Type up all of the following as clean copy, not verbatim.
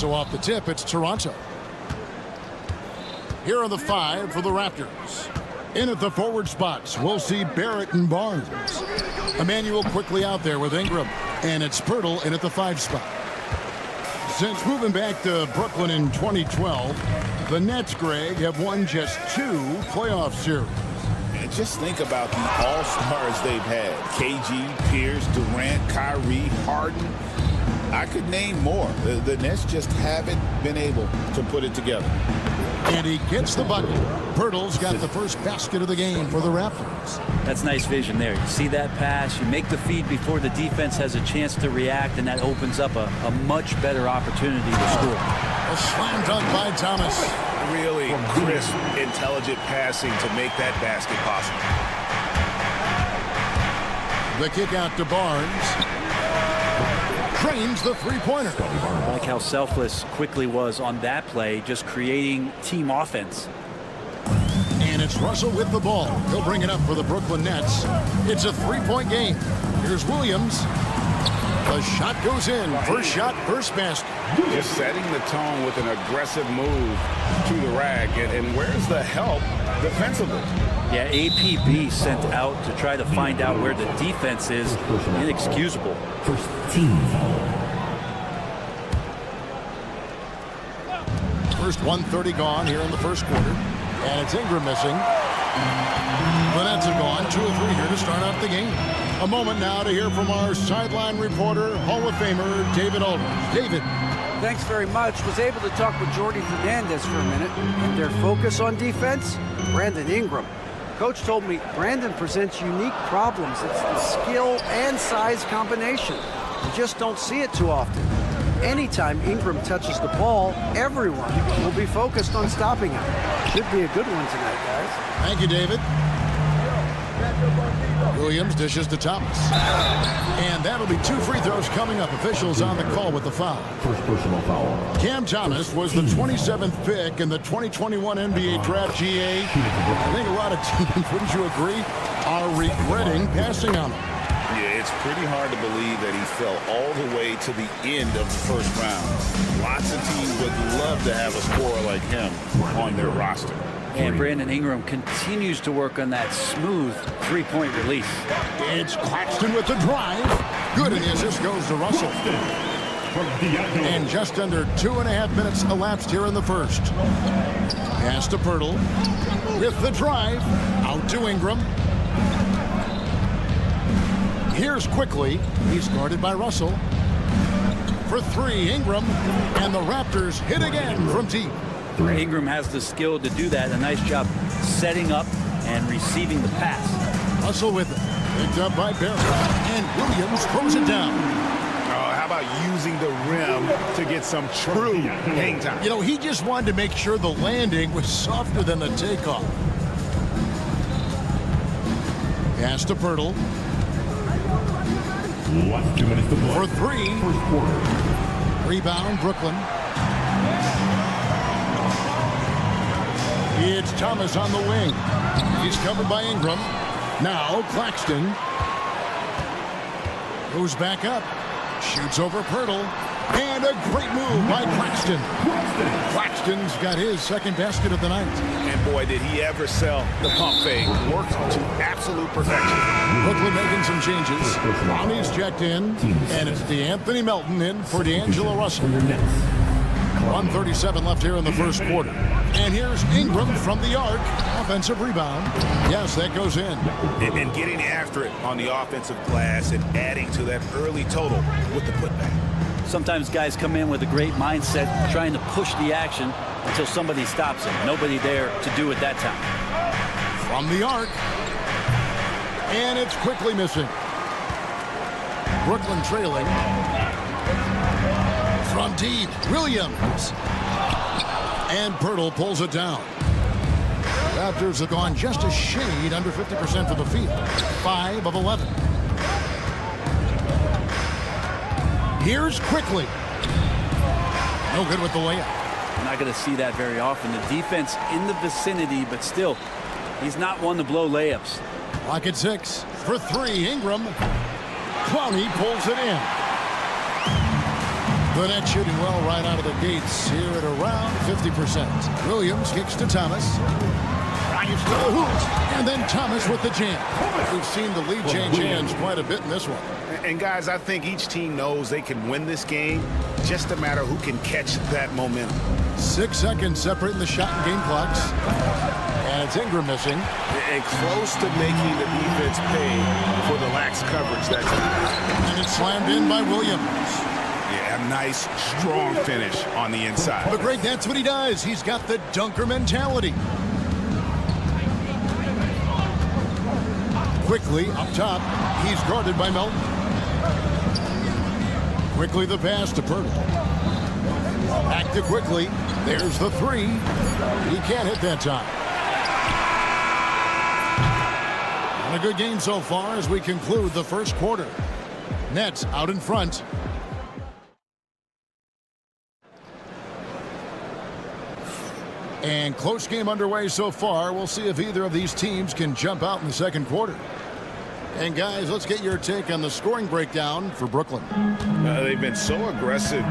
So off the tip, it's Toronto. Here are the 5 for the Raptors. In at the forward spots, we'll see Barrett and Barnes. Emmanuel quickly out there with Ingram. And it's Pirtle in at the 5 spot. Since moving back to Brooklyn in 2012, the Nets, Greg, have won just 2 playoff series. And just think about the all-stars they've had. KG, Pierce, Durant, Kyrie, Harden. I could name more. The Nets just haven't been able to put it together. And he gets the bucket. Pirtle's got the first basket of the game for the Raptors. That's nice vision there. You see that pass, you make the feed before the defense has a chance to react, and that opens up a much better opportunity to score. A slam dunk by Thomas. Really crisp, intelligent passing to make that basket possible. The kick out to Barnes. Drains the three-pointer. I like how selfless Quickly was on that play, just creating team offense. And it's Russell with the ball. He'll bring it up for the Brooklyn Nets. It's a 3-point game. Here's Williams. The shot goes in. First shot, first basket. Just setting the tone with an aggressive move to the rack. And where's the help defensively? Yeah, APB sent out to try to find out where the defense is. Inexcusable. First team foul. First 1:30 gone here in the first quarter. And it's Ingram missing. The Nets are gone. 2 of 3 here to start out the game. A moment now to hear from our sideline reporter, Hall of Famer David Aldridge. David. Thanks very much. Was able to talk with Jordy Fernandez for a minute. And their focus on defense, Brandon Ingram. Coach told me Brandon presents unique problems. It's the skill and size combination. You just don't see it too often. Anytime Ingram touches the ball, everyone will be focused on stopping him. Should be a good one tonight, guys. Thank you, David. Williams dishes to Thomas. And that'll be 2 free throws coming up. Officials on the call with the foul. First personal foul. Cam Thomas was the 27th pick in the 2021 NBA Draft GA. I think a lot of teams, wouldn't you agree, are regretting passing on him. Yeah, it's pretty hard to believe that he fell all the way to the end of the first round. Lots of teams would love to have a scorer like him on their roster. And Brandon Ingram continues to work on that smooth 3-point release. It's Claxton with the drive. Good, and the assist goes to Russell. And just under 2.5 minutes elapsed here in the first. Pass to Pirtle. With the drive. Out to Ingram. Here's Quickly. He's guarded by Russell. For 3, Ingram. And the Raptors hit again from deep. Ingram has the skill to do that. A nice job setting up and receiving the pass. Russell with it. Picked up by Barrett. And Williams throws it down. How about using the rim to get some true hang time? You know, he just wanted to make sure the landing was softer than the takeoff. Pass to Pirtle. Last 2 minutes to play. For 3. First quarter. Rebound, Brooklyn. It's Thomas on the wing. He's covered by Ingram. Now Claxton goes back up. Shoots over Pirtle. And a great move by Claxton. Claxton's got his second basket of the night. And boy, did he ever sell the pump fake. Worked to absolute perfection. Brooklyn making some changes. Brownie's checked in. And it's DeAnthony Melton in for D'Angelo Russell. 1:37 left here in the first quarter. And here's Ingram from the arc. Offensive rebound. Yes, that goes in. And getting after it on the offensive glass and adding to that early total with the putback. Sometimes guys come in with a great mindset, trying to push the action until somebody stops them. Nobody there to do it that time. From the arc. And it's quickly missing. Brooklyn trailing. From deep, Williams. And Pirtle pulls it down. Raptors have gone just a shade under 50% for the field. 5 of 11. Here's Quickly. No good with the layup. You're not going to see that very often. The defense in the vicinity, but still, he's not one to blow layups. Clock at 6. For 3, Ingram. Clowney pulls it in. The net shooting well right out of the gates here at around 50%. Williams kicks to Thomas. Drives to the hoop. And then Thomas with the jam. We've seen the lead change hands quite a bit in this one. And guys, I think each team knows they can win this game. Just a matter who can catch that momentum. 6 seconds separating the shot and game clocks. And it's Ingram missing. And close to making the defense pay for the lax coverage that time. And it's slammed in by Williams. Yeah, a nice, strong finish on the inside. But Greg, that's what he does. He's got the dunker mentality. Quickly up top, he's guarded by Melton. Quickly the pass to Purtle. Back to Quickly. There's the three. He can't hit that time. And a good game so far as we conclude the first quarter. Nets out in front. And close game underway so far. We'll see if either of these teams can jump out in the second quarter. And guys, let's get your take on the scoring breakdown for Brooklyn. They've been so aggressive,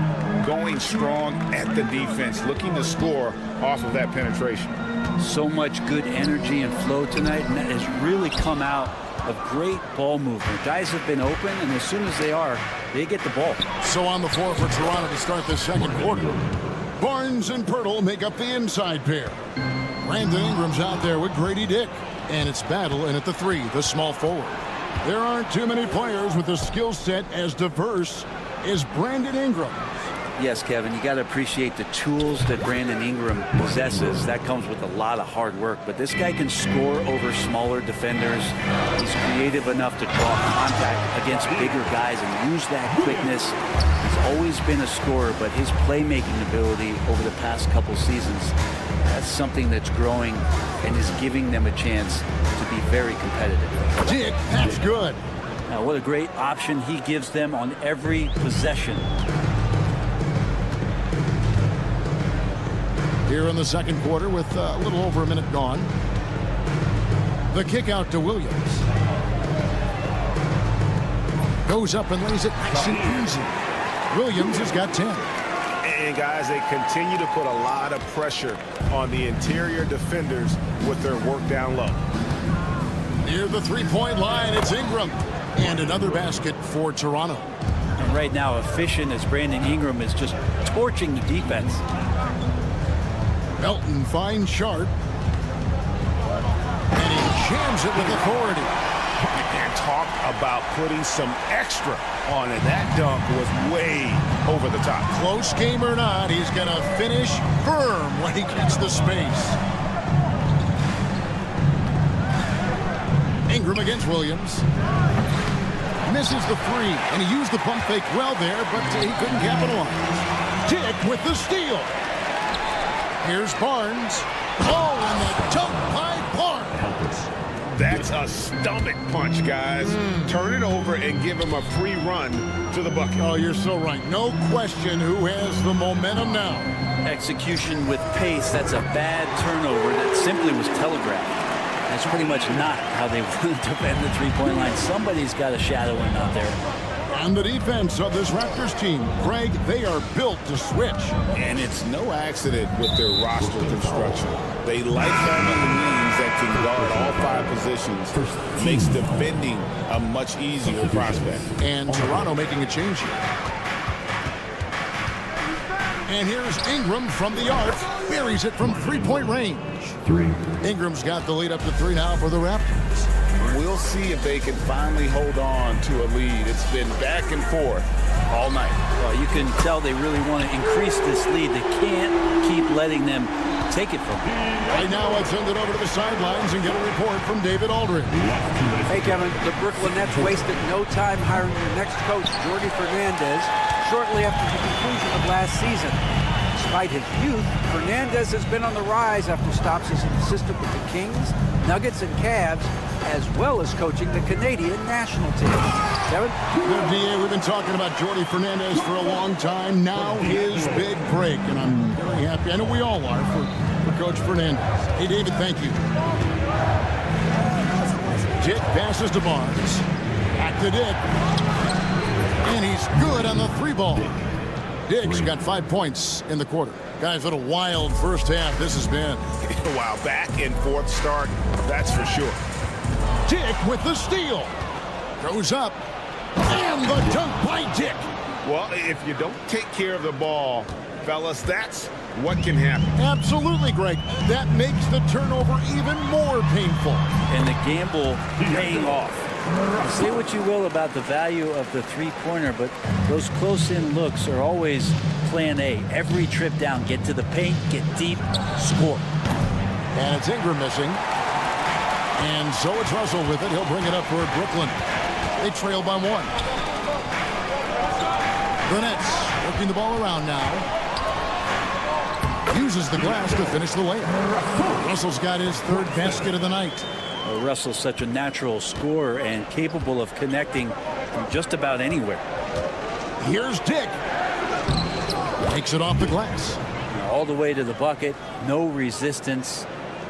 going strong at the defense, looking to score off of that penetration. So much good energy and flow tonight, and that has really come out of great ball movement. Guys have been open, and as soon as they get the ball. So on the floor for Toronto to start the second quarter. Barnes and Purtle make up the inside pair. Brandon Ingram's out there with Grady Dick. And it's Battle in at the three, the small forward. There aren't too many players with a skill set as diverse as Brandon Ingram. Yes, Kevin, you got to appreciate the tools that Brandon Ingram possesses. That comes with a lot of hard work. But this guy can score over smaller defenders. He's creative enough to draw contact against bigger guys and use that quickness. He's always been a scorer, but his playmaking ability over the past couple seasons, that's something that's growing and is giving them a chance to be very competitive. Dick, that's good. Now, what a great option he gives them on every possession. Here in the second quarter with a little over a minute gone. The kick out to Williams. Goes up and lays it nice and easy. Williams has got 10. And guys, they continue to put a lot of pressure on the interior defenders with their work down low. Near the three-point line, it's Ingram. And another basket for Toronto. And right now, efficient as Brandon Ingram is just torching the defense. Melton finds Sharp. And he jams it with authority. And talk about putting some extra on it. That dunk was way over the top. Close game or not, he's going to finish firm when he gets the space. Ingram against Williams. Misses the three, and he used the pump fake well there, but he couldn't capitalize. Dick with the steal. Here's Barnes. Oh, and the dunk by Barnes. That's a stomach punch, guys. Turn it over and give him a free run to the bucket. Oh, you're so right. No question who has the momentum now. Execution with pace. That's a bad turnover that simply was telegraphed. That's pretty much not how they want to defend the three-point line. Somebody's got a shadow in out there. And the defense of this Raptors team, Greg, they are built to switch. And it's no accident with their roster construction. They like having the wings that can guard all five positions. Makes defending a much easier prospect. And Toronto making a change here. And here's Ingram from the arc. Buries it from three-point range. Ingram's got the lead up to three now for the Raptors. We'll see if they can finally hold on to a lead. It's been back and forth all night. Well, you can tell they really want to increase this lead. They can't keep letting them take it from them. Right now, let's send it over to the sidelines and get a report from David Aldridge. Hey, Kevin, the Brooklyn Nets wasted no time hiring their next coach, Jordi Fernandez, shortly after the conclusion of last season. Despite his youth, Fernandez has been on the rise after stops as an assistant with the Kings, Nuggets, and Cavs, as well as coaching the Canadian national team. Kevin? Good, DA. We've been talking about Jordi Fernandez for a long time. Now his big break, and I'm very happy. I know we all are for Coach Fernandez. Hey, David, thank you. Dick passes to Barnes. Back to Dick. And he's good on the three ball. Dick's got 5 points in the quarter. Guys, what a wild first half this has been. Wow, back and forth start, that's for sure. Dick with the steal. Goes up. And the dunk by Dick. Well, if you don't take care of the ball, fellas, that's what can happen. Absolutely, Greg. That makes the turnover even more painful. And the gamble paying off. Say what you will about the value of the three-pointer, but those close-in looks are always plan A. Every trip down, get to the paint, get deep, score. And it's Ingram missing. And so it's Russell with it. He'll bring it up for Brooklyn. They trail by 1. The Nets working the ball around now. Uses the glass to finish the layup. Russell's got his 3rd basket of the night. Well, Russell's such a natural scorer and capable of connecting from just about anywhere. Here's Dick. Takes it off the glass. All the way to the bucket, no resistance.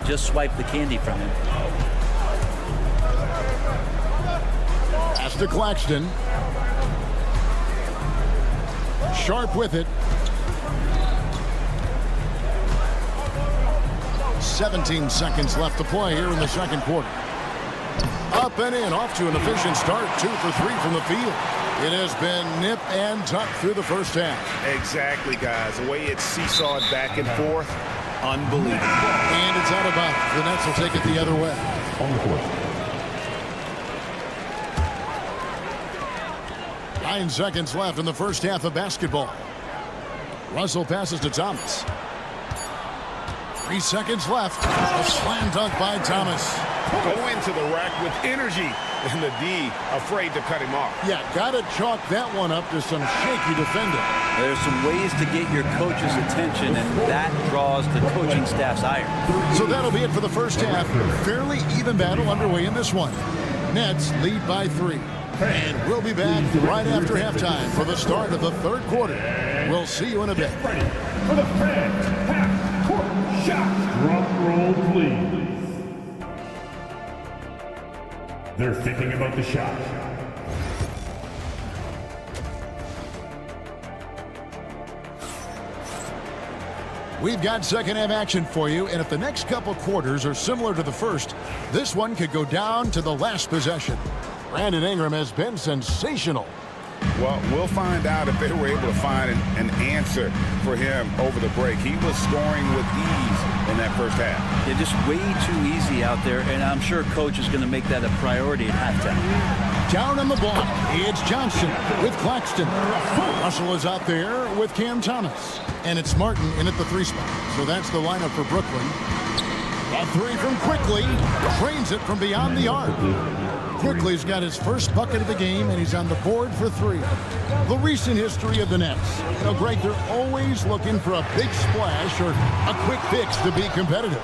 Just swipe the candy from him. Pass to Claxton. Sharp with it. 17 seconds left to play here in the second quarter. Up and in, off to an efficient start. 2 for 3 from the field. It has been nip and tuck through the first half. Exactly, guys. The way it's seesawed back and forth, unbelievable. And it's out of bounds. The Nets will take it the other way. On the court. 9 seconds left in the first half of basketball. Russell passes to Thomas. 3 seconds left. A slam dunk by Thomas. Go into the rack with energy, and the D afraid to cut him off. Yeah, gotta chalk that one up to some shaky defending. There's some ways to get your coach's attention, and that draws the coaching staff's ire. So that'll be it for the first half. Fairly even battle underway in this one. Nets lead by 3. And we'll be back right after halftime for the start of the third quarter. We'll see you in a bit. Ready for the fans. Half-court shot. Drum roll, please. They're thinking about the shot. We've got second half action for you, and if the next couple quarters are similar to the first, this one could go down to the last possession. Brandon Ingram has been sensational. Well, we'll find out if they were able to find an answer for him over the break. He was scoring with ease in that first half. They're just way too easy out there, and I'm sure coach is going to make that a priority at halftime. Down on the block, it's Johnson with Claxton. Russell is out there with Cam Thomas. And it's Martin in at the 3 spot. So that's the lineup for Brooklyn. A 3 from Quickly. Trains it from beyond the arc. Quickly's got his first bucket of the game, and he's on the board for 3. The recent history of the Nets. You know, Greg, they're always looking for a big splash or a quick fix to be competitive.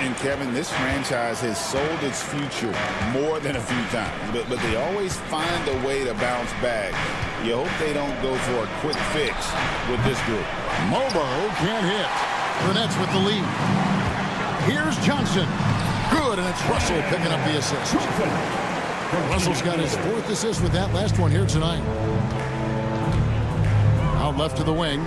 And Kevin, this franchise has sold its future more than a few times, but they always find a way to bounce back. You hope they don't go for a quick fix with this group. Mobo can't hit. The Nets with the lead. Here's Johnson. Good, and it's Russell picking up the assist. Russell's got his 4th assist with that last one here tonight. Out left to the wing.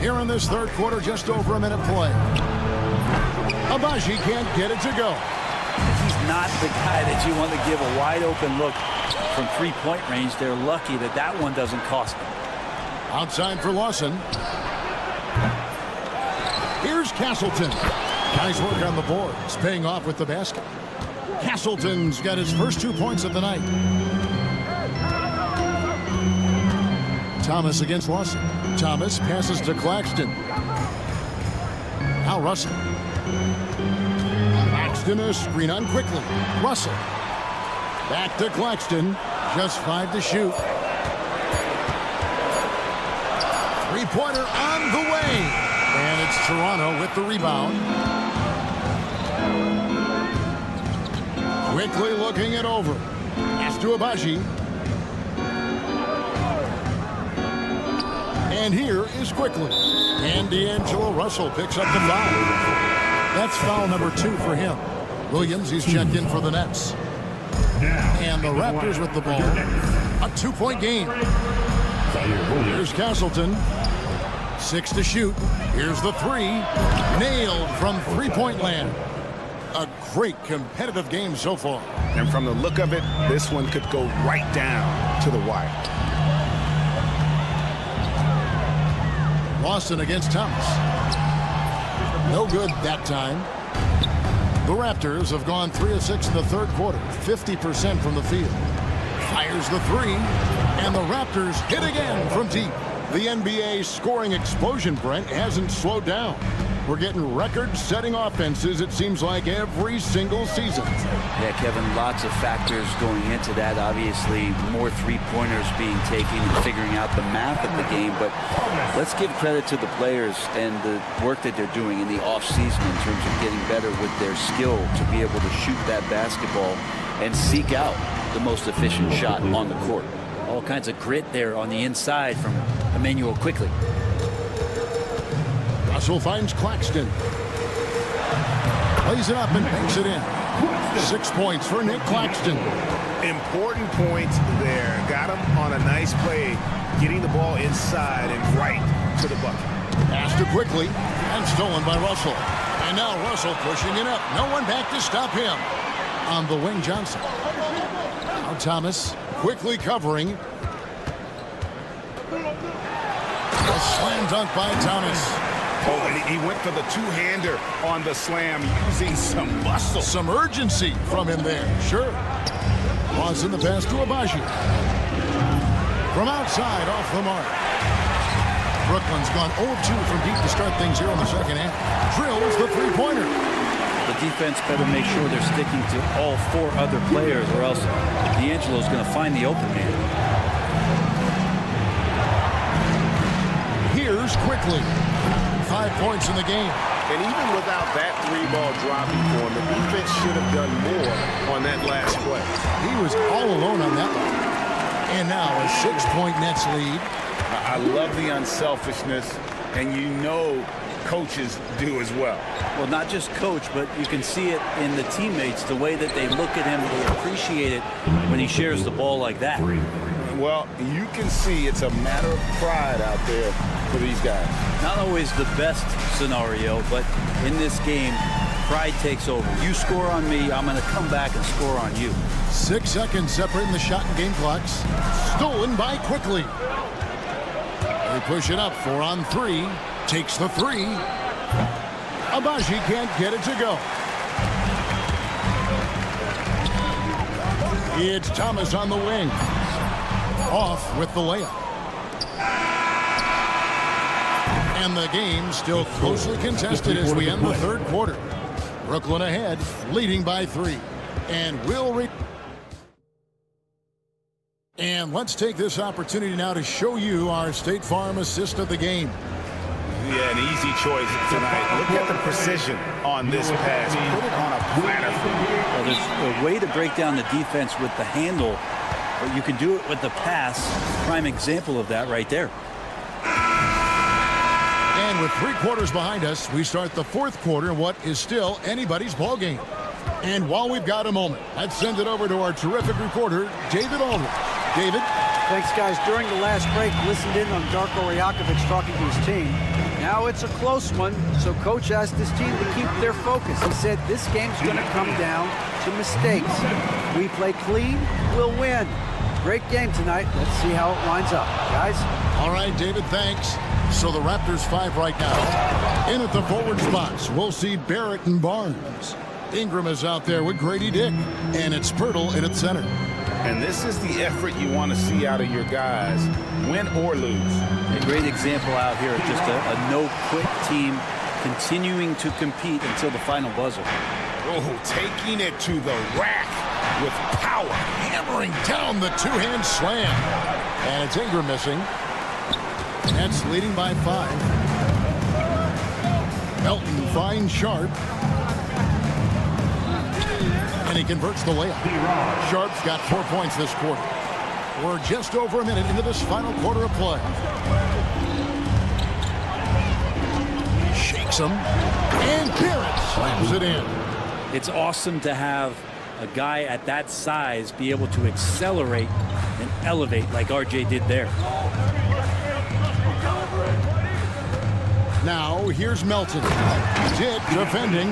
Here in this third quarter, just over a minute play. Abaji can't get it to go. He's not the guy that you want to give a wide open look from 3-point range. They're lucky that that one doesn't cost them. Outside for Lawson. Here's Castleton. Nice work on the boards, paying off with the basket. Castleton's got his first 2 points of the night. Thomas against Lawson. Thomas passes to Claxton. Now Russell. Claxton a screen on Quickly. Russell. Back to Claxton. Just 5 to shoot. 3-pointer on the way. And it's Toronto with the rebound. Quickly looking it over. Pass to Abaji. And here is Quickly. And D'Angelo Russell picks up the foul. That's foul number 2 for him. Williams, he's checked in for the Nets. And the Raptors with the ball. A 2-point game. Here's Castleton. 6 to shoot. Here's the 3. Nailed from three-point land. A great competitive game so far. And from the look of it, this one could go right down to the wire. Lawson against Thomas. No good that time. The Raptors have gone 3 of 6 in the third quarter. 50% from the field. Fires the 3. And the Raptors hit again from deep. The NBA scoring explosion, Brent, hasn't slowed down. We're getting record-setting offenses, it seems like, every single season. Yeah, Kevin, lots of factors going into that. Obviously, more three-pointers being taken and figuring out the math of the game. But let's give credit to the players and the work that they're doing in the off-season in terms of getting better with their skill to be able to shoot that basketball and seek out the most efficient shot on the court. All kinds of grit there on the inside from Emmanuel Quickly. Russell finds Claxton. Plays it up and banks it in. 6 points for Nick Claxton. Important points there. Got him on a nice play, getting the ball inside and right to the bucket. Pass to Quickly and stolen by Russell. And now Russell pushing it up. No one back to stop him. On the wing, Johnson. Now Thomas quickly covering. A slam dunk by Thomas. Oh, and he went for the two-hander on the slam, using some muscle. Some urgency from him there, sure. Lawson the pass to Abaji. From outside, off the mark. Brooklyn's gone 0 of 2 from deep to start things here in the second half. Drills the three-pointer. The defense better make sure they're sticking to all 4 other players, or else D'Angelo's going to find the open man. Here's Quickly. 5 points in the game. And even without that 3-ball dropping for him, the defense should have done more on that last play. He was all alone on that one. And now a 6-point Nets lead. I love the unselfishness, and you know coaches do as well. Well, not just coach, but you can see it in the teammates, the way that they look at him, they appreciate it when he shares the ball like that. Well, you can see it's a matter of pride out there for these guys. Not always the best scenario, but in this game, pride takes over. You score on me, I'm going to come back and score on you. 6 seconds separating the shot and game clocks. Stolen by Quickly. They push it up, 4 on 3. Takes the 3. Abaji can't get it to go. It's Thomas on the wing. Off with the layup. And the game still closely contested as we end the third quarter. Brooklyn ahead, leading by 3. And And let's take this opportunity now to show you our State Farm assist of the game. Yeah, an easy choice tonight. Look at the precision on this pass. Put it on a platter. Well, there's a way to break down the defense with the handle, but you can do it with the pass. Prime example of that right there. And with 3 quarters behind us, we start the fourth quarter in what is still anybody's ball game. And while we've got a moment, let's send it over to our terrific reporter, David Aldridge. David? Thanks, guys. During the last break, listened in on Darko Rajakovic talking to his team. Now it's a close one, so Coach asked his team to keep their focus. He said this game's going to come down to mistakes. We play clean, we'll win. Great game tonight. Let's see how it lines up. Guys? All right, David, thanks. So the Raptors 5 right now. In at the forward spots, we'll see Barrett and Barnes. Ingram is out there with Grady Dick. And it's Pirtle in at center. And this is the effort you want to see out of your guys, win or lose. A great example out here of just a no-quit team continuing to compete until the final buzzer. Oh, taking it to the rack with power. Hammering down the two-hand slam. And it's Ingram missing. Nets leading by 5. Melton finds Sharp. And he converts the layup. Sharp's got 4 points this quarter. We're just over a minute into this final quarter of play. Shakes him. And Barrett slams it in. It's awesome to have a guy at that size be able to accelerate and elevate like RJ did there. Now here's Melton. Dick defending.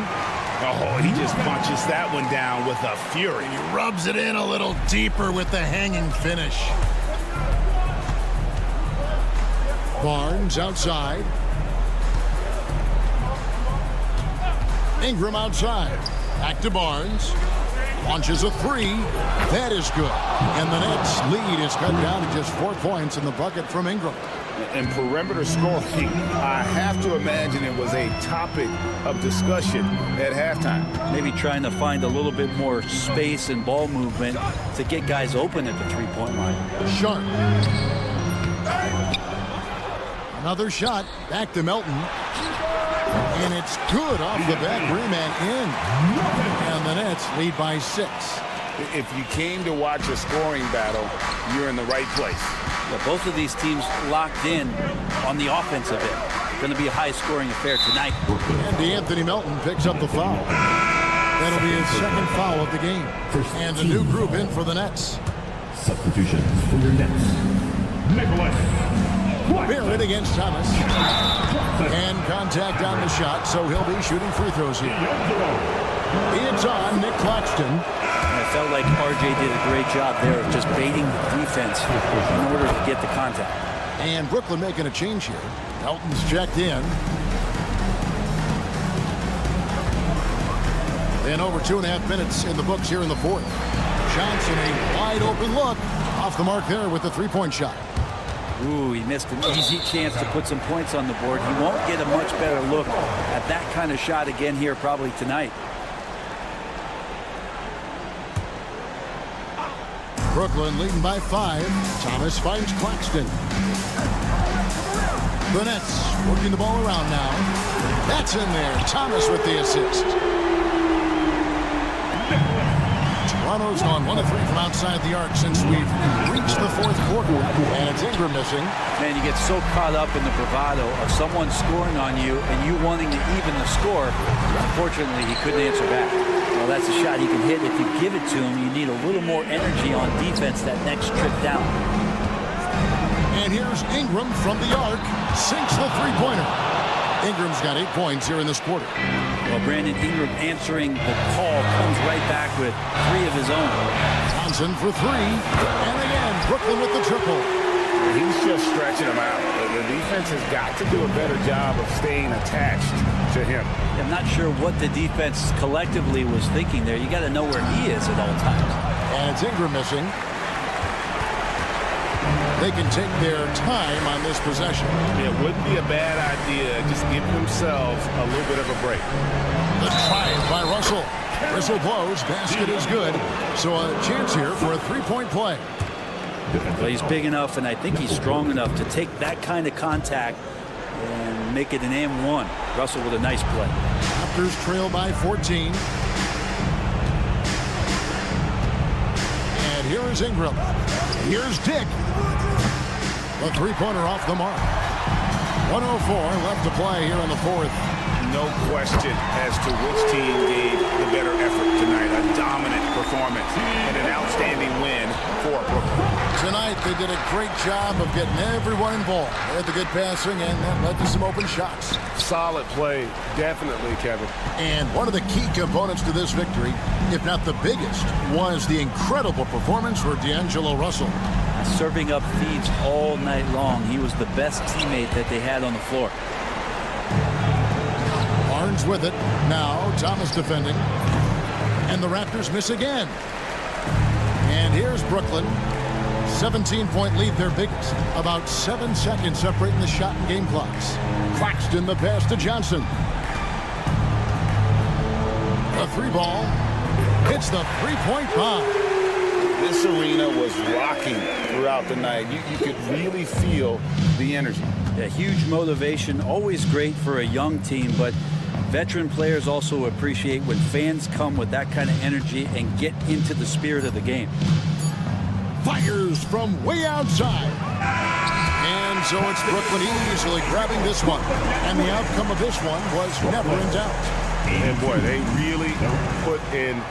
Oh, he just punches that one down with a fury. He rubs it in a little deeper with the hanging finish. Barnes outside. Ingram outside. Back to Barnes. Launches a three. That is good. And the Nets lead is cut down to just 4 points in the bucket from Ingram. And perimeter scoring, I have to imagine it was a topic of discussion at halftime. Maybe trying to find a little bit more space and ball movement to get guys open at the three-point line. Sharp. Another shot. Back to Melton. And it's good off the back rim and in. And the Nets lead by 6. If you came to watch a scoring battle, you're in the right place. Well, both of these teams locked in on the offensive end. Going to be a high-scoring affair tonight. And DeAnthony Melton picks up the foul. That'll be his second foul of the game. And a new group in for the Nets. Substitutions for your Nets. Nicholas. Barrett against Thomas. And contact on the shot, so he'll be shooting free throws here. It's on Nick Claxton. I felt like RJ did a great job there of just baiting the defense in order to get the contact. And Brooklyn making a change here. Melton's checked in. And over 2.5 minutes in the books here in the fourth. Johnson, a wide open look. Off the mark there with the three-point shot. Ooh, he missed an easy chance to put some points on the board. He won't get a much better look at that kind of shot again here probably tonight. Brooklyn leading by 5. Thomas finds Claxton. The Nets working the ball around now. That's in there. Thomas with the assist. Toronto's gone 1 of 3 from outside the arc since we've reached the fourth quarter. And it's Ingram missing. Man, you get so caught up in the bravado of someone scoring on you and you wanting to even the score. Unfortunately, he couldn't answer back. Well, that's a shot he can hit. If you give it to him, you need a little more energy on defense that next trip down. And here's Ingram from the arc. Sinks the three-pointer. Ingram's got 8 points here in this quarter. Well, Brandon Ingram answering the call comes right back with 3 of his own. Johnson for 3. And again, Brooklyn with the triple. He's just stretching him out. The defense has got to do a better job of staying attached to him. I'm not sure what the defense collectively was thinking there. You got to know where he is at all times. And it's Ingram missing. They can take their time on this possession. It wouldn't be a bad idea. Just give themselves a little bit of a break. The drive by Russell. Whistle blows. Basket is good. So a chance here for a three-point play. Well, he's big enough, and I think he's strong enough to take that kind of contact and make it an M1. Russell with a nice play. Raptors trail by 14. And here is Ingram. Here's Dick. The three-pointer off the mark. 1:04 left to play here in the fourth. No question as to which team gave the better effort tonight. A dominant performance and an outstanding win for Brooklyn. Tonight, they did a great job of getting everyone involved. They had the good passing, and that led to some open shots. Solid play, definitely, Kevin. And one of the key components to this victory, if not the biggest, was the incredible performance for D'Angelo Russell. Serving up feeds all night long. He was the best teammate that they had on the floor. Barnes with it. Now Thomas defending. And the Raptors miss again. And here's Brooklyn. 17-point lead, their biggest. About 7 seconds separating the shot and game clocks. Claxton the pass to Johnson. The three ball. Hits the three-point bomb. This arena was rocking throughout the night. You could really feel the energy. A huge motivation, always great for a young team, but veteran players also appreciate when fans come with that kind of energy and get into the spirit of the game. Fires from way outside. And so it's Brooklyn easily grabbing this one. And the outcome of this one was never in doubt. And boy, they really put in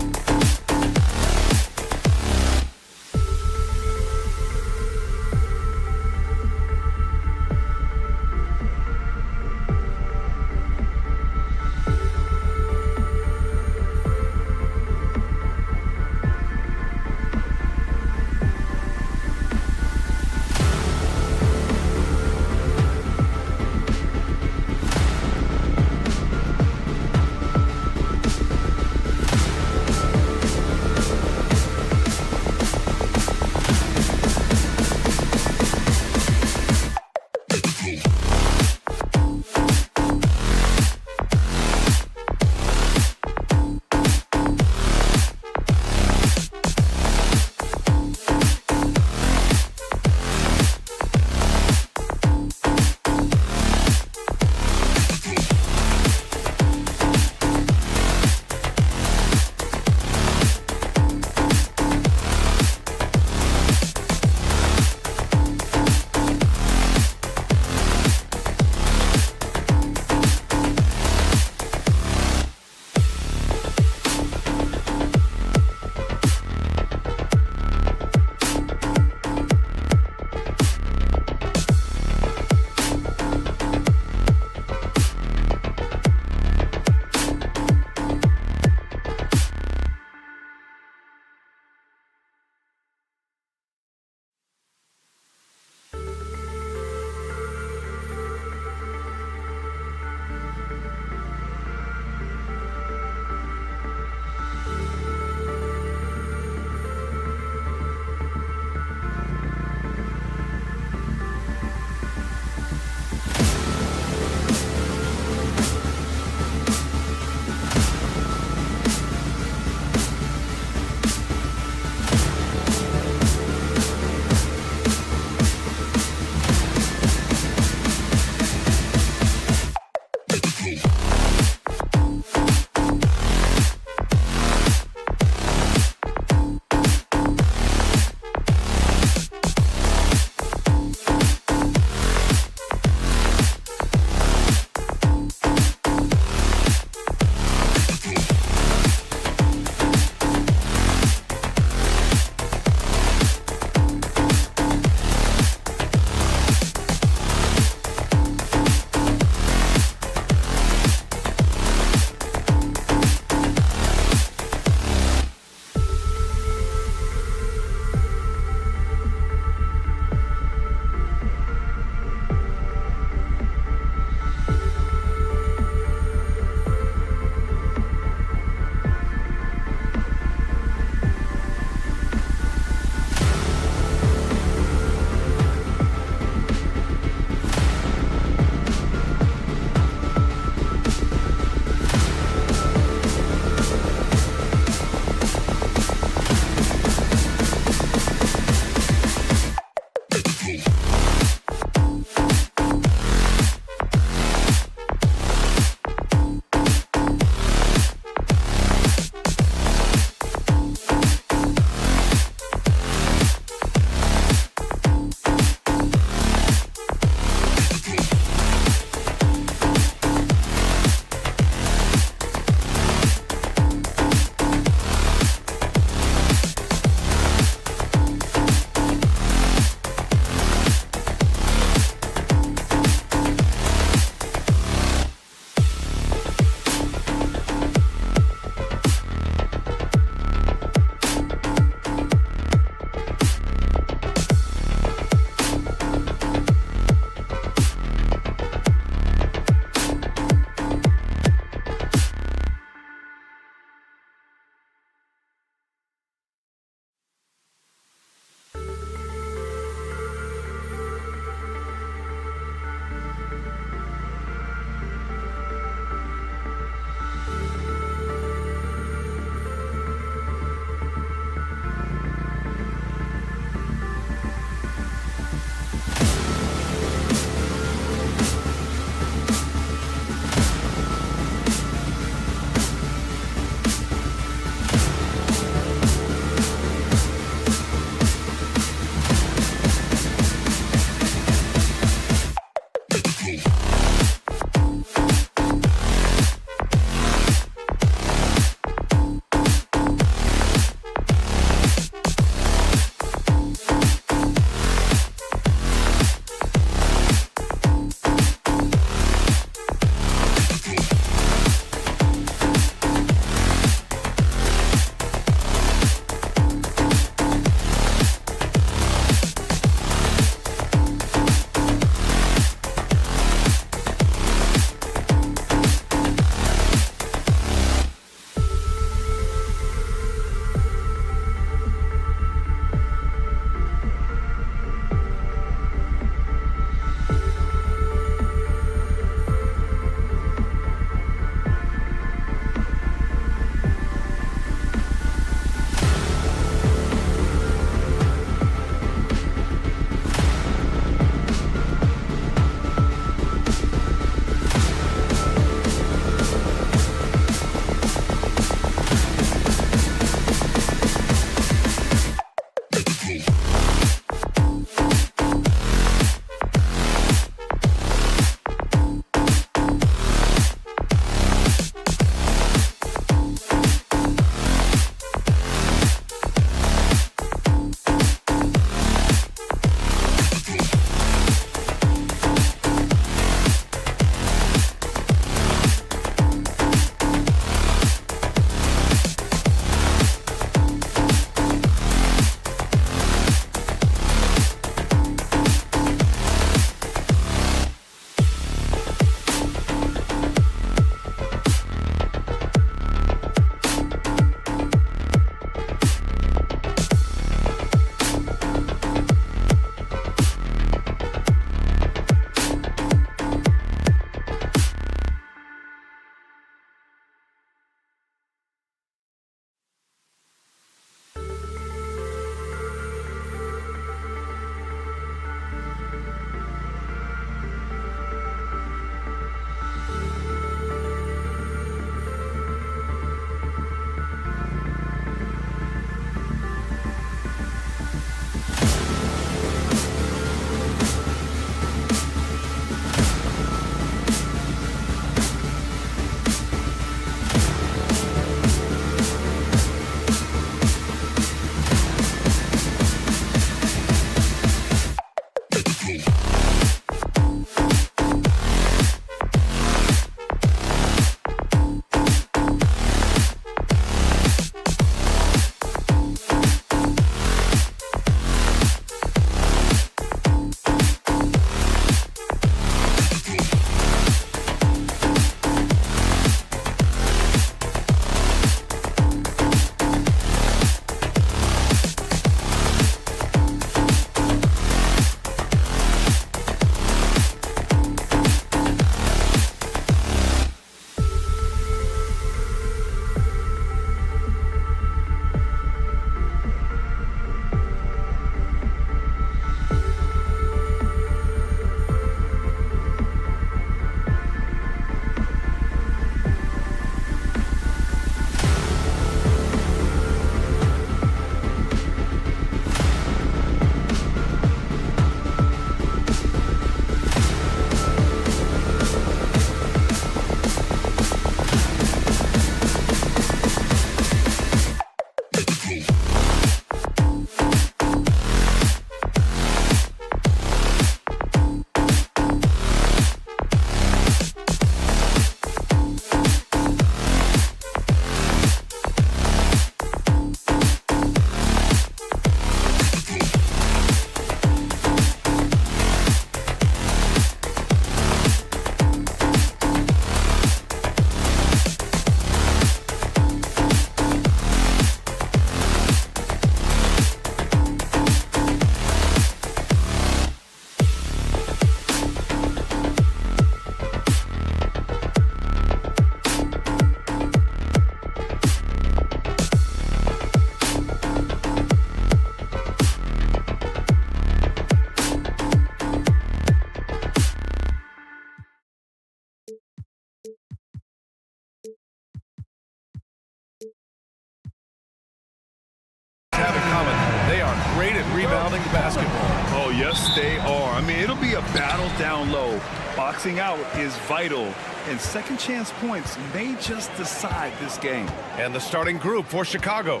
great at rebounding the basketball. Oh, yes, they are. I mean, it'll be a battle down low. Boxing out is vital, and second chance points may just decide this game. And the starting group for Chicago.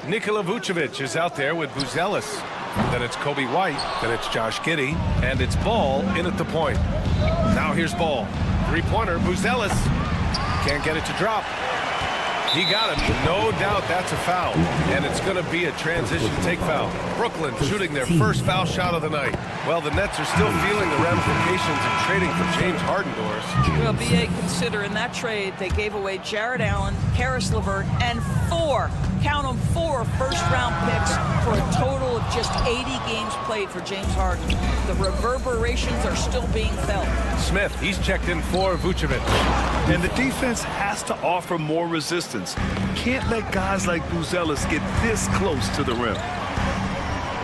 Nikola Vucevic is out there with Buzelis. Then it's Kobe White. Then it's Josh Giddey. And it's Ball in at the point. Now here's Ball. Three-pointer, Buzelis. Can't get it to drop. He got him. No doubt that's a foul. And it's going to be a transition take foul. Brooklyn shooting their first foul shot of the night. Well, the Nets are still feeling the ramifications of trading for James Harden, Doris. Well, B.A., consider in that trade, they gave away Jared Allen, Karis LeVert, and four first-round picks for a total of just 80 games played for James Harden. The reverberations are still being felt. Smith, he's checked in for Vucevic. And the defense has to offer more resistance. Can't let guys like Buzelis get this close to the rim.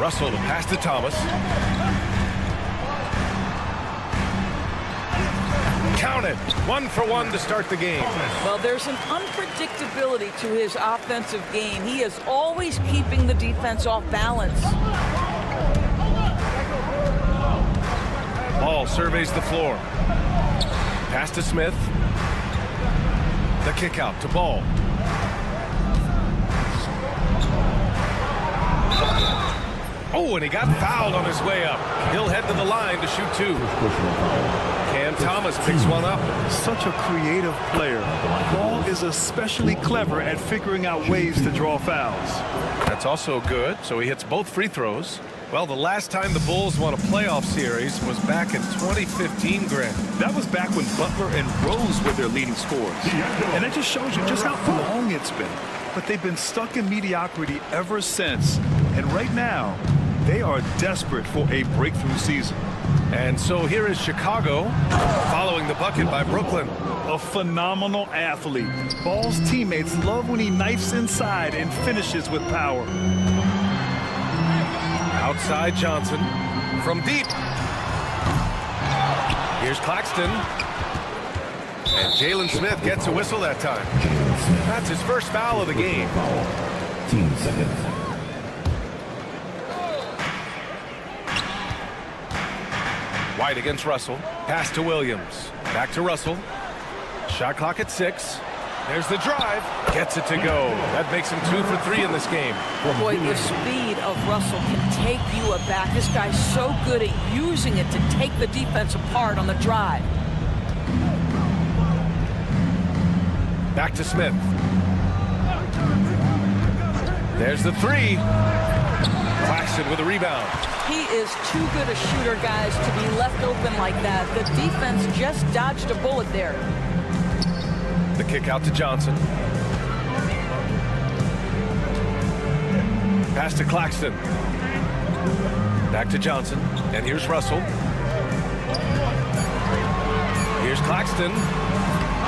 Russell to pass to Thomas. Count it. 1 for 1 to start the game. Well, there's an unpredictability to his offensive game. He is always keeping the defense off balance. Ball surveys the floor. Pass to Smith. The kick out to Ball. Oh, and he got fouled on his way up. He'll head to the line to shoot 2. Cam Thomas picks one up. Such a creative player. Ball is especially clever at figuring out ways to draw fouls. That's also good, so he hits both free throws. Well, the last time the Bulls won a playoff series was back in 2015, Grant. That was back when Butler and Rose were their leading scorers. And that just shows you just how long it's been. But they've been stuck in mediocrity ever since. And right now, they are desperate for a breakthrough season. And so here is Chicago, following the bucket by Brooklyn. A phenomenal athlete. Ball's teammates love when he knifes inside and finishes with power. Outside Johnson from deep. Here's Claxton. And Jalen Smith gets a whistle that time. That's his first foul of the game. 15 seconds. White against Russell. Pass to Williams. Back to Russell. Shot clock at 6. There's the drive. Gets it to go. That makes him 2 for 3 in this game. Boy, the speed of Russell can take you aback. This guy's so good at using it to take the defense apart on the drive. Back to Smith. There's the 3. Claxton with a rebound. He is too good a shooter, guys, to be left open like that. The defense just dodged a bullet there. The kick out to Johnson. Pass to Claxton. Back to Johnson. And here's Russell. Here's Claxton.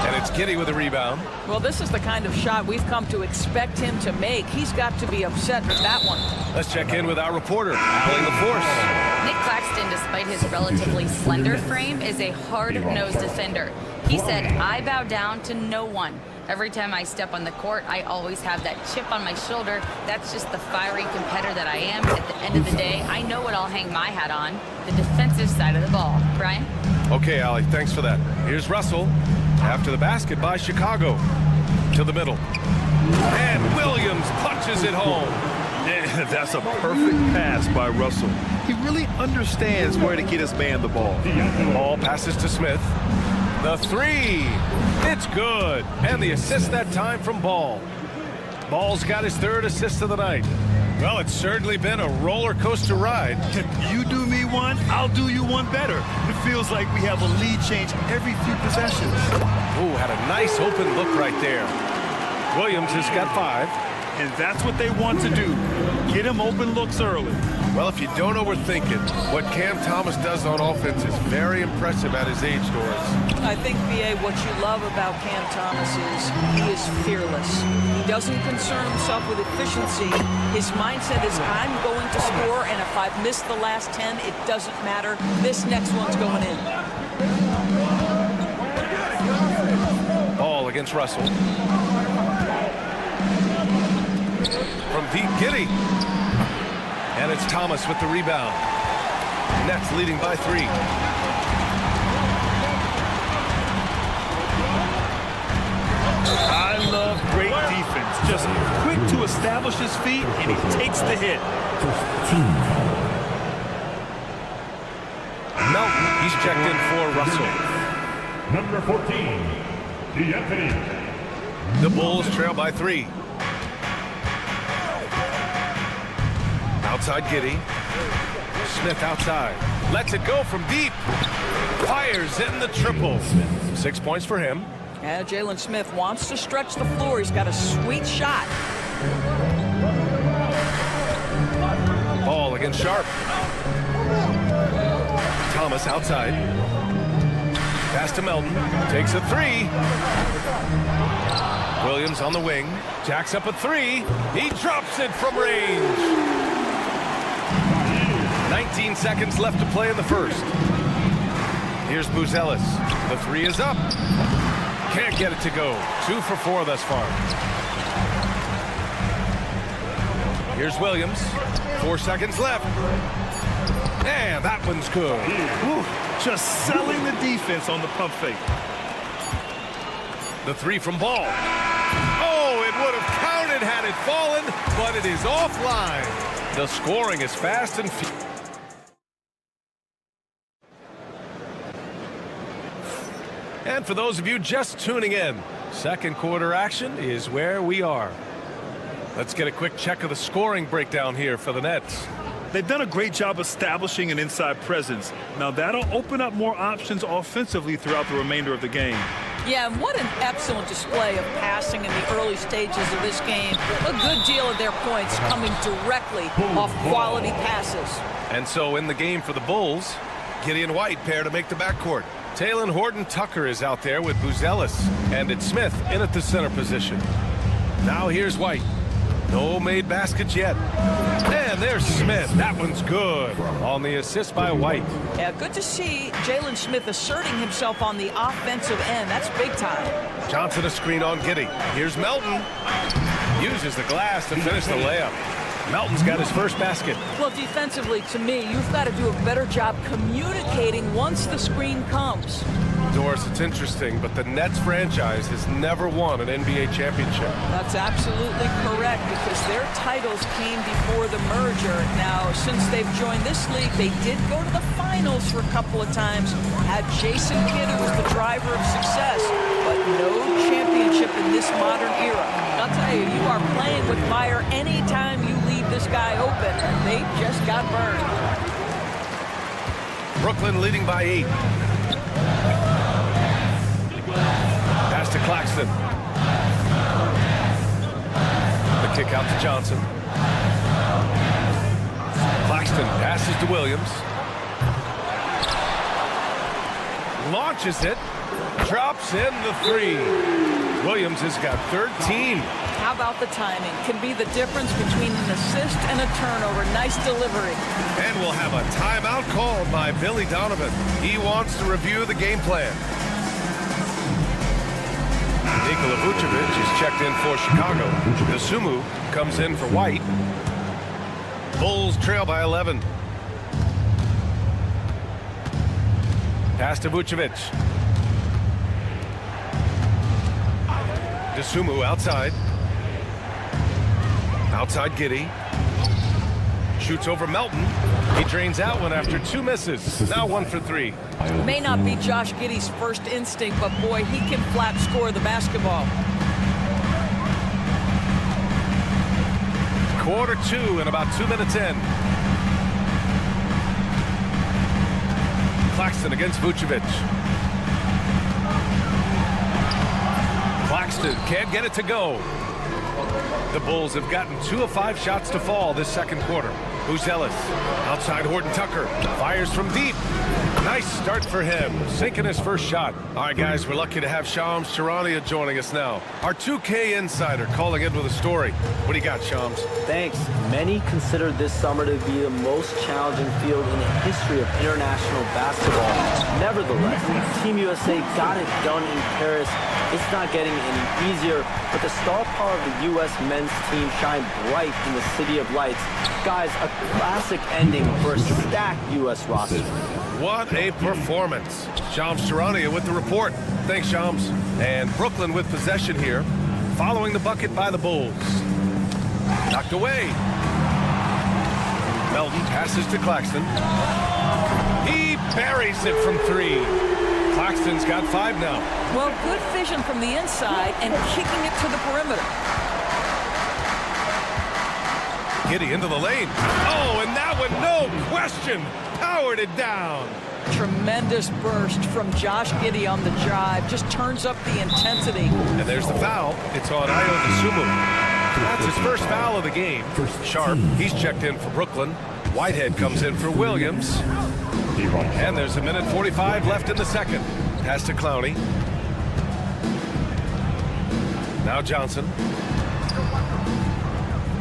And it's Giddey with a rebound. Well, this is the kind of shot we've come to expect him to make. He's got to be upset with that one. Let's check in with our reporter, Allie LaForce. Nick Claxton, despite his relatively slender frame, is a hard-nosed defender. He said, "I bow down to no one. Every time I step on the court, I always have that chip on my shoulder. That's just the fiery competitor that I am. At the end of the day, I know what I'll hang my hat on, the defensive side of the ball." Brian? Okay, Allie, thanks for that. Here's Russell. After the basket by Chicago. To the middle. And Williams punches it home. And that's a perfect pass by Russell. He really understands where to get his man the ball. Ball passes to Smith. The 3. It's good. And the assist that time from Ball. Ball's got his 3rd assist of the night. Well, it's certainly been a roller coaster ride. You do me one, I'll do you one better. It feels like we have a lead change every few possessions. Ooh, had a nice open look right there. Williams has got 5. And that's what they want to do. Get him open looks early. Well, if you don't overthink it, what Cam Thomas does on offense is very impressive at his age, Doris. I think, B.A., what you love about Cam Thomas is he is fearless. He doesn't concern himself with efficiency. His mindset is, I'm going to score, and if I've missed the last 10, it doesn't matter. This next one's going in. Ball against Russell. From deep, Giddey. And it's Thomas with the rebound. Nets leading by 3. I love great defense. Just quick to establish his feet, and he takes the hit. Melton, he's checked in for Russell. Number 14, D'Anthony. The Bulls trail by 3. Outside Giddey. Smith outside. Lets it go from deep. Fires in the triple. 6 points for him. Yeah, Jalen Smith wants to stretch the floor. He's got a sweet shot. Ball against Sharp. Thomas outside. Pass to Melton. Takes a 3. Williams on the wing. Jacks up a 3. He drops it from range. 19 seconds left to play in the first. Here's Buzelis. The 3 is up. Can't get it to go. 2 for 4 thus far. Here's Williams. 4 seconds left. And that one's good. Ooh, just selling the defense on the pump fake. The 3 from Ball. Oh, it would have counted had it fallen, but it is offline. The scoring is fast and And for those of you just tuning in, second quarter action is where we are. Let's get a quick check of the scoring breakdown here for the Nets. They've done a great job establishing an inside presence. Now that'll open up more options offensively throughout the remainder of the game. Yeah, and what an excellent display of passing in the early stages of this game. A good deal of their points coming directly off quality passes. And so in the game for the Bulls, Gideon White pair to make the backcourt. Taylor Horton-Tucker is out there with Buzelis, and it's Smith in at the center position. Now here's White. No made baskets yet. And there's Smith. That one's good on the assist by White. Yeah, good to see Jalen Smith asserting himself on the offensive end. That's big time. Johnson a screen on Giddey. Here's Melton. Uses the glass to finish the layup. Melton's got his first basket. Well, defensively, to me, you've got to do a better job communicating once the screen comes. Doris, it's interesting, but the Nets franchise has never won an NBA championship. That's absolutely correct, because their titles came before the merger. Now, since they've joined this league, they did go to the finals for a couple of times. Had Jason Kidd, who was the driver of success, but no championship in this modern era. I'll tell you, you are playing with fire anytime you leave this guy open, and they just got burned. Brooklyn leading by 8. Pass to Claxton. The kick out to Johnson. Claxton passes to Williams. Launches it. Drops in the 3. Williams has got 13. How about the timing? Can be the difference between an assist and a turnover. Nice delivery. And we'll have a timeout called by Billy Donovan. He wants to review the game plan. Nikola Vucevic is checked in for Chicago. Nasumu comes in for White. Bulls trail by 11. Pass to Vucevic. Nasumu outside. Outside Giddey. Shoots over Melton. He drains out one after 2 misses. Now 1 for 3. May not be Josh Giddey's first instinct, but boy, he can flat score the basketball. Quarter 2 and about 2 minutes in. Claxton against Vucevic. Claxton can't get it to go. The Bulls have gotten 2 of 5 shots to fall this second quarter. Buzelis outside Horton-Tucker. Fires from deep. Nice start for him. Sinking his first shot. All right, guys, we're lucky to have Shams Charania joining us now. Our 2K insider calling in with a story. What do you got, Shams? Thanks. Many consider this summer to be the most challenging field in the history of international basketball. Nevertheless, Team USA got it done in Paris. It's not getting any easier, but the star power of the U.S. men's team shined bright in the City of Lights. Guys, a Classic ending for a stacked U.S. roster. What a performance. Shams Charania with the report. Thanks, Shams. And Brooklyn with possession here, following the bucket by the Bulls. Knocked away. Melton passes to Claxton. He buries it from 3. Claxton's got 5 now. Well, good vision from the inside and kicking it to the perimeter. Giddey into the lane. Oh, and that one, no question, powered it down. Tremendous burst from Josh Giddey on the drive. Just turns up the intensity. And there's the foul. It's on Ayo Dosunmu. That's his first foul of the game. Sharp, he's checked in for Brooklyn. Whitehead comes in for Williams. And there's 1:45 left in the second. Pass to Clowney. Now Johnson.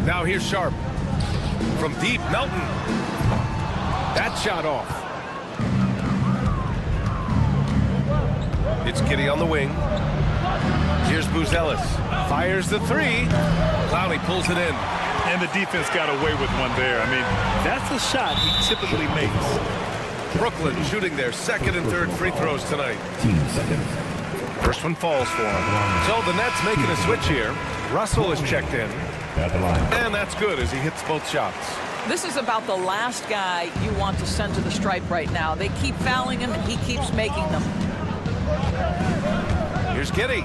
Now here's Sharp. From deep, Melton. That shot off. It's Giddey on the wing. Here's Buzelis. Fires the 3. Clowney pulls it in. And the defense got away with one there. I mean, that's a shot he typically makes. Brooklyn shooting their second and third free throws tonight. First one falls for him. So the Nets making a switch here. Russell is checked in. And that's good as he hits both shots. This is about the last guy you want to send to the stripe right now. They keep fouling him, and he keeps making them. Here's Giddey.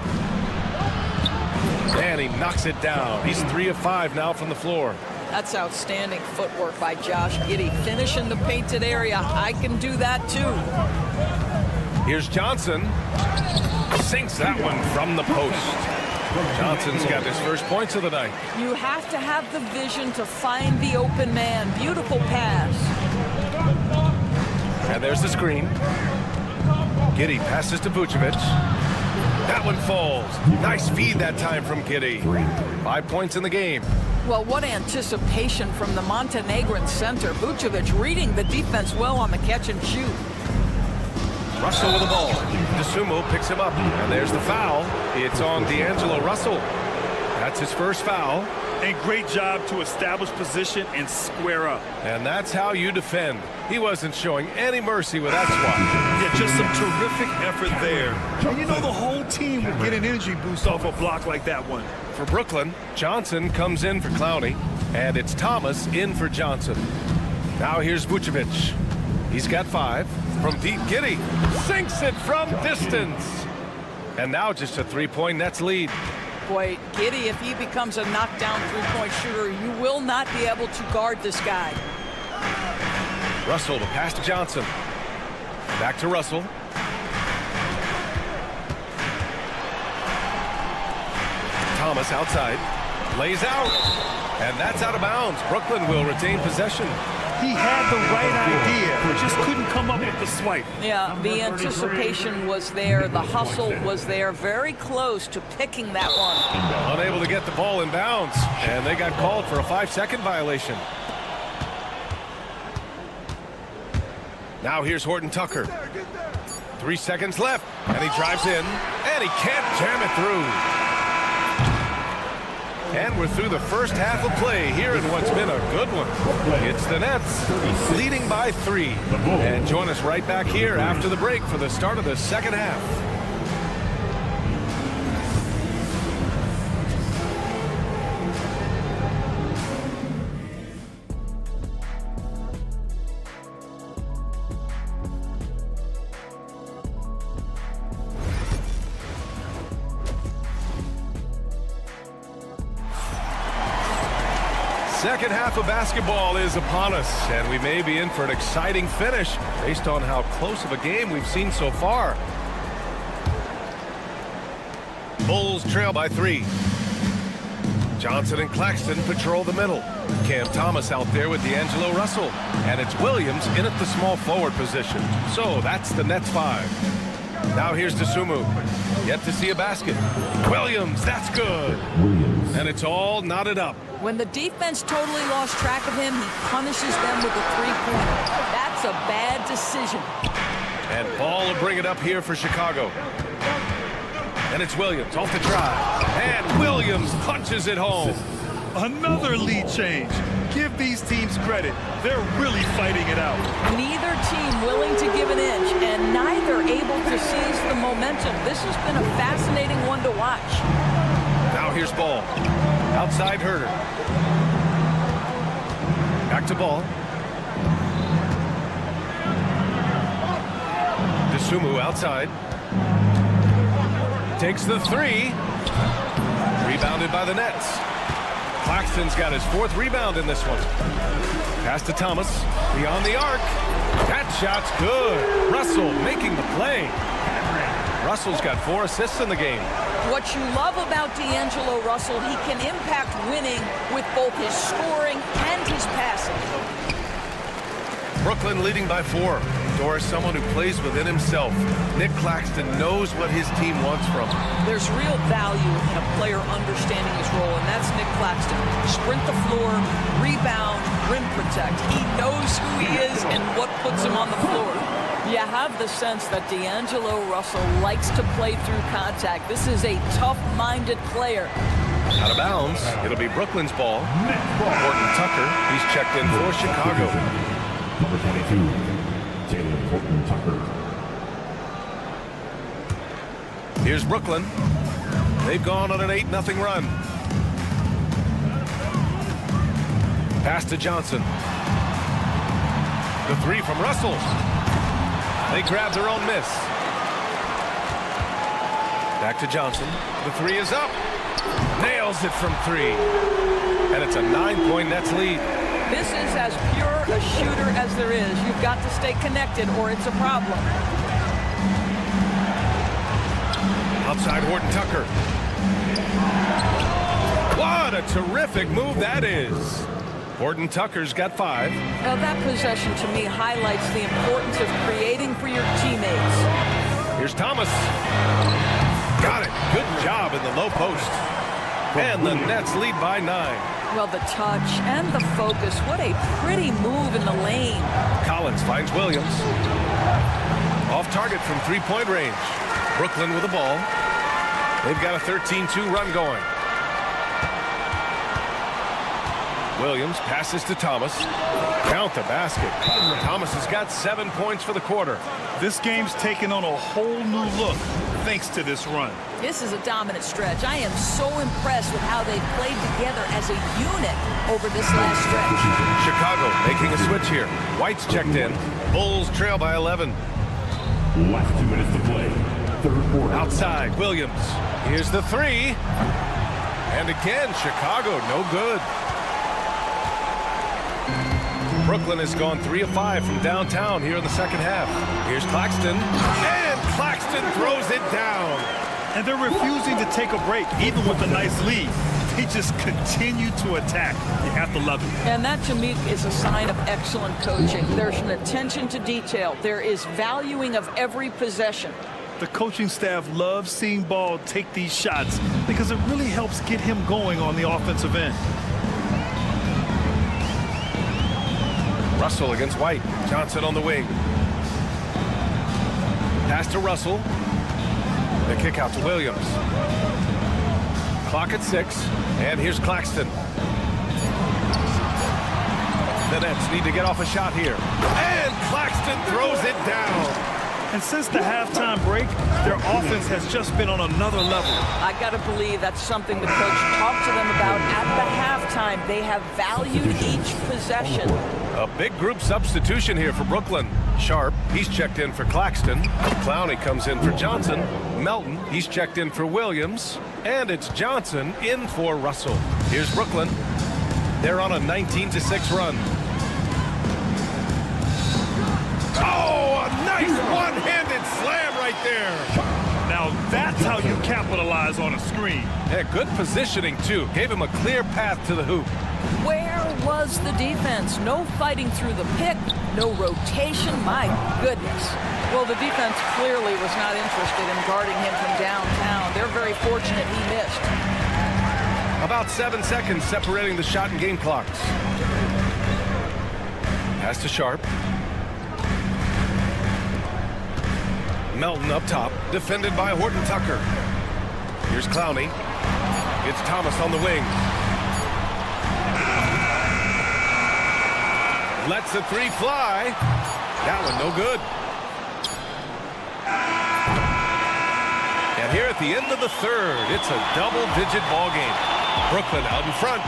And he knocks it down. He's 3 of 5 now from the floor. That's outstanding footwork by Josh Giddey. Finish in the painted area. I can do that too. Here's Johnson. Sinks that one from the post. Johnson's got his first points of the night. You have to have the vision to find the open man. Beautiful pass. And there's the screen. Giddey passes to Vucevic. That one falls. Nice feed that time from Giddey. 5 points in the game. Well, what anticipation from the Montenegrin center. Vucevic reading the defense well on the catch and shoot. Russell with the ball. Dosunmu picks him up. And there's the foul. It's on D'Angelo Russell. That's his first foul. And great job to establish position and square up. And that's how you defend. He wasn't showing any mercy with that swat. Yeah, just some terrific effort there. And you know the whole team will get an energy boost off a block like that one. For Brooklyn, Johnson comes in for Clowney. And it's Thomas in for Johnson. Now here's Vucevic. He's got 5. From deep, Giddey sinks it from distance. And now just a 3-point Nets lead. Boy, Giddey, if he becomes a knockdown three-point shooter, you will not be able to guard this guy. Russell to pass to Johnson. Back to Russell. Thomas outside. Lays out. And that's out of bounds. Brooklyn will retain possession. He had the right idea, but just couldn't come up with the swipe. Yeah, the anticipation was there. The hustle was there. Very close to picking that one. Unable to get the ball in bounds. And they got called for a 5-second violation. Now here's Horton Tucker. 3 seconds left. And he drives in. And he can't jam it through. And we're through the first half of play here in what's been a good one. It's the Nets leading by 3. And join us right back here after the break for the start of the second half. Second half of basketball is upon us, and we may be in for an exciting finish based on how close of a game we've seen so far. Bulls trail by 3. Johnson and Claxton patrol the middle. Cam Thomas out there with D'Angelo Russell. And it's Williams in at the small forward position. So that's the Nets 5. Now here's Dosunmu. Yet to see a basket. Williams, that's good. And it's all knotted up. When the defense totally lost track of him, he punishes them with a three-pointer. That's a bad decision. And Ball will bring it up here for Chicago. And it's Williams off the drive. And Williams punches it home. Another lead change. Give these teams credit. They're really fighting it out. Neither team willing to give an inch, and neither able to seize the momentum. This has been a fascinating one to watch. Now here's Ball. Outside Herder. Back to Ball. DeSumo outside. Takes the three. Rebounded by the Nets. Claxton's got his 4th rebound in this one. Pass to Thomas. Beyond the arc. That shot's good. Russell making the play. Russell's got 4 assists in the game. What you love about D'Angelo Russell, he can impact winning with both his scoring and his passing. Brooklyn leading by 4. Doris, someone who plays within himself. Nick Claxton knows what his team wants from him. There's real value in a player understanding his role, and that's Nick Claxton. Sprint the floor, rebound, rim protect. He knows who he is and what puts him on the floor. You have the sense that D'Angelo Russell likes to play through contact. This is a tough-minded player. Out of bounds. It'll be Brooklyn's ball. Horton Tucker, he's checked in for Chicago. Number 22, Taylor Horton Tucker. Here's Brooklyn. They've gone on an 8-0 run. Pass to Johnson. The three from Russell. They grab their own miss. Back to Johnson. The three is up. Nails it from 3. And it's a 9-point Nets lead. This is as pure a shooter as there is. You've got to stay connected or it's a problem. Outside Horton Tucker. What a terrific move that is. Horton Tucker's got 5. Now that possession to me highlights the importance of creating for your teammates. Here's Thomas. Got it. Good job in the low post. And the Nets lead by 9. Well, the touch and the focus. What a pretty move in the lane. Collins finds Williams. Off target from 3-point range. Brooklyn with the ball. They've got a 13-2 run going. Williams passes to Thomas. Count the basket. Thomas has got 7 points for the quarter. This game's taken on a whole new look thanks to this run. This is a dominant stretch. I am so impressed with how they've played together as a unit over this last stretch. Chicago making a switch here. White's checked in. Bulls trail by 11. Last 2 minutes to play. 3rd quarter. Outside, Williams. Here's the three. And again, Chicago, no good. Brooklyn has gone 3 of 5 from downtown here in the second half. Here's Claxton. And Claxton throws it down. And they're refusing to take a break, even with a nice lead. They just continue to attack. You have to love it. And that, to me, is a sign of excellent coaching. There's an attention to detail. There is valuing of every possession. The coaching staff loves seeing Ball take these shots because it really helps get him going on the offensive end. Russell against White. Johnson on the wing. Pass to Russell. The kick out to Williams. Clock at 6. And here's Claxton. The Nets need to get off a shot here. And Claxton throws it down. And since the halftime break, their offense has just been on another level. I got to believe that's something the coach talked to them about at the halftime. They have valued each possession. A big group substitution here for Brooklyn. Sharp, he's checked in for Claxton. Clowney comes in for Johnson. Melton, he's checked in for Williams. And it's Johnson in for Russell. Here's Brooklyn. They're on a 19-6 run. Oh, a nice one-handed slam right there. Now that's how you capitalize on a screen. Yeah, good positioning, too. Gave him a clear path to the hoop. Where was the defense? No fighting through the pick, no rotation. My goodness. Well, the defense clearly was not interested in guarding him from downtown. They're very fortunate he missed. About 7 seconds separating the shot and game clocks. Pass to Sharp. Melton up top, defended by Horton Tucker. Here's Clowney. It's Thomas on the wing. Lets the three fly. That one no good. And here at the end of the third, it's a double-digit ball game. Brooklyn out in front.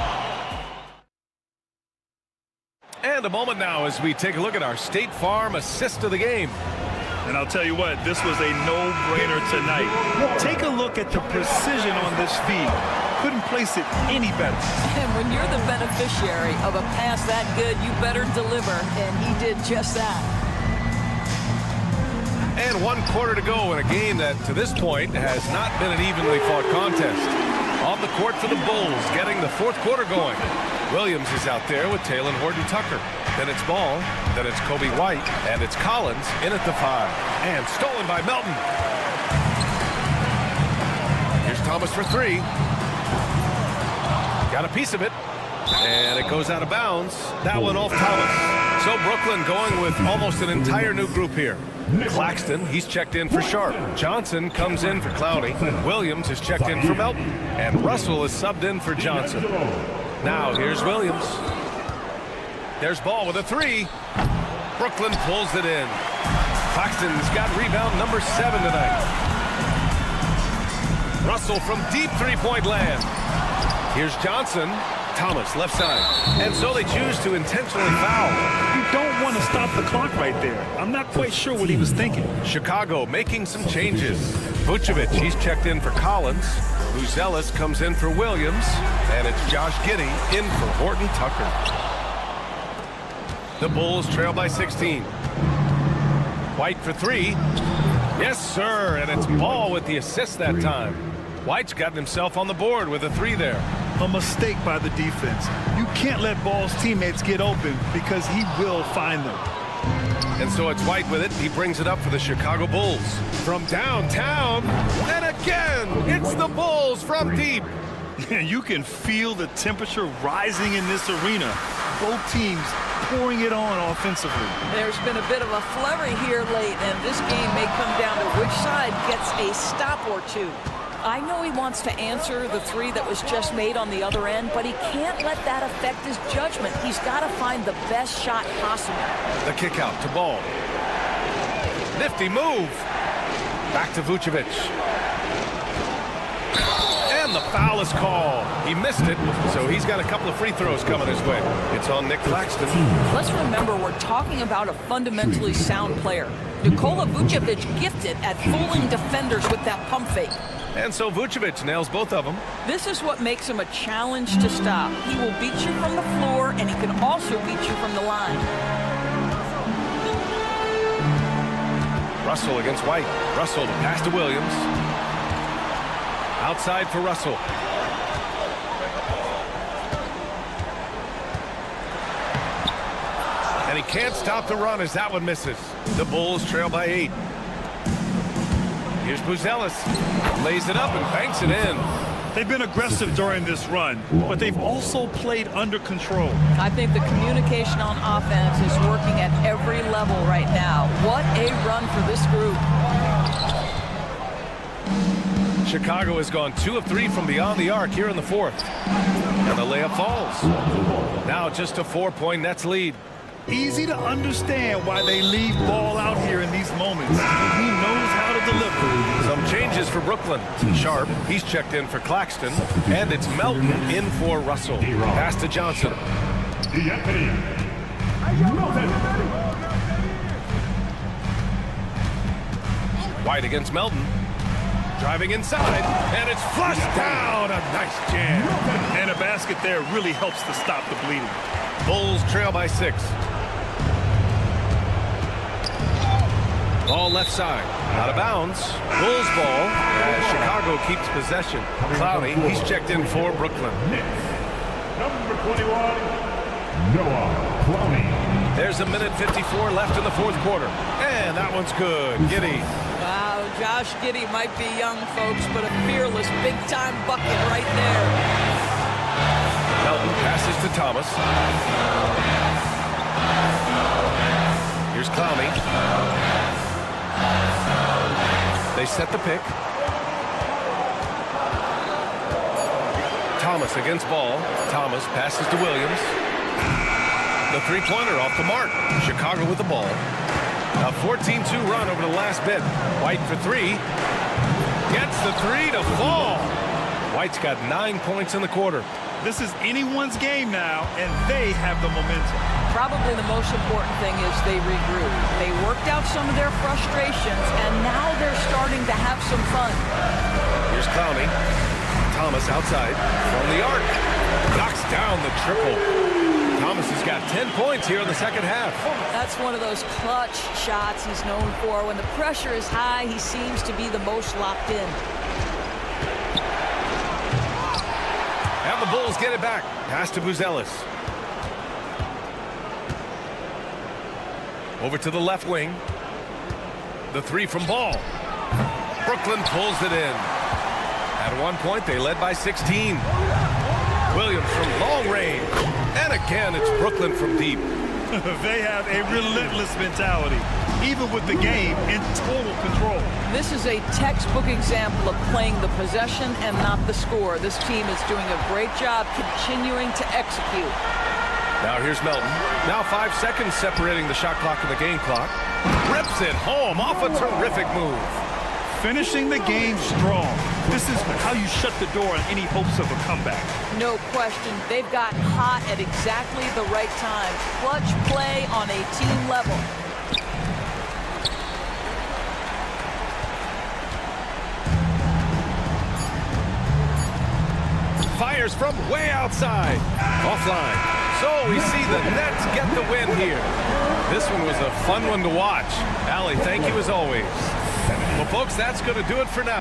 And a moment now as we take a look at our State Farm assist of the game. And I'll tell you what, this was a no-brainer tonight. Take a look at the precision on this feed. Couldn't place it any better. And when you're the beneficiary of a pass that good, you better deliver, and he did just that. And 1 quarter to go in a game that, to this point, has not been an evenly fought contest. On the court for the Bulls, getting the fourth quarter going. Williams is out there with Taylor Horton-Tucker. Then it's Ball, then it's Kobe White, and it's Collins in at the 5. And stolen by Melton. Here's Thomas for 3. Got a piece of it. And it goes out of bounds. That one off Thomas. So Brooklyn going with almost an entire new group here. Claxton, he's checked in for Sharp. Johnson comes in for Clowney. Williams is checked in for Melton. And Russell is subbed in for Johnson. Now here's Williams. There's Ball with a 3. Brooklyn pulls it in. Claxton's got rebound number 7 tonight. Russell from deep three-point land. Here's Johnson. Thomas left side. And so they choose to intentionally foul. You don't want to stop the clock right there. I'm not quite sure what he was thinking. Chicago making some changes. Vucevic, he's checked in for Collins. Buzelis comes in for Williams. And it's Josh Giddey in for Horton-Tucker. The Bulls trail by 16. White for 3. Yes, sir. And it's Ball with the assist that time. White's gotten himself on the board with a 3 there. A mistake by the defense. You can't let Ball's teammates get open because he will find them. And so it's White with it. He brings it up for the Chicago Bulls. From downtown, and again, it's the Bulls from deep. You can feel the temperature rising in this arena. Both teams pouring it on offensively. There's been a bit of a flurry here late, and this game may come down to which side gets a stop or two. I know he wants to answer the 3 that was just made on the other end, but he can't let that affect his judgment. He's got to find the best shot possible. The kick out to Ball. Nifty move. Back to Vucevic. And the foul is called. He missed it, so he's got a couple of free throws coming his way. It's on Nick Claxton. Let's remember we're talking about a fundamentally sound player. Nikola Vucevic gifted at fooling defenders with that pump fake. And so Vucevic nails both of them. This is what makes him a challenge to stop. He will beat you from the floor, and he can also beat you from the line. Russell against White. Russell to pass to Williams. Outside for Russell. And he can't stop the run as that one misses. The Bulls trail by 8. Here's Buzelis. Lays it up and banks it in. They've been aggressive during this run, but they've also played under control. I think the communication on offense is working at every level right now. What a run for this group. Chicago has gone 2 of 3 from beyond the arc here in the 4th. And the layup falls. Now just a 4-point Nets lead. Easy to understand why they leave Ball out here in these moments. He knows how to deliver. Some changes for Brooklyn. Sharp, he's checked in for Claxton. And it's Melton in for Russell. Pass to Johnson. White against Melton. Driving inside, and it's flushed down. A nice jam. And a basket there really helps to stop the bleeding. Bulls trail by 6. Ball left side. Out of bounds. Bulls ball as Chicago keeps possession. Clowney, he's checked in for Brooklyn. Number 21, Noah Clowney. There's a minute 54 left in the 4th quarter. And that one's good. Giddey. Wow, Josh Giddey might be young, folks, but a fearless big-time bucket right there. Melton passes to Thomas. Here's Clowney. They set the pick. Thomas against Ball. Thomas passes to Williams. The three-pointer off the mark. Chicago with the ball. A 14-2 run over the last bit. White for three. Gets the three to fall. White's got 9 points in the quarter. This is anyone's game now, and they have the momentum. Probably the most important thing is they regroup. They worked out some of their frustrations, and now they're starting to have some fun. Here's Clowney. Thomas outside from the arc. Knocks down the triple. Thomas has got 10 points here in the second half. That's one of those clutch shots he's known for. When the pressure is high, he seems to be the most locked in. And the Bulls get it back. Pass to Buzelis. Over to the left wing. The three from Ball. Brooklyn pulls it in. At one point, they led by 16. Williams from long range. And again, it's Brooklyn from deep. They have a relentless mentality, even with the game in total control. This is a textbook example of playing the possession and not the score. This team is doing a great job continuing to execute. Now here's Melton. Now 5 seconds separating the shot clock and the game clock. Rips it home off a terrific move. Finishing the game strong. This is how you shut the door on any hopes of a comeback. No question. They've got hot at exactly the right time. Clutch play on a team level. Fires from way outside. Offline. So we see the Nets get the win here. This one was a fun one to watch. Allie, thank you as always. Well, folks, that's going to do it for now.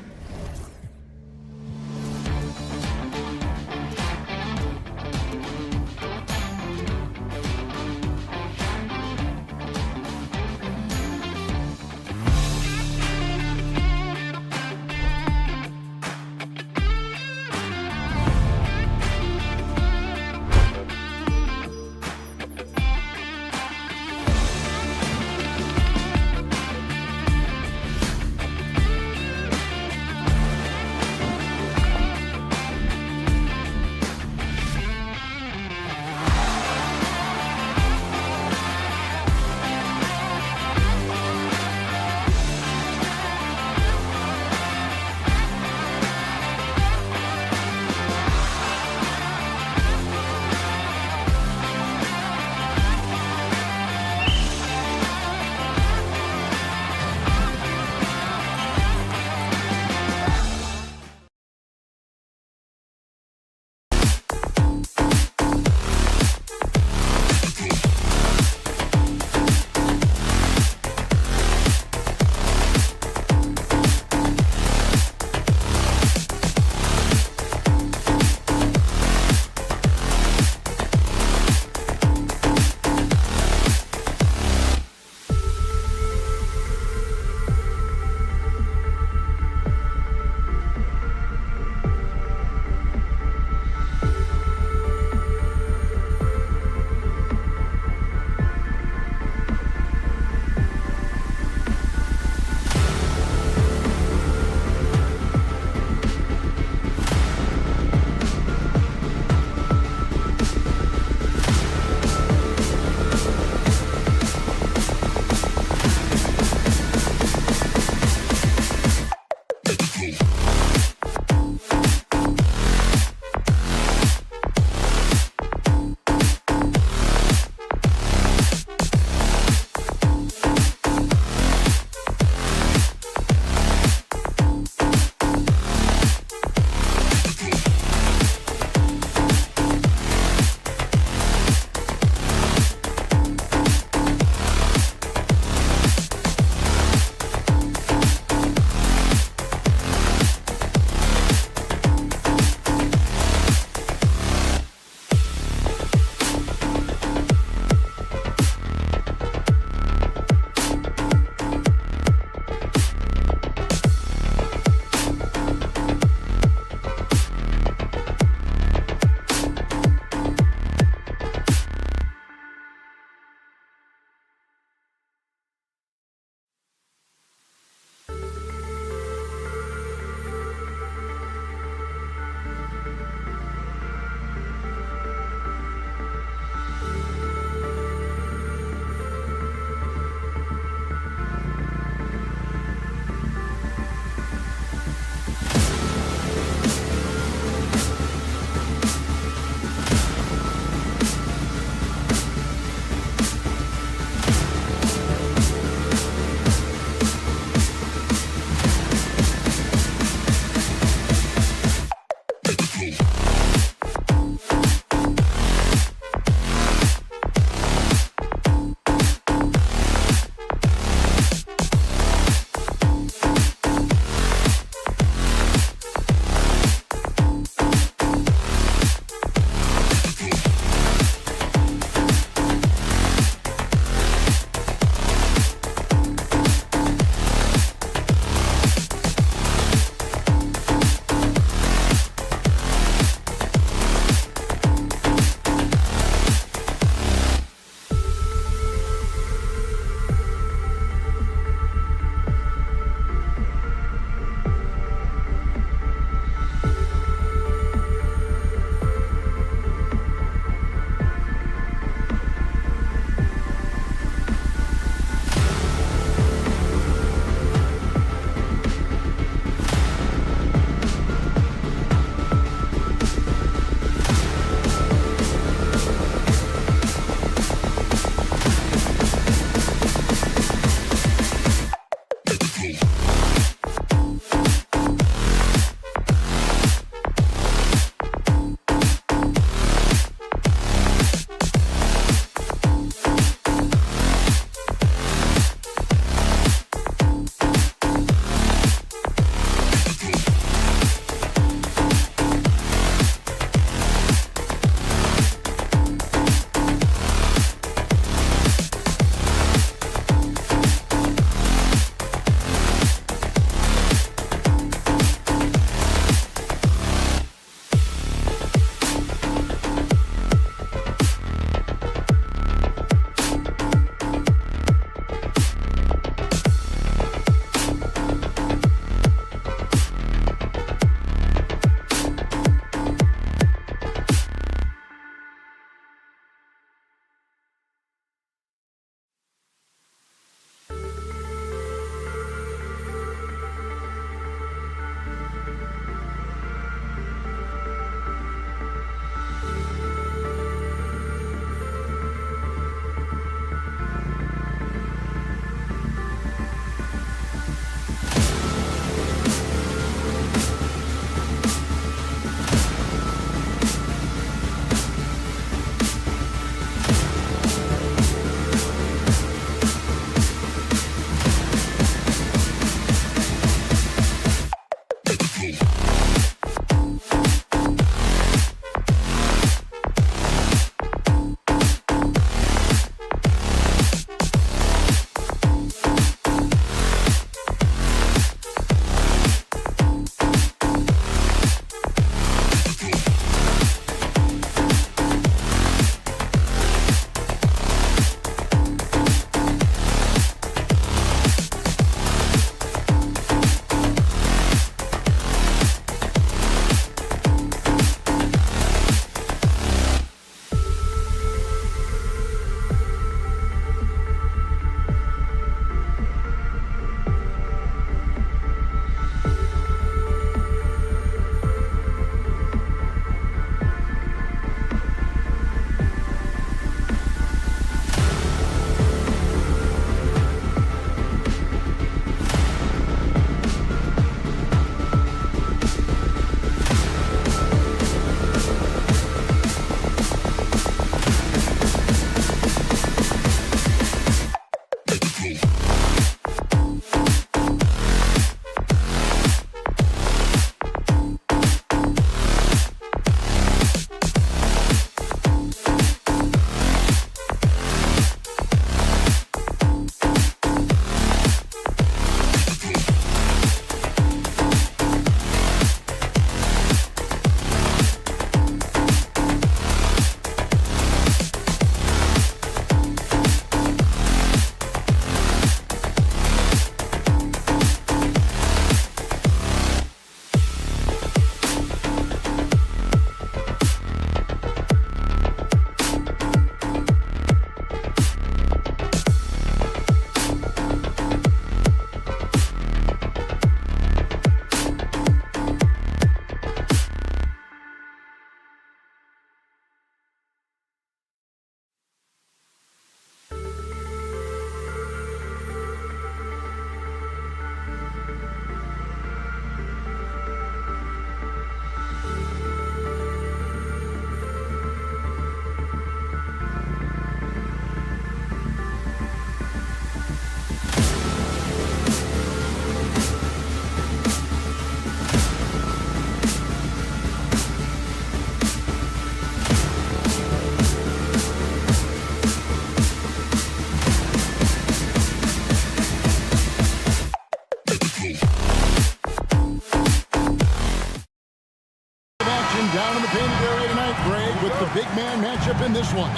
two-man matchup in this one.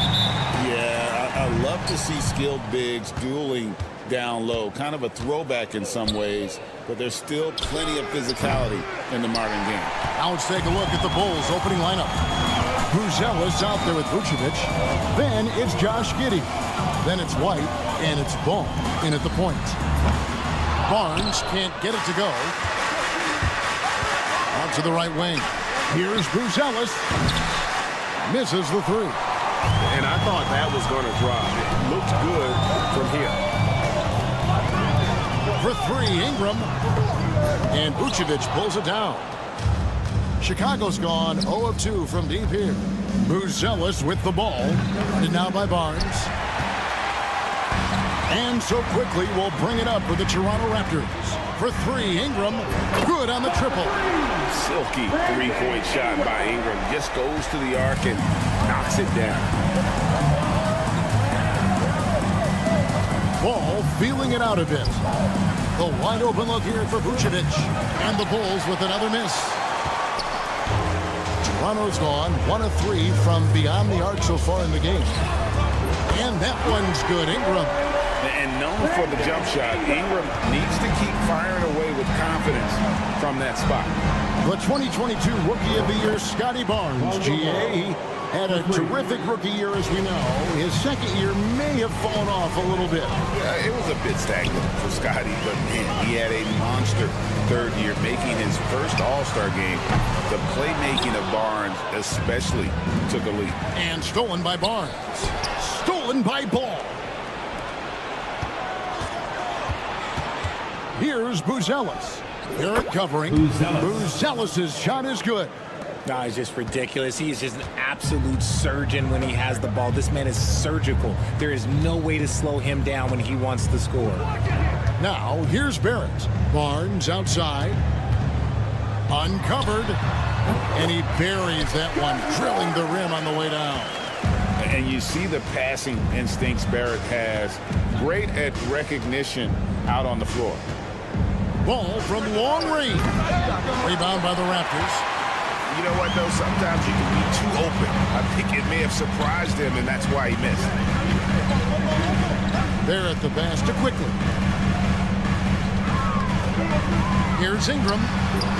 Yeah, I love to see skilled bigs dueling down low. Kind of a throwback in some ways, but there's still plenty of physicality in the modern game. Now let's take a look at the Bulls' opening lineup. Buzelis out there with Vucevic. Then it's Josh Giddey. Then it's White, and it's Ball in at the point. Barnes can't get it to go. Out to the right wing. Here's Buzelis. Misses the three. And I thought that was going to drop. It looked good from here. For three, Ingram. And Vucevic pulls it down. Chicago's gone 0 of 2 from deep here. Buzelis with the ball. And now by Barnes. And so quickly we'll bring it up for the Toronto Raptors. For three, Ingram. Good on the triple. Silky three-point shot by Ingram. Just goes to the arc and knocks it down. Ball feeling it out a bit. The wide open look here for Vucevic. And the Bulls with another miss. Toronto's gone 1 of 3 from beyond the arc so far in the game. And that one's good. Ingram. And known for the jump shot, Ingram needs to keep firing away with confidence from that spot. The 2022 Rookie of the Year, Scotty Barnes, GA. He had a terrific rookie year, as we know. His second year may have fallen off a little bit. It was a bit stagnant for Scotty, but man, he had a monster third year, making his first All-Star game. The playmaking of Barnes especially took a leap. And stolen by Barnes. Stolen by Ball. Here's Buzelis. Barrett covering. Buzelis' shot is good. No, it's just ridiculous. He is just an absolute surgeon when he has the ball. This man is surgical. There is no way to slow him down when he wants to score. Now, here's Barrett. Barnes outside. Uncovered. And he buries that one, drilling the rim on the way down. And you see the passing instincts Barrett has. Great at recognition out on the floor. Ball from long range. Rebound by the Raptors. You know what, though? Sometimes you can be too open. I think it may have surprised him, and that's why he missed. Barrett the basket quickly. Here's Ingram.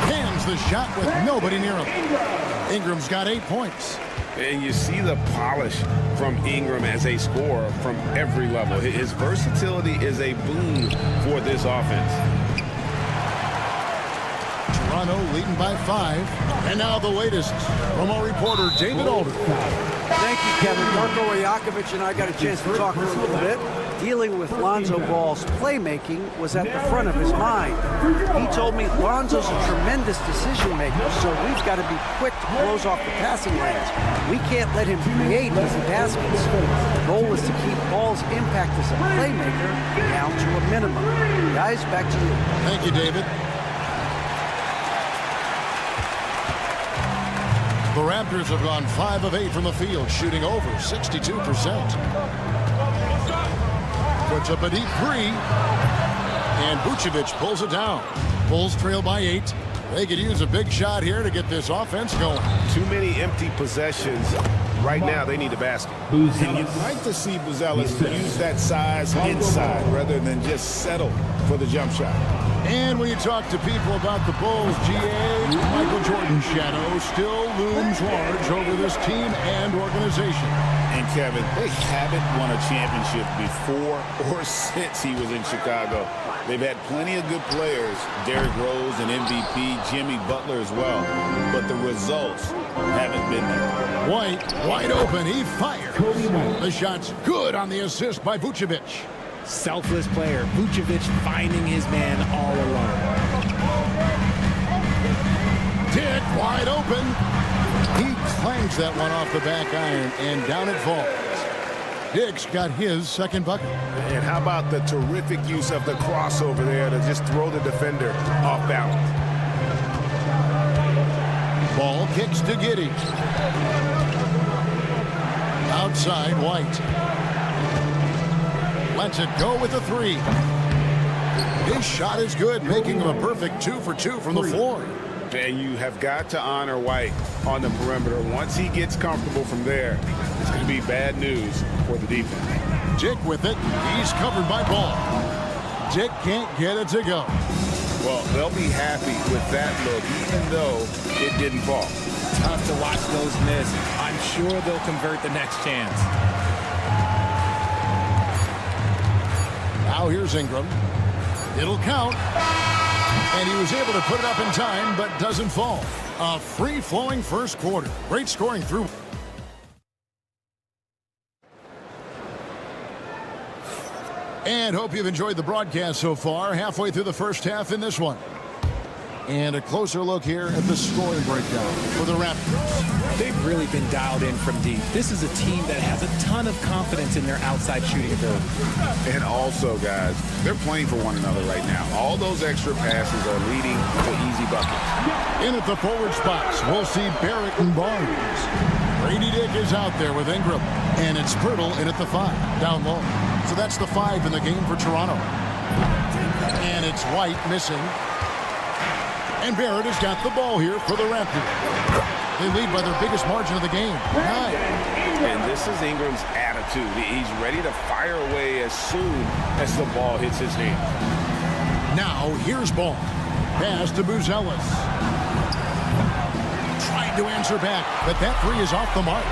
Hands the shot with nobody near him. Ingram's got 8 points. And you see the polish from Ingram as a scorer from every level. His versatility is a boon for this offense. Toronto leading by 5. And now the latest from our reporter, David Alder. Thank you, Kevin. Marko Rajakovic and I got a chance to talk for a little bit. Dealing with Lonzo Ball's playmaking was at the front of his mind. He told me Lonzo's a tremendous decision maker, so we've got to be quick to close off the passing lanes. We can't let him create easy baskets. The goal is to keep Ball's impact as a playmaker down to a minimum. Guys, back to you. Thank you, David. The Raptors have gone 5 of 8 from the field, shooting over 62%. Puts up a deep 3. And Vucevic pulls it down. Bulls trail by 8. They could use a big shot here to get this offense going. Too many empty possessions. Right now, they need a basket. And you'd like to see Buzelis use that size inside rather than just settle for the jump shot. And when you talk to people about the Bulls, GA, Michael Jordan's shadow still looms large over this team and organization. And Kevin, they haven't won a championship before or since he was in Chicago. They've had plenty of good players, Derrick Rose and MVP, Jimmy Butler as well, but the results haven't been there. White, wide open, he fires. The shot's good on the assist by Vucevic. Selfless player. Vucevic finding his man all alone. Dick wide open. He clangs that one off the back iron, and down it falls. Dick's got his second bucket. And how about the terrific use of the crossover there to just throw the defender off balance. Ball kicks to Giddey. Outside, White. Lets it go with a 3. His shot is good, making him a perfect 2 for 2 from the floor. And you have got to honor White on the perimeter. Once he gets comfortable from there, it's going to be bad news for the defense. Dick with it. He's covered by Ball. Dick can't get it to go. Well, they'll be happy with that look, even though it didn't fall. Tough to watch those miss. I'm sure they'll convert the next chance. Now here's Ingram. It'll count. And he was able to put it up in time, but doesn't fall. A free-flowing first quarter. Great scoring through. And hope you've enjoyed the broadcast so far. Halfway through the first half in this one. And a closer look here at the scoring breakdown for the Raptors. They've really been dialed in from deep. This is a team that has a ton of confidence in their outside shooting ability. And also, guys, they're playing for one another right now. All those extra passes are leading to easy buckets. In at the forward spots, we'll see Barrett and Barnes. Brady Dick is out there with Ingram. And it's Pirtle in at the 5, down low. So that's the 5 in the game for Toronto. And it's White missing. And Barrett has got the ball here for the Raptors. They lead by their biggest margin of the game, 9. And this is Ingram's attitude. He's ready to fire away as soon as the ball hits his hand. Now, here's Ball. Pass to Buzelis. Tried to answer back, but that 3 is off the mark.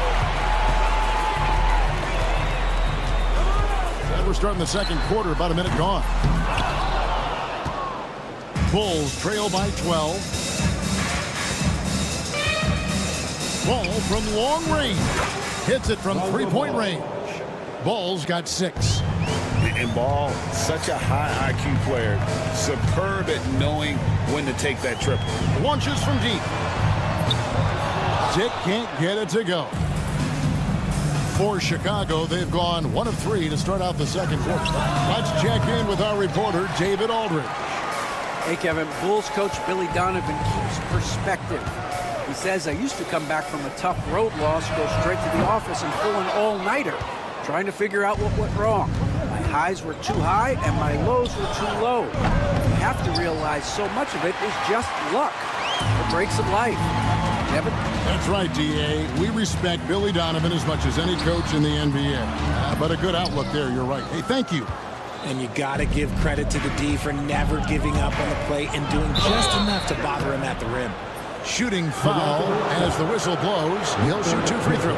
And we're starting the second quarter, about a minute gone. Bulls trail by 12. Ball from long range. Hits it from three-point range. Ball's got 6. And Ball, such a high IQ player. Superb at knowing when to take that triple. Launches from deep. Dick can't get it to go. For Chicago, they've gone 1 of 3 to start out the second quarter. Let's check in with our reporter, David Aldridge. Hey, Kevin, Bulls coach Billy Donovan keeps perspective. He says, I used to come back from a tough road loss, go straight to the office and pull an all-nighter, trying to figure out what went wrong. My highs were too high and my lows were too low. You have to realize so much of it is just luck. The breaks of life. Kevin? That's right, D.A. We respect Billy Donovan as much as any coach in the NBA. But a good outlook there, you're right. Hey, thank you. And you got to give credit to the D for never giving up on the plate and doing just enough to bother him at the rim. Shooting foul as the whistle blows. He'll shoot 2 free throws.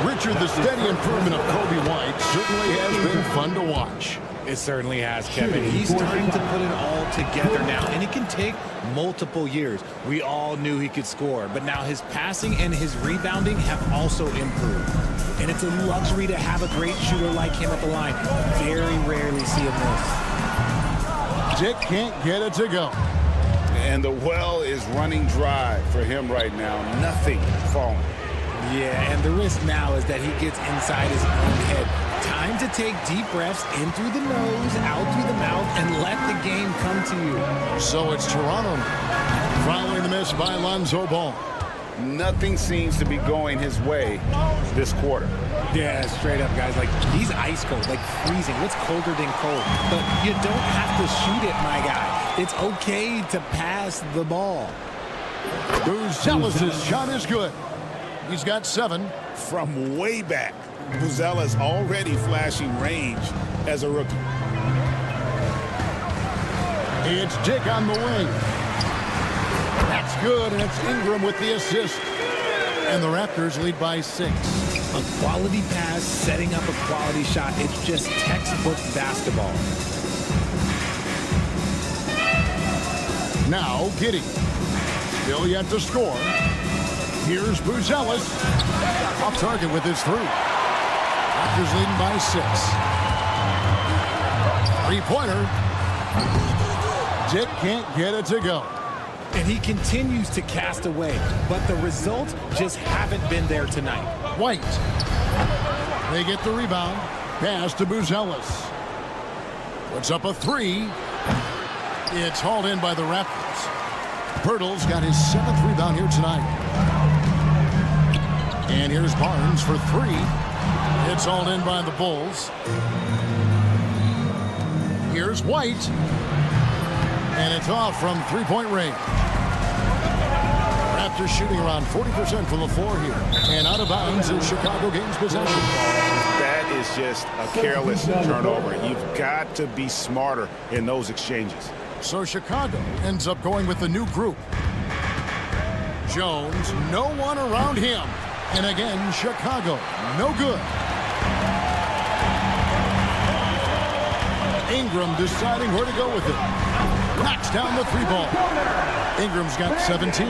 Richard, the steady improvement of Kobe White certainly has been fun to watch. It certainly has, Kevin. He's starting to put it all together now, and it can take multiple years. We all knew he could score, but now his passing and his rebounding have also improved. And it's a luxury to have a great shooter like him at the line. Very rarely see him miss. Dick can't get it to go. And the well is running dry for him right now. Nothing falling. Yeah, and the risk now is that he gets inside his own head. Time to take deep breaths in through the nose, out through the mouth, and let the game come to you. So it's Toronto following the miss by Lonzo Ball. Nothing seems to be going his way this quarter. Yeah, straight up, guys. Like, he's ice cold, like freezing. What's colder than cold? But you don't have to shoot it, my guy. It's okay to pass the ball. Buzelis' shot is good. He's got 7. From way back, Buzelis already flashing range as a rookie. It's Dick on the wing. That's good, and it's Ingram with the assist. And the Raptors lead by 6. A quality pass, setting up a quality shot. It's just textbook basketball. Now, Giddey. Still yet to score. Here's Buzelis. Off target with his 3. Raptors leading by 6. 3-pointer. Dick can't get it to go. And he continues to cast away, but the results just haven't been there tonight. White. They get the rebound. Pass to Buzelis. Puts up a 3. It's hauled in by the Raptors. Pirtle's got his 7th rebound here tonight. And here's Barnes for 3. It's hauled in by the Bulls. Here's White. And it's off from 3-point range. Raptors shooting around 40% from the floor here. And out of bounds is Chicago gains possession. That is just a careless turnover. You've got to be smarter in those exchanges. So Chicago ends up going with the new group. Jones, no one around him. And again, Chicago, no good. Ingram deciding where to go with it. Knocks down the three ball. Ingram's got 17.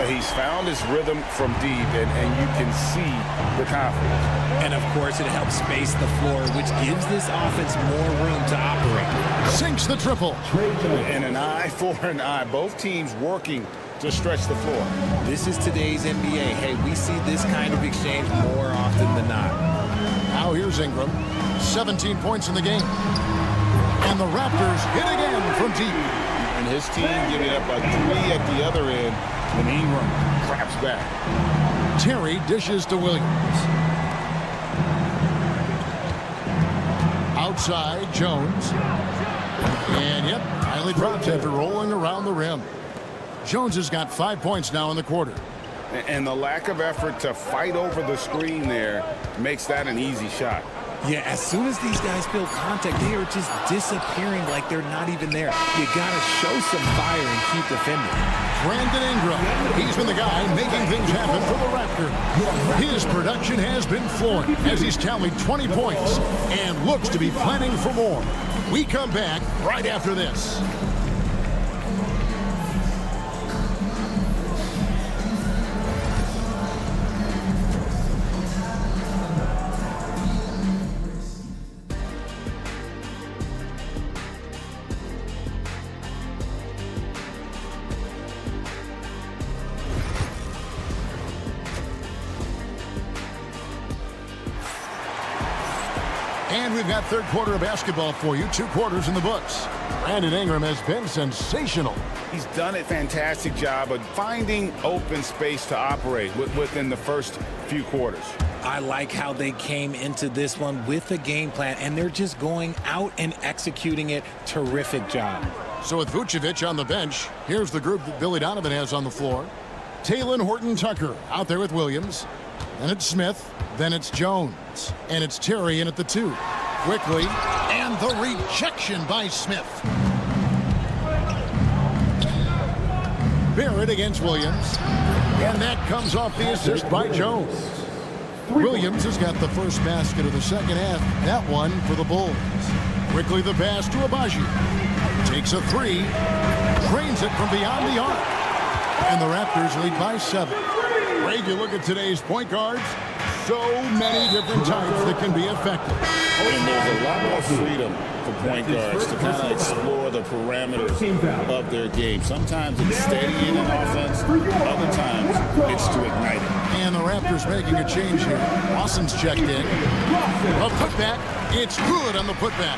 He's found his rhythm from deep, and you can see the confidence. And, of course, it helps space the floor, which gives this offense more room to operate. Sinks the triple. And an eye for an eye. Both teams working to stretch the floor. This is today's NBA. Hey, we see this kind of exchange more often than not. Now here's Ingram. 17 points in the game. And the Raptors hit again from deep. And his team giving up a three at the other end when Ingram claps back. Terry dishes to Williams. Outside, Jones. And yep, finally drops after rolling around the rim. Jones has got 5 points now in the quarter. And the lack of effort to fight over the screen there makes that an easy shot. Yeah, as soon as these guys feel contact, they are just disappearing like they're not even there. You got to show some fire and keep defending. Brandon Ingram, he's been the guy making things happen for the Raptors. His production has been flowing as he's tallied 20 points and looks to be planning for more. We come back right after this. And we've got third quarter of basketball for you. 2 quarters in the books. Brandon Ingram has been sensational. He's done a fantastic job of finding open space to operate within the first few quarters. I like how they came into this one with a game plan, and they're just going out and executing it. Terrific job. So with Vucevic on the bench, here's the group that Billy Donovan has on the floor. Talon Horton-Tucker out there with Williams. Then it's Smith. Then it's Jones. And it's Terry in at the 2. Quickly. And the rejection by Smith. Barrett against Williams. And that comes off the assist by Jones. Williams has got the first basket of the second half. That one for the Bulls. Quickly the pass to Abaji. Takes a 3. Drains it from beyond the arc. And the Raptors lead by 7. Greg, you look at today's point guards. So many different types that can be effective. And there's a lot more freedom for point guards to kind of explore the parameters of their game. Sometimes it's steadying an offense. Other times it's to ignite it. And the Raptors making a change here. Lawson's checked in. A putback. It's good on the putback.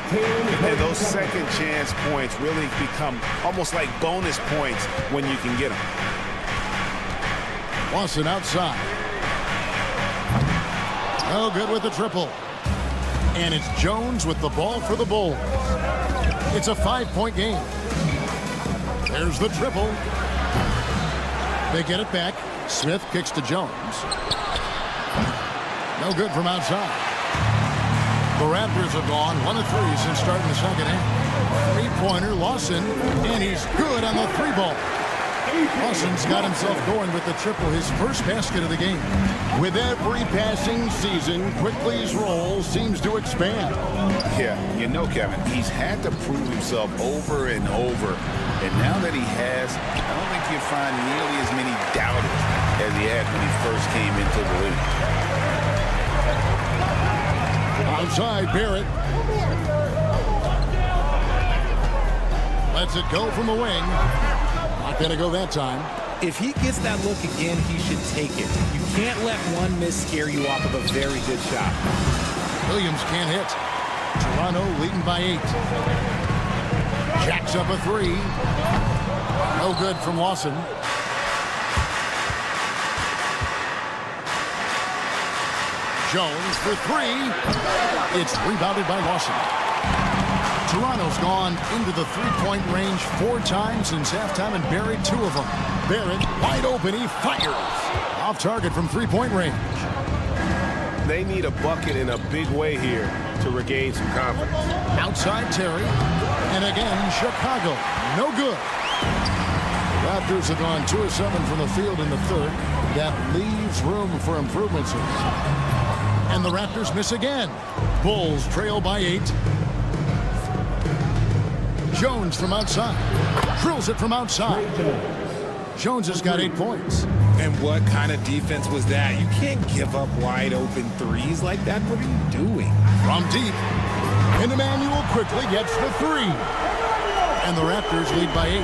And those second chance points really become almost like bonus points when you can get them. Lawson outside. No good with the triple. And it's Jones with the ball for the Bulls. It's a 5-point game. There's the triple. They get it back. Smith kicks to Jones. No good from outside. The Raptors have gone 1 of 3 since starting the second half. 3-pointer, Lawson, and he's good on the 3-ball. Lawson's got himself going with the triple, his first basket of the game. With every passing season, Quickly's role seems to expand. Yeah, you know, Kevin, he's had to prove himself over and over. And now that he has, I don't think you'll find nearly as many doubters as he had when he first came into the league. Outside, Barrett. Lets it go from the wing. Not going to go that time. If he gets that look again, he should take it. You can't let one miss scare you off of a very good shot. Williams can't hit. Toronto leading by 8. Jacks up a 3. No good from Lawson. Jones for 3. It's rebounded by Lawson. Toronto's gone into the three-point range 4 times since halftime and buried 2 of them. Barrett, wide open, he fires. Off target from three-point range. They need a bucket in a big way here to regain some confidence. Outside Terry. And again, Chicago. No good. The Raptors have gone 2 of 7 from the field in the third. That leaves room for improvements. And the Raptors miss again. Bulls trail by 8. Jones from outside. Drills it from outside. Jones has got 8 points. And what kind of defense was that? You can't give up wide open threes like that. What are you doing? From deep. And Emmanuel quickly gets the 3. And the Raptors lead by 8.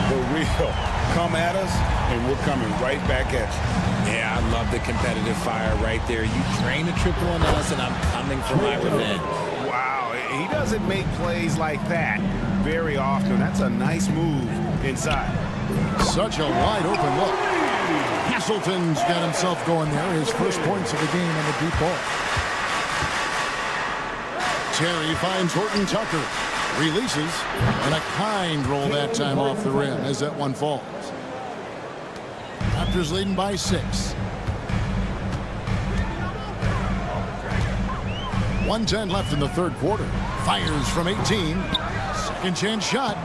The real come at us, and we're coming right back at you. Yeah, I love the competitive fire right there. You drain a triple on us, and I'm coming for my revenge. Wow, he doesn't make plays like that very often. That's a nice move inside. Such a wide open look. Castleton's got himself going there. His first points of the game on the deep ball. Terry finds Horton Tucker. Releases. And a kind roll that time off the rim as that one falls. Raptors leading by 6. 1:10 left in the third quarter. Fires from 18. Second chance shot.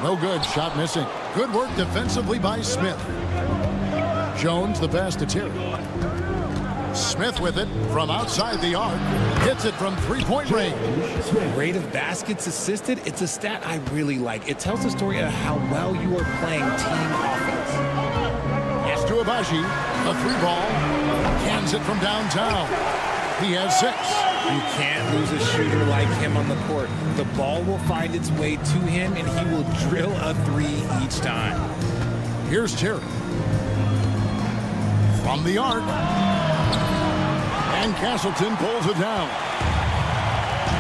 No good. Shot missing. Good work defensively by Smith. Jones the pass to Terry. Smith with it from outside the arc. Hits it from three-point range. Rate of baskets assisted, it's a stat I really like. It tells the story of how well you are playing team offense. Pass to Abaji. A 3-ball. Cans it from downtown. He has 6. You can't lose a shooter like him on the court. The ball will find its way to him, and he will drill a 3 each time. Here's Terry. From the arc. And Castleton pulls it down.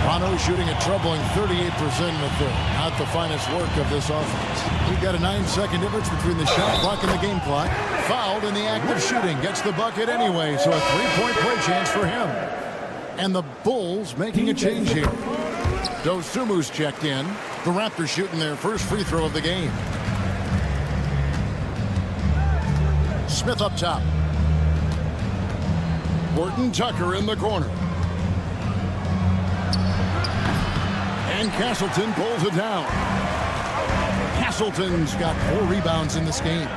Toronto shooting a troubling 38% in the third. Not the finest work of this offense. We've got a 9-second difference between the shot clock and the game clock. Fouled in the act of shooting. Gets the bucket anyway, so a 3-point play chance for him. And the Bulls making a change here. Dosumu's checked in. The Raptors shooting their first free throw of the game. Smith up top. Horton Tucker in the corner. And Castleton pulls it down. Castleton's got 4 rebounds in this game.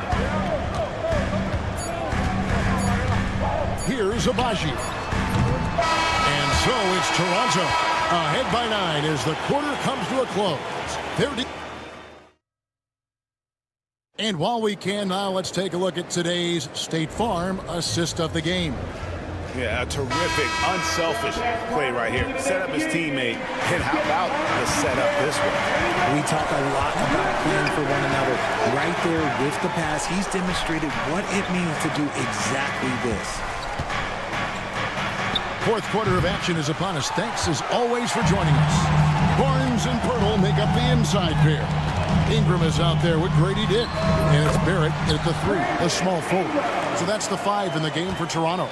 Here's Abaji. And so it's Toronto ahead by 9 as the quarter comes to a close. And while we can now, let's take a look at today's State Farm assist of the game. Yeah, a terrific, unselfish play right here. Set up his teammate, and how about the setup this way? We talk a lot about playing for one another. Right there with the pass, he's demonstrated what it means to do exactly this. Fourth quarter of action is upon us. Thanks as always for joining us. Barnes and Pirtle make up the inside pair. Ingram is out there with Grady Dick. And it's Barrett at the 3, a small forward. So that's the 5 in the game for Toronto.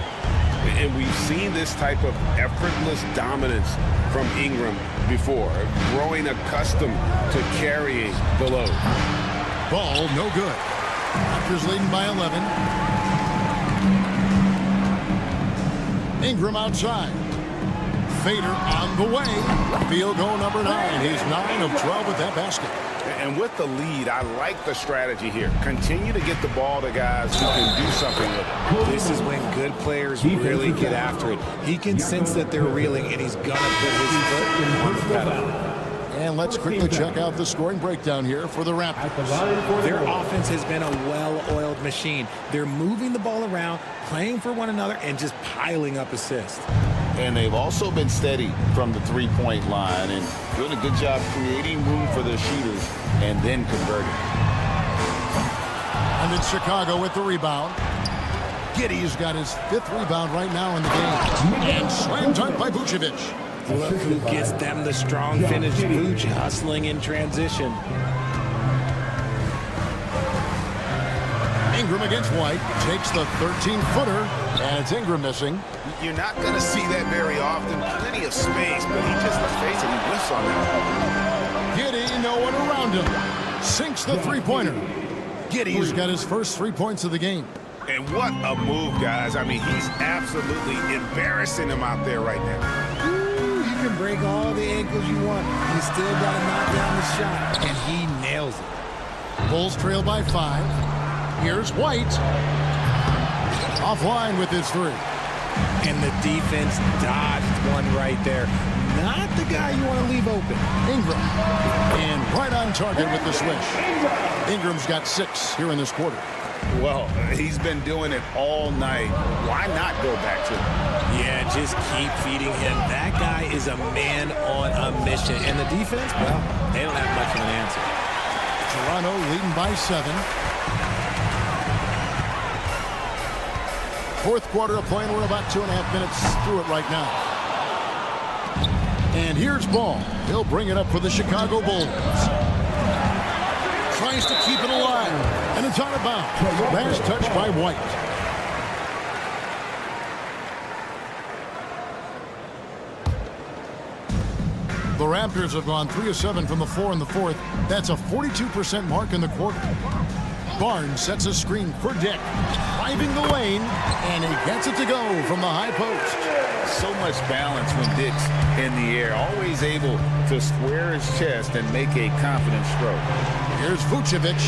And we've seen this type of effortless dominance from Ingram before, growing accustomed to carrying the load. Ball no good. Raptors leading by 11. Ingram outside. Fader on the way. Field goal number 9. He's 9 of 12 with that basket. And with the lead, I like the strategy here. Continue to get the ball to guys who can do something with it. This is when good players really get after it. He can sense that they're reeling, and he's going to put his foot on the pedal. And let's quickly check out the scoring breakdown here for the Raptors. Their offense has been a well-oiled machine. They're moving the ball around, playing for one another, and just piling up assists. And they've also been steady from the three-point line and doing a good job creating room for their shooters and then converting. And it's Chicago with the rebound. Giddey's got his 5th rebound right now in the game. And slam dunk by Vucevic. Look who gets them the strong finish. Vuce hustling in transition. Ingram against White. Takes the 13-footer. And it's Ingram missing. You're not going to see that very often. Plenty of space, but he just, let's face it, he whiffs on that. No one around him. Sinks the three-pointer. Giddey's got his first 3 points of the game. And what a move, guys. I mean, he's absolutely embarrassing him out there right now. Ooh, you can break all the ankles you want. You still got to knock down the shot, and he nails it. Bulls trail by 5. Here's White. Offline with his 3. And the defense dodged one right there. Not the guy you want to leave open. Ingram. And right on target with the swish. Ingram's got 6 here in this quarter. Well, he's been doing it all night. Why not go back to him? Yeah, just keep feeding him. That guy is a man on a mission. And the defense, well, they don't have much of an answer. Toronto leading by 7. Fourth quarter of play, and we're about 2.5 minutes through it right now. And here's Ball. He'll bring it up for the Chicago Bulls. Tries to keep it alive, and it's out of bounds. Last touch by White. The Raptors have gone 3 of 7 from the floor in the fourth. That's a 42% mark in the quarter. Barnes sets a screen for Dick. Driving the lane, and he gets it to go from the high post. So much balance when Dick's in the air. Always able to square his chest and make a confident stroke. Here's Vucevic.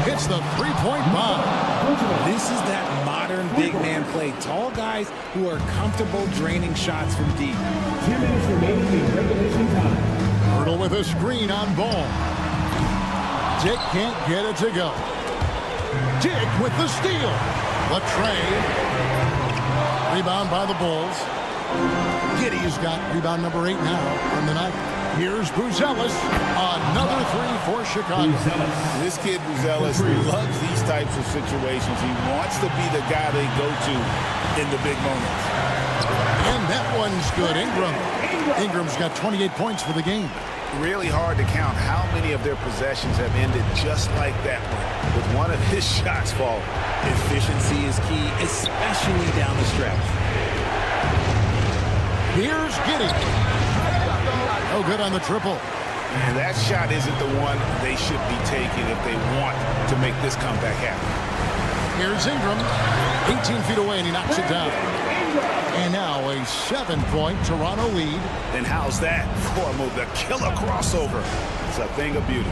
Hits the three-point bomb. This is that modern big man play. Tall guys who are comfortable draining shots from deep. 2 minutes remaining in regulation time. Hurdle with a screen on Ball. Dick can't get it to go. Dick with the steal. The tray. Rebound by the Bulls. Giddey's got rebound number 8 now from the night. Here's Buzelis. Another 3 for Chicago. This kid Buzelis loves these types of situations. He wants to be the guy they go to in the big moments. And that one's good. Ingram's got 28 points for the game. Really hard to count how many of their possessions have ended just like that one, with one of his shots falling. Efficiency is key, especially down the stretch. Here's Giddey. No good on the triple. And that shot isn't the one they should be taking if they want to make this comeback happen. Here's Ingram. 18 feet away, and he knocks it down. And now a 7-point Toronto lead. And how's that for a move? The killer crossover. It's a thing of beauty.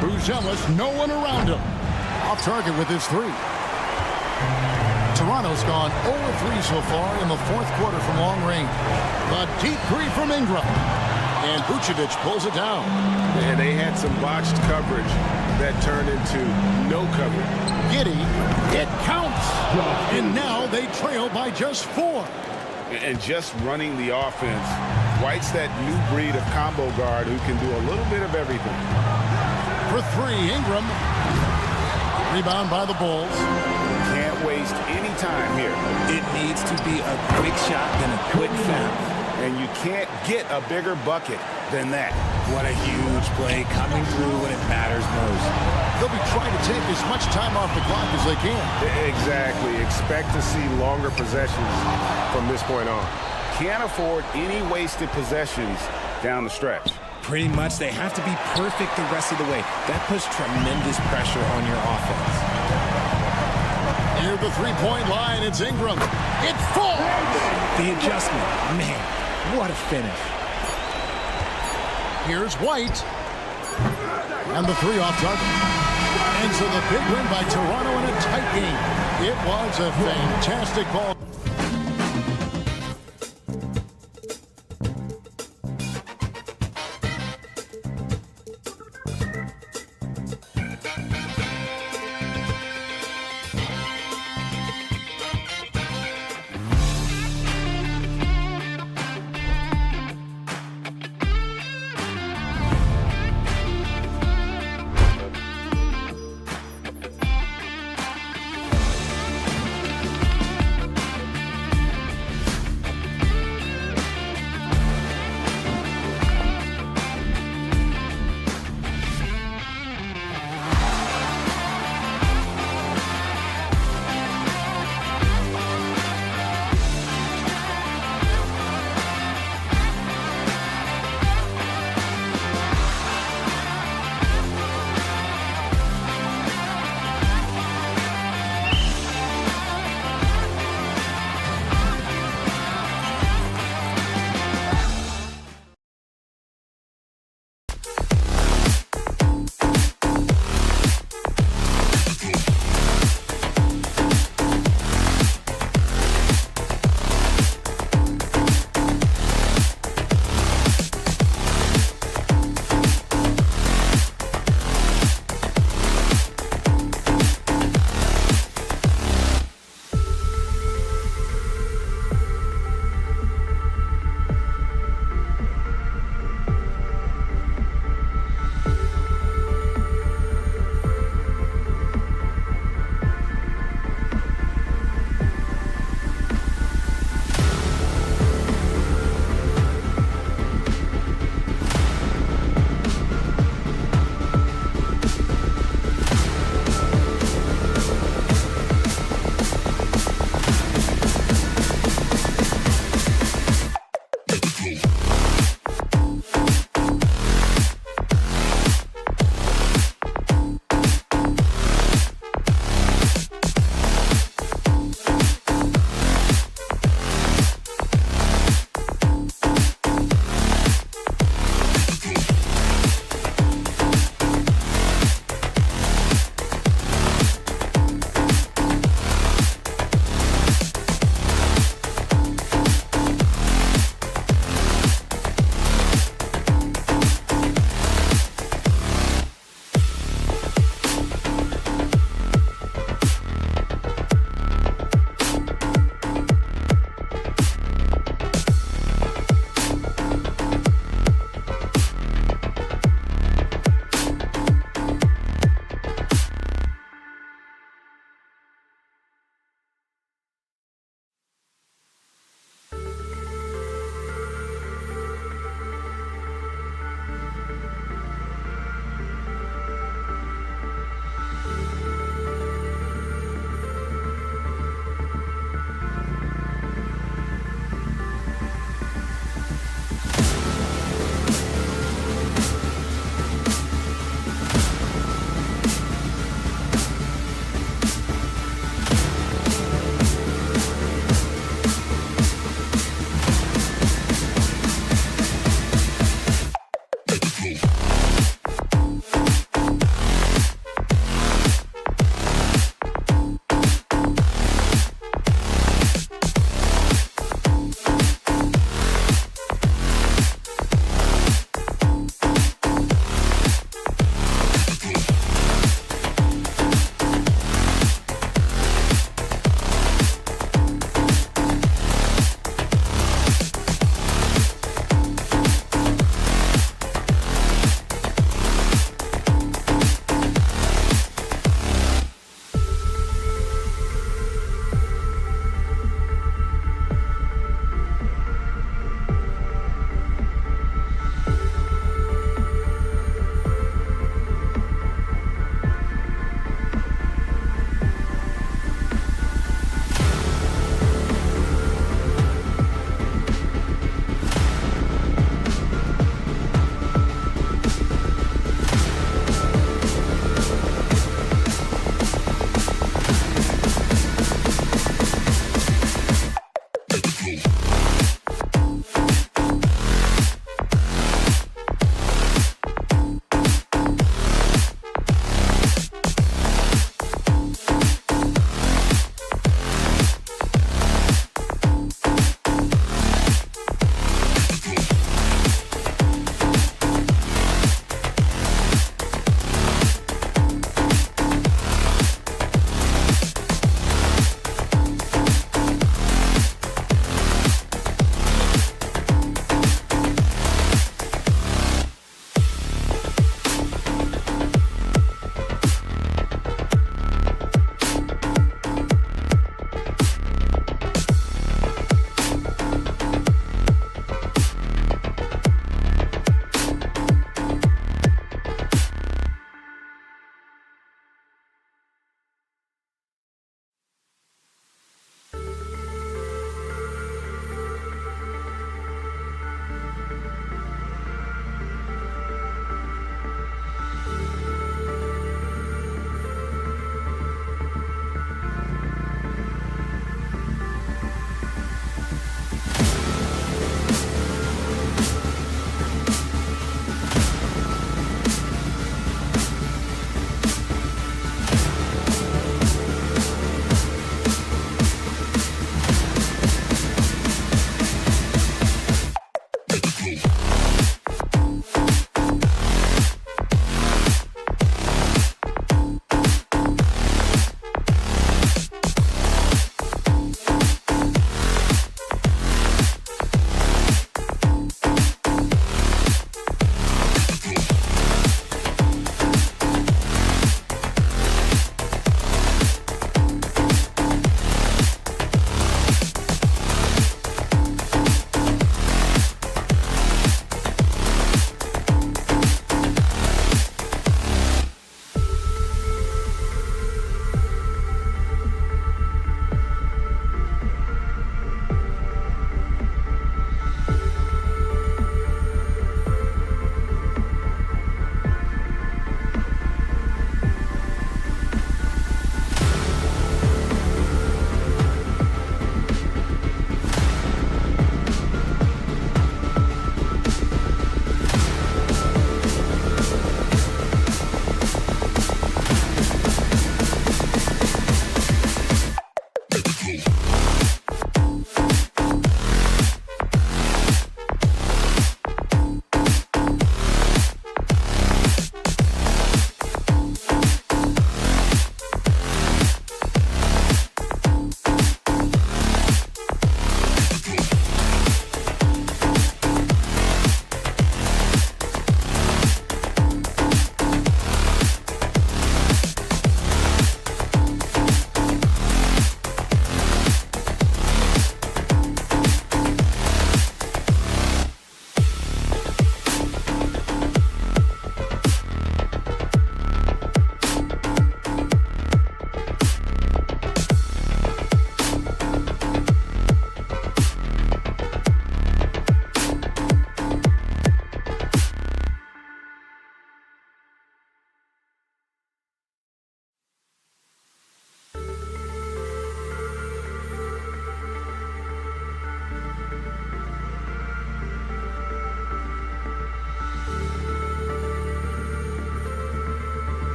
Buzelis, no one around him. Off target with his 3. Toronto's gone 0-3 so far in the fourth quarter from long range. A deep 3 from Ingram. And Vucevic pulls it down. And they had some botched coverage that turned into no coverage. Giddey, it counts. And now they trail by just 4. And just running the offense, White's that new breed of combo guard who can do a little bit of everything. For 3, Ingram. Rebound by the Bulls. Can't waste any time here. It needs to be a quick shot and a quick foul. And you can't get a bigger bucket than that. What a huge play coming through when it matters most. They'll be trying to take as much time off the clock as they can. Exactly. Expect to see longer possessions from this point on. Can't afford any wasted possessions down the stretch. Pretty much, they have to be perfect the rest of the way. That puts tremendous pressure on your offense. Near the three-point line, it's Ingram. It falls! The adjustment, man, what a finish. Here's White. And the 3 off target. And so the big win by Toronto in a tight game. It was a fantastic ball.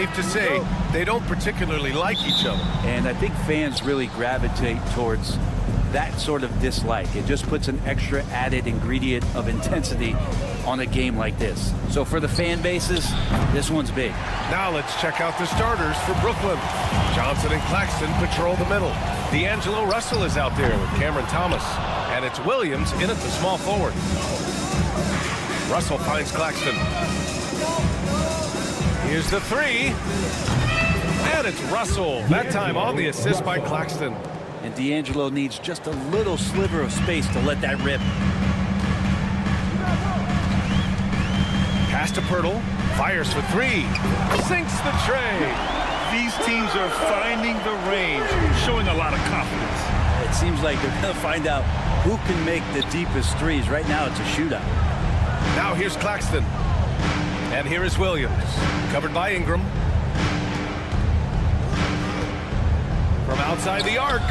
safe to say they don't particularly like each other. And I think fans really gravitate towards that sort of dislike. It just puts an extra added ingredient of intensity on a game like this. So for the fan bases, this one's big. Now let's check out the starters for Brooklyn. Johnson and Claxton patrol the middle. D'Angelo Russell is out there with Cameron Thomas. And it's Williams in at the small forward. Russell finds Claxton. Here's the three. And it's Russell. That time on the assist by Claxton. And D'Angelo needs just a little sliver of space to let that rip. Pass to Pirtle. Fires for three. Sinks the tray. These teams are finding the range, showing a lot of confidence. It seems like they're going to find out who can make the deepest threes. Right now, it's a shootout. Now here's Claxton. And here is Williams. Covered by Ingram. From outside the arc.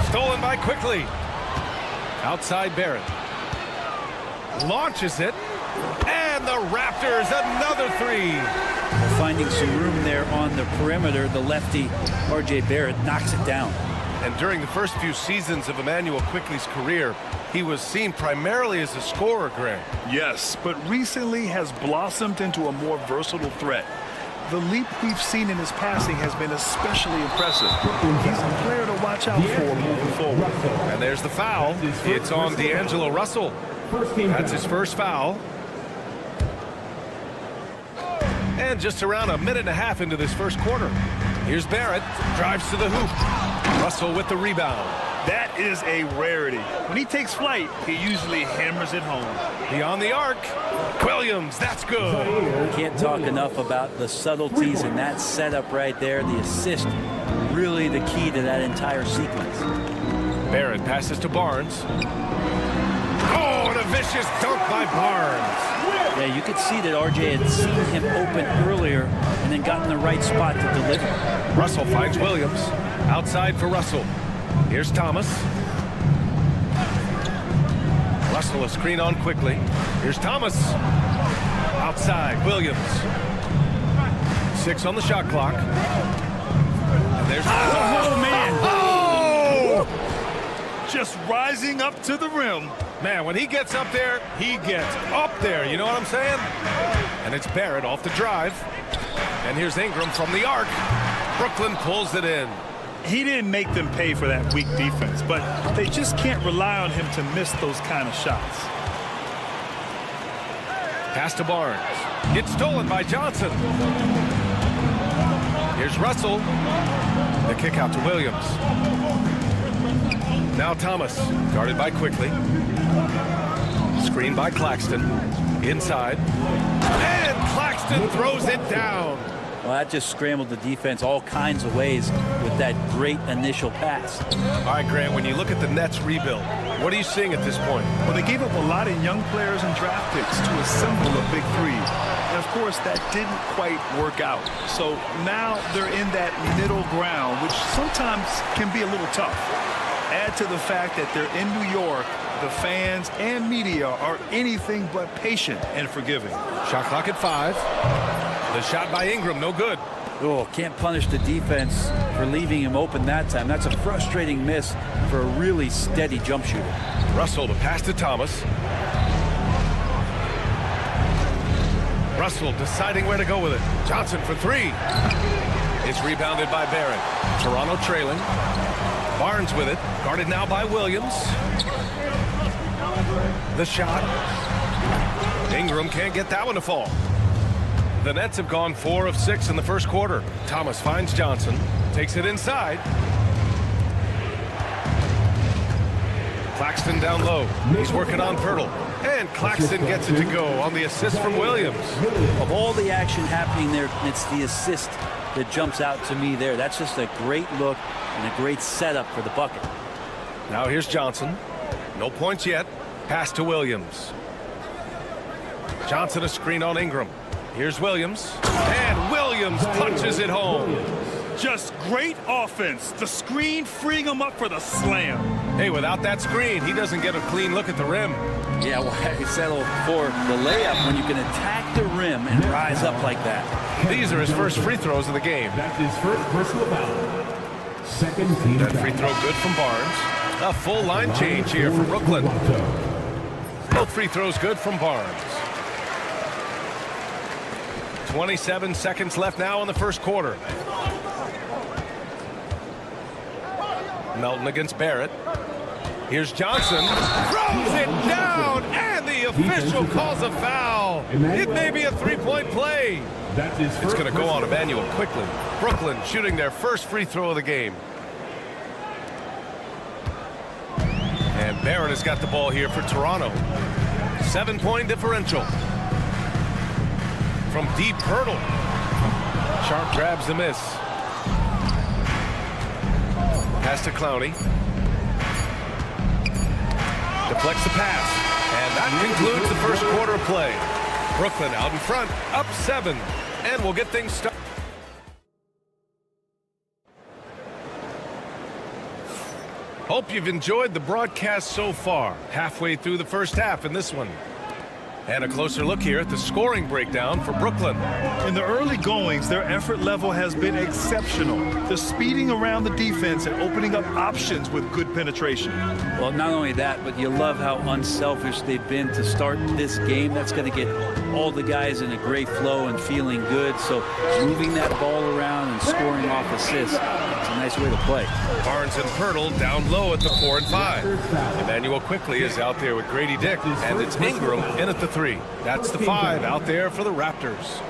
Stolen by Quickly. Outside Barrett. Launches it. And the Raptors, another three. Well, finding some room there on the perimeter, the lefty, R.J. Barrett, knocks it down. And during the first few seasons of Emmanuel Quickly's career, he was seen primarily as a scorer, Grant. Yes, but recently has blossomed into a more versatile threat. The leap we've seen in his passing has been especially impressive. He's a player to watch out for moving forward. And there's the foul. It's on D'Angelo Russell. That's his first foul. And just around a minute and a half into this first quarter. Here's Barrett. Drives to the hoop. Russell with the rebound. That is a rarity. When he takes flight, he usually hammers it home. Beyond the arc. Williams, that's good. Can't talk enough about the subtleties in that setup right there. The assist, really the key to that entire sequence. Barrett passes to Barnes. Oh, and a vicious dunk by Barnes. Yeah, you could see that RJ had seen him open earlier and then gotten the right spot to deliver. Russell finds Williams. Outside for Russell. Here's Thomas. Russell a screen on Quickly. Here's Thomas. Outside, Williams. 6 on the shot clock. And there's... Oh, man! Oh! Just rising up to the rim. Man, when he gets up there, he gets up there. You know what I'm saying? And it's Barrett off the drive. And here's Ingram from the arc. Brooklyn pulls it in. He didn't make them pay for that weak defense, but they just can't rely on him to miss those kind of shots. Pass to Barnes. Gets stolen by Johnson. Here's Russell. The kick out to Williams. Now Thomas, guarded by Quickly. Screened by Claxton. Inside. And Claxton throws it down. Well, that just scrambled the defense all kinds of ways with that great initial pass. All right, Grant, when you look at the Nets rebuild, what are you seeing at this point? Well, they gave up a lot of young players and draft picks to assemble a big three. And, of course, that didn't quite work out. So now they're in that middle ground, which sometimes can be a little tough. Add to the fact that they're in New York, the fans and media are anything but patient and forgiving. Shot clock at 5. The shot by Ingram, no good. Oh, can't punish the defense for leaving him open that time. That's a frustrating miss for a really steady jump shooter. Russell to pass to Thomas. Russell deciding where to go with it. Johnson for 3. It's rebounded by Barrett. Toronto trailing. Barnes with it. Guarded now by Williams. The shot. Ingram can't get that one to fall. The Nets have gone 4 of 6 in the first quarter. Thomas finds Johnson. Takes it inside. Claxton down low. He's working on Pirtle. And Claxton gets it to go on the assist from Williams. Of all the action happening there, it's the assist that jumps out to me there. That's just a great look and a great setup for the bucket. Now here's Johnson. No points yet. Pass to Williams. Johnson a screen on Ingram. Here's Williams. And Williams punches it home. Just great offense. The screen freeing him up for the slam. Hey, without that screen, he doesn't get a clean look at the rim. Yeah, well, he settled for the layup when you can attack the rim and rise up like that. These are his first free throws of the game. That's his first personal foul. Second team That foul. free throw good from Barnes. A full line change here for Brooklyn. Both free throws good from Barnes. 27 seconds left now in the first quarter. Melton against Barrett. Here's Johnson. Throws it down, and the official calls a foul. It may be a three-point play. It's going to go on Emmanuel quickly. Brooklyn shooting their first free throw of the game. And Barrett has got the ball here for Toronto. 7-point differential. From deep hurdle. Sharp grabs the miss. Pass to Clowney. Deflects the pass. And that concludes the first quarter of play. Brooklyn out in front, up 7. And we'll get things started. Hope you've enjoyed the broadcast so far. Halfway through the first half in this one. And a closer look here at the scoring breakdown for Brooklyn. In the early goings, their effort level has been exceptional. They're speeding around the defense and opening up options with good penetration. Well, not only that, but you love how unselfish they've been to start this game. That's going to get all the guys in a great flow and feeling good. So moving that ball around and scoring off assists, it's a nice way to play. Barnes and Pirtle down low at the 4 and 5. Emmanuel quickly is out there with Grady Dick, and it's Ingram in at the 3. That's the 5 out there for the Raptors.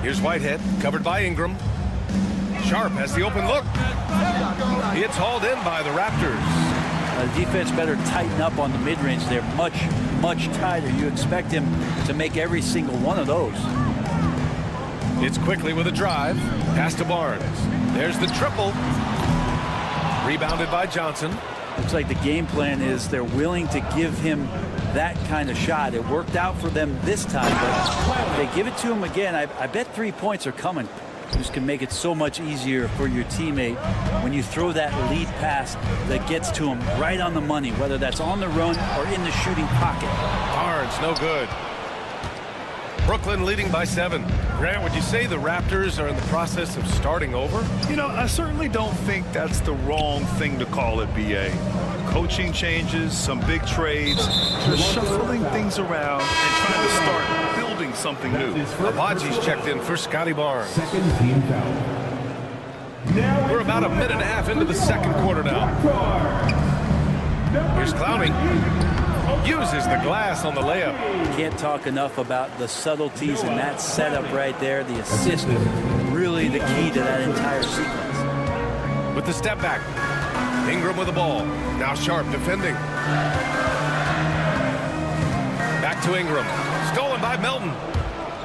Here's Whitehead, covered by Ingram. Sharp has the open look. It's hauled in by the Raptors. The defense better tighten up on the mid-range. They're much, much tighter. You expect him to make every single one of those. It's quickly with a drive. Pass to Barnes. There's the triple. Rebounded by Johnson. Looks like the game plan is they're willing to give him that kind of shot. It worked out for them this time, but if they give it to him again, I bet 3 points are coming. Just can make it so much easier for your teammate when you throw that lead pass that gets to him right on the money, whether that's on the run or in the shooting pocket. Barnes, no good. Brooklyn leading by 7. Grant, would you say the Raptors are in the process of starting over? You know, I certainly don't think that's the wrong thing to call it, B.A. Coaching changes, some big trades, just shuffling things around and trying to start building something new. Abaji's checked in for Scotty Barnes. Second team foul. We're about a minute and a half into the second quarter now. Here's Clowney. Uses the glass on the layup. Can't talk enough about the subtleties in that setup right there. The assist, really the key to that entire sequence. With the step back. Ingram with the ball. Now Sharp defending. Back to Ingram. Stolen by Melton.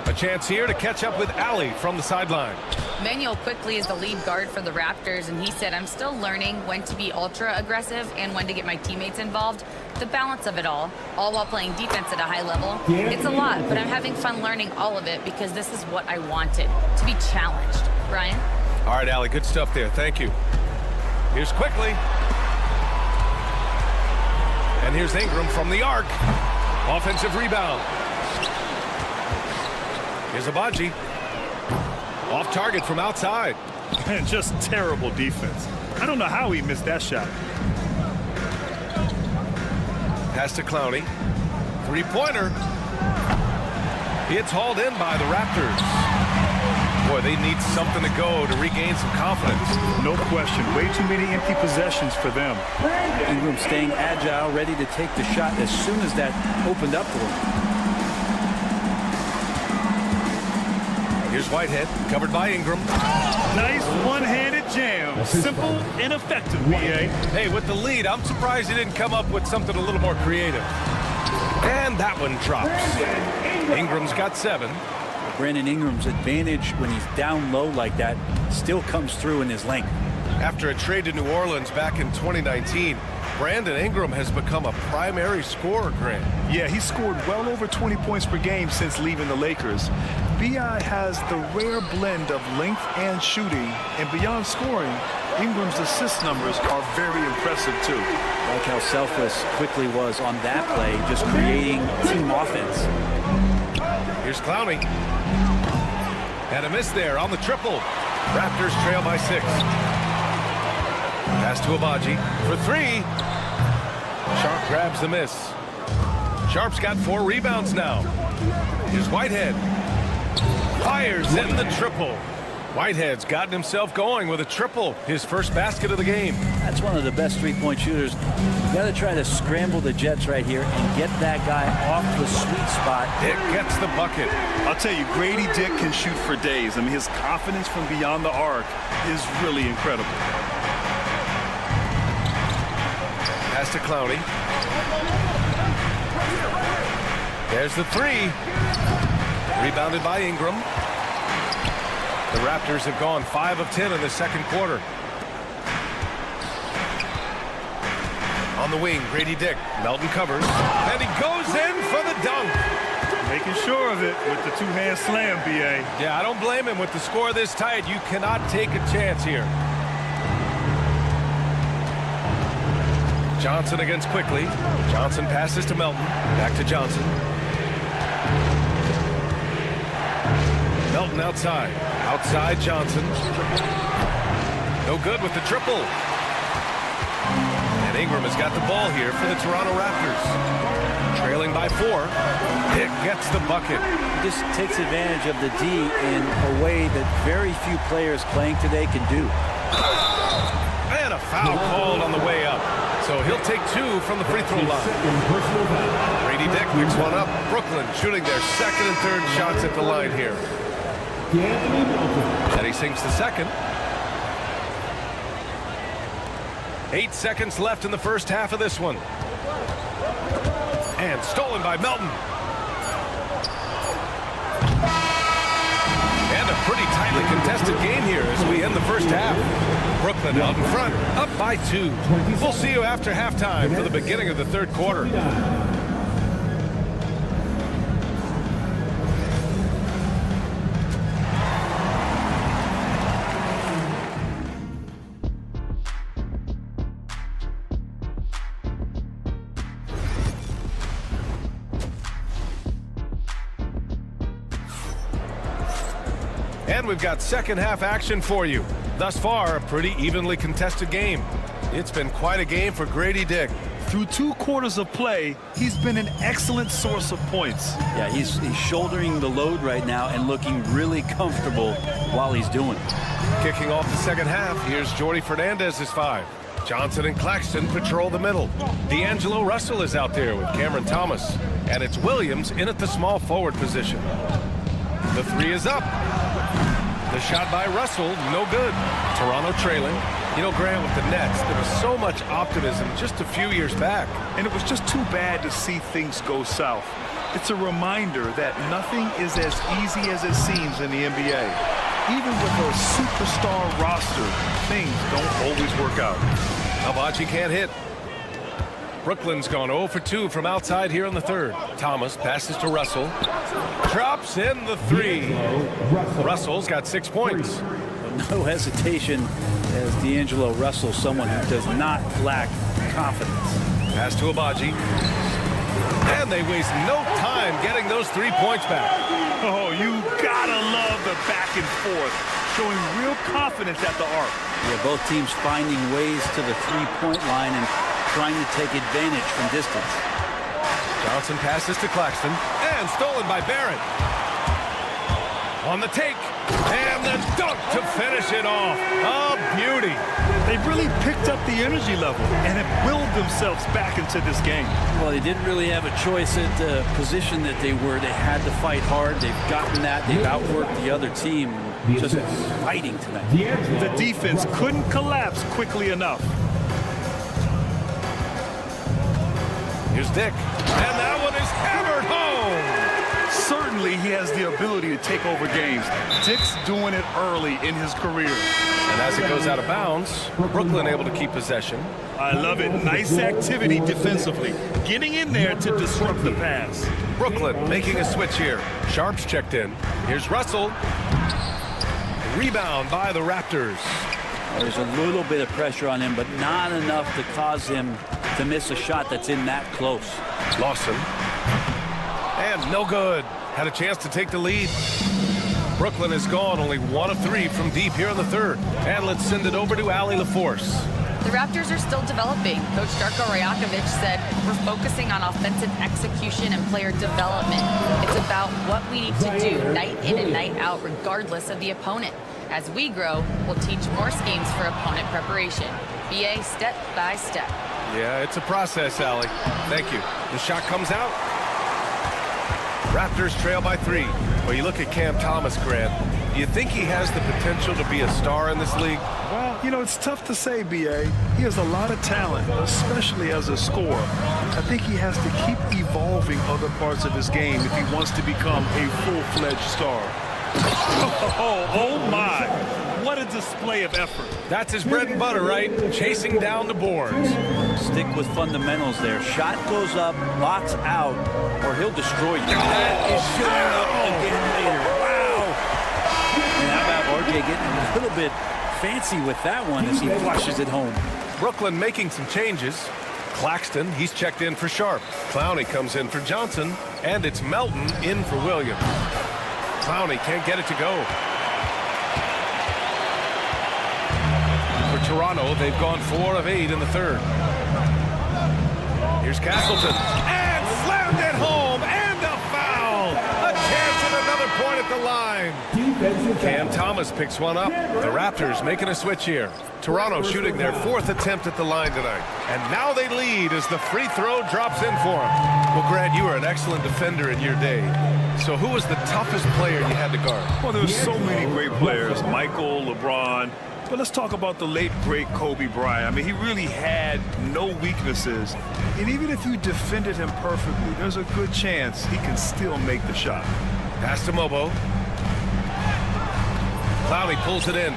A chance here to catch up with Alley from the sideline. Manuel quickly is the lead guard for the Raptors, and he said, I'm still learning when to be ultra aggressive and when to get my teammates involved. The balance of it all while playing defense at a high level. It's a lot, but I'm having fun learning all of it because this is what I wanted, to be challenged. Brian? All right, Allie, good stuff there. Thank you. Here's quickly. And here's Ingram from the arc. Offensive rebound. Here's Abaji. Off target from outside. And just terrible defense. I don't know how he missed that shot. Pass to Clowney. Three-pointer. It's hauled in by the Raptors. Boy, they need something to go to regain some confidence. No question. Way too many empty possessions for them. Ingram staying agile, ready to take the shot as soon as that opened up for him. Here's Whitehead, covered by Ingram. Nice one-handed jam. Simple and effective, B.A. Hey, with the lead, I'm surprised he didn't come up with something a little more creative. And that one drops. Ingram's got 7. Brandon Ingram's advantage when he's down low like that still comes through in his length. After a trade to New Orleans back in 2019, Brandon Ingram has become a primary scorer, Grant. Yeah, he scored well over 20 points per game since leaving the Lakers. B.I. has the rare blend of length and shooting, and beyond scoring, Ingram's assist numbers are very impressive, too. Like how selfless quickly was on that play, just creating team offense. Here's Clowney. And a miss there on the triple. Raptors trail by 6. Pass to Abaji for 3. Sharp grabs the miss. Sharp's got 4 rebounds now. Here's Whitehead. Fires in the triple. Whitehead's gotten himself going with a triple, his first basket of the game. That's one of the best three-point shooters. You got to try to scramble the Jets right here and get that guy off the sweet spot. Dick gets the bucket. I'll tell you, Grady Dick can shoot for days. I mean, his confidence from beyond the arc is really incredible. Pass to Clowney. There's the 3. Rebounded by Ingram. The Raptors have gone 5 of 10 in the second quarter. On the wing, Grady Dick. Melton covers. And he goes in for the dunk. Making sure of it with the two-hand slam, B.A. Yeah, I don't blame him. With the score this tight, you cannot take a chance here. Johnson against Quickly. Johnson passes to Melton. Back to Johnson. Melton outside. Outside Johnson. No good with the triple. And Ingram has got the ball here for the Toronto Raptors. Trailing by 4. Dick gets the bucket. He just takes advantage of the D in a way that very few players playing today can do. And a foul called on the way up. So he'll take 2 from the free throw line. Grady Dick picks one up. Brooklyn shooting their second and third shots at the line here. And he sinks the second. 8 seconds left in the first half of this one. And stolen by Melton. And a pretty tightly contested game here as we end the first half. Brooklyn out in front, up by 2. We'll see you after halftime for the beginning of the third quarter. And we've got second half action for you. Thus far, a pretty evenly contested game. It's been quite a game for Grady Dick. Through 2 quarters of play, he's been an excellent source of points. Yeah, he's shouldering the load right now and looking really comfortable while he's doing it. Kicking off the second half, here's Jordy Fernandez's 5. Johnson and Claxton patrol the middle. D'Angelo Russell is out there with Cameron Thomas. And it's Williams in at the small forward position. The 3 is up. The shot by Russell, no good. Toronto trailing. You know, Grant, with the Nets, there was so much optimism just a few years back. And it was just too bad to see things go south. It's a reminder that nothing is as easy as it seems in the NBA. Even with a superstar roster, things don't always work out. Abaji can't hit. Brooklyn's gone 0 for 2 from outside here in the third. Thomas passes to Russell. Drops in the 3. Russell's got 6 points. No hesitation as D'Angelo Russell, someone who does not lack confidence. Pass to Abaji. And they waste no time getting those 3 points back. Oh, you gotta love the back and forth, showing real confidence at the arc. Yeah, both teams finding ways to the three-point line and trying to take advantage from distance. Johnson passes to Claxton and stolen by Barrett. On the take and the dunk to finish it off. A beauty. They really picked up the energy level and have willed themselves back into this game. Well, they didn't really have a choice at the position that they were. They had to fight hard. They've gotten that. They've outworked the other team. Just fighting tonight. The defense couldn't collapse quickly enough. Here's Dick. And that one is hammered home. Certainly he has the ability to take over games. Dick's doing it early in his career. And as it goes out of bounds, Brooklyn able to keep possession. I love it. Nice activity defensively. Getting in there to disrupt the pass. Brooklyn making a switch here. Sharp's checked in. Here's Russell. Rebound by the Raptors. There's a little bit of pressure on him, but not enough to cause him to miss a shot that's in that close. Lawson. And no good. Had a chance to take the lead. Brooklyn is gone, only 1 of 3 from deep here in the third. And let's send it over to Allie LaForce. The Raptors are still developing. Coach Darko Rajakovic said, we're focusing on offensive execution and player development. It's about what we need to do night in and night out, regardless of the opponent. As we grow, we'll teach more schemes for opponent preparation. BA step by step. Yeah, it's a process, Allie. Thank you. The shot comes out. Raptors trail by 3. Well, you look at Cam Thomas, Grant. Do you think he has the potential to be a star in this league? Well, you know, it's tough to say, B.A. He has a lot of talent, especially as a scorer. I think he has to keep evolving other parts of his game if he wants to become a full-fledged star. Oh my! What a display of effort. That's his bread and butter, right? Chasing down the boards. Stick with fundamentals there. Shot goes up, box out, or he'll destroy you. That is showing up again later. Wow! And how about RJ getting a little bit fancy with that one as he flushes it home. Brooklyn making some changes. Claxton, he's checked in for Sharp. Clowney comes in for Johnson, and it's Melton in for Williams. Clowney can't get it to go. For Toronto, they've gone 4 of 8 in the third. Here's Castleton. And slammed it home. And a foul. A chance at another point at the line. Cam Thomas picks one up. The Raptors making a switch here. Toronto shooting their 4th attempt at the line tonight. And now they lead as the free throw drops in for them. Well, Grant, you were an excellent defender in your day. So who was the toughest player you had to guard? Well, there were so many great players. Michael, LeBron. But let's talk about the late, great Kobe Bryant. I mean, he really had no weaknesses. And even if you defended him perfectly, there's a good chance he can still make the shot. Pass to Mobo. Clowney pulls it in.